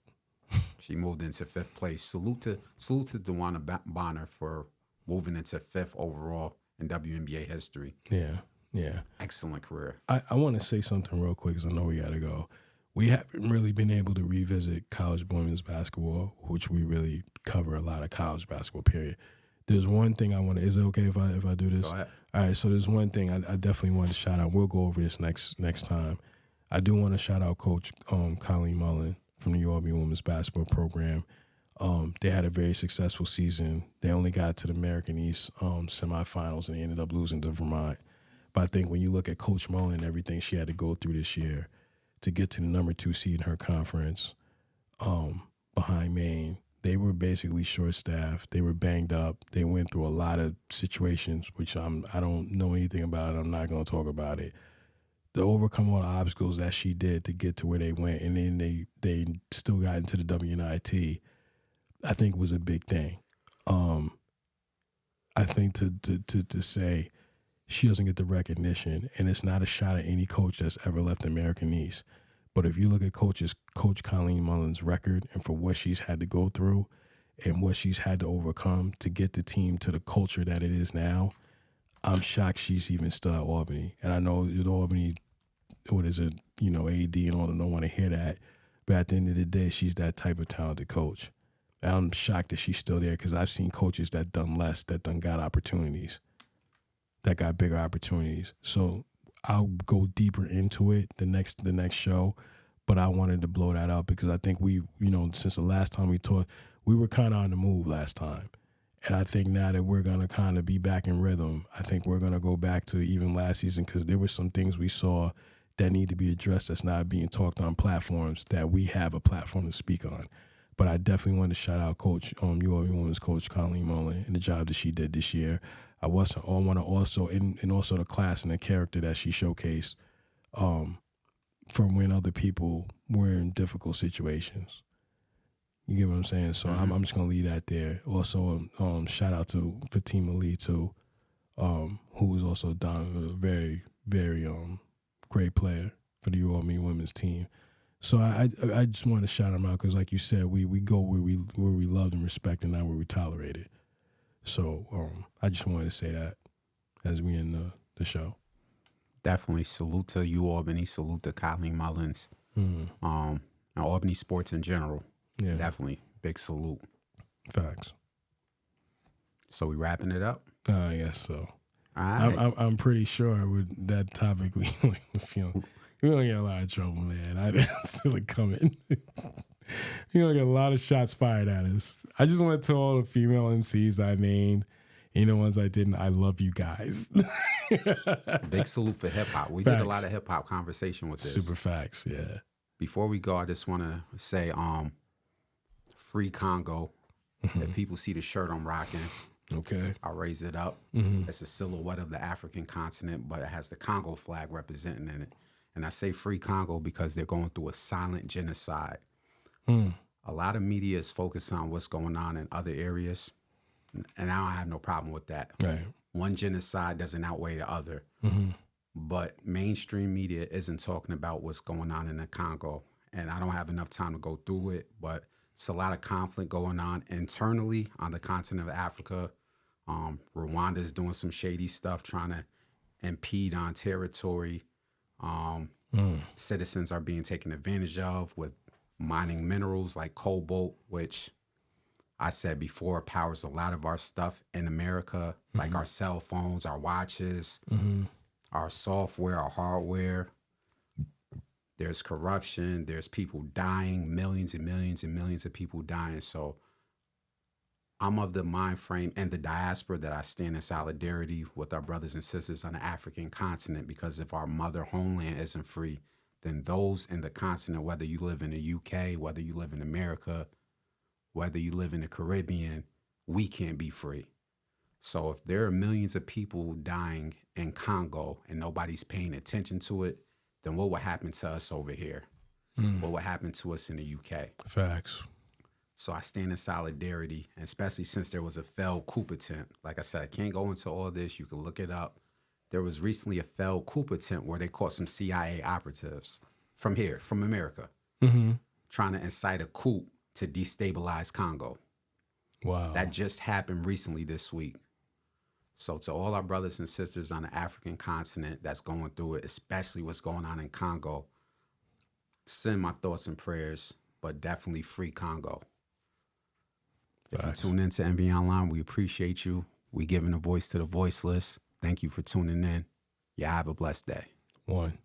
She moved into 5th place. Salute to DeWanna Bonner for moving into 5th overall in WNBA history. Yeah, yeah. Excellent career. I want to say something real quick because I know we got to go. We haven't really been able to revisit college women's basketball, which we really cover a lot of college basketball, period. There's one thing I want to, is it okay if I do this? Go ahead. All right, so there's one thing I definitely want to shout out. We'll go over this next time. I do want to shout out Coach Colleen Mullen from the UAB Women's Basketball Program. They had a very successful season. They only got to the American East semifinals, and they ended up losing to Vermont. But I think when you look at Coach Mullen and everything she had to go through this year to get to the number 2 seed in her conference behind Maine, they were basically short-staffed. They were banged up. They went through a lot of situations, which I don't know anything about. I'm not going to talk about it. To overcome all the obstacles that she did to get to where they went, and then they still got into the WNIT, I think was a big thing. I think to say she doesn't get the recognition, and it's not a shot at any coach that's ever left the American East. But if you look at Coach Colleen Mullen's record and for what she's had to go through and what she's had to overcome to get the team to the culture that it is now, I'm shocked she's even still at Albany. And I know at Albany, what is it, AD and all them don't want to hear that. But at the end of the day, she's that type of talented coach. And I'm shocked that she's still there because I've seen coaches that done less, that done got opportunities, that got bigger opportunities. So I'll go deeper into it the next show, but I wanted to blow that up because I think we, since the last time we talked, we were kind of on the move last time. And I think now that we're going to kind of be back in rhythm, I think we're going to go back to even last season because there were some things we saw that need to be addressed that's not being talked on platforms that we have a platform to speak on. But I definitely want to shout out Coach, UAB Women's Coach Colleen Mullen and the job that she did this year. I want to also, and also the class and the character that she showcased for when other people were in difficult situations. You get what I'm saying? So I'm just going to leave that there. Also, shout out to Fatima Lee, too, who was also a very, very great player for the UAB women's team. So I just want to shout them out because, like you said, we go where we loved and respect and not where we tolerated. So I just wanted to say that as we end the show. Definitely salute to UAlbany, salute to Colleen Mullins, and Albany sports in general. Yeah, definitely big salute. Facts. So we wrapping it up? Yes. So all right. I'm pretty sure with that topic we don't get a lot of trouble, man. I didn't see it coming. You're going to get a lot of shots fired at us. I just want to tell all the female MCs I named, and the ones I didn't, I love you guys. Big salute for hip-hop. We did a lot of hip-hop conversation with this. Super facts, yeah. Before we go, I just want to say free Congo. If people see the shirt I'm rocking, okay, I'll raise it up. It's a silhouette of the African continent, but it has the Congo flag representing in it. And I say free Congo because they're going through a silent genocide. A lot of media is focused on what's going on in other areas, and I don't have no problem with that. Right. One genocide doesn't outweigh the other. But mainstream media isn't talking about what's going on in the Congo, and I don't have enough time to go through it, but it's a lot of conflict going on internally on the continent of Africa. Rwanda is doing some shady stuff, trying to impede on territory. Citizens are being taken advantage of with mining minerals like cobalt, which I said before powers a lot of our stuff in America, like our cell phones, our watches, our software, our hardware. There's corruption. There's people dying, millions and millions and millions of people dying. So I'm of the mind frame and the diaspora that I stand in solidarity with our brothers and sisters on the African continent, because if our mother homeland isn't free, then those in the continent, whether you live in the UK, whether you live in America, whether you live in the Caribbean, we can't be free. So if there are millions of people dying in Congo and nobody's paying attention to it, then what will happen to us over here? What will happen to us in the UK? Facts. So I stand in solidarity, and especially since there was a failed coup attempt. Like I said, I can't go into all this. You can look it up. There was recently a failed coup attempt where they caught some CIA operatives from here, from America, trying to incite a coup to destabilize Congo. Wow. That just happened recently this week. So to all our brothers and sisters on the African continent that's going through it, especially what's going on in Congo, send my thoughts and prayers, but definitely free Congo. If you tune into Enveonline, we appreciate you. We giving a voice to the voiceless. Thank you for tuning in. Yeah, have a blessed day. One.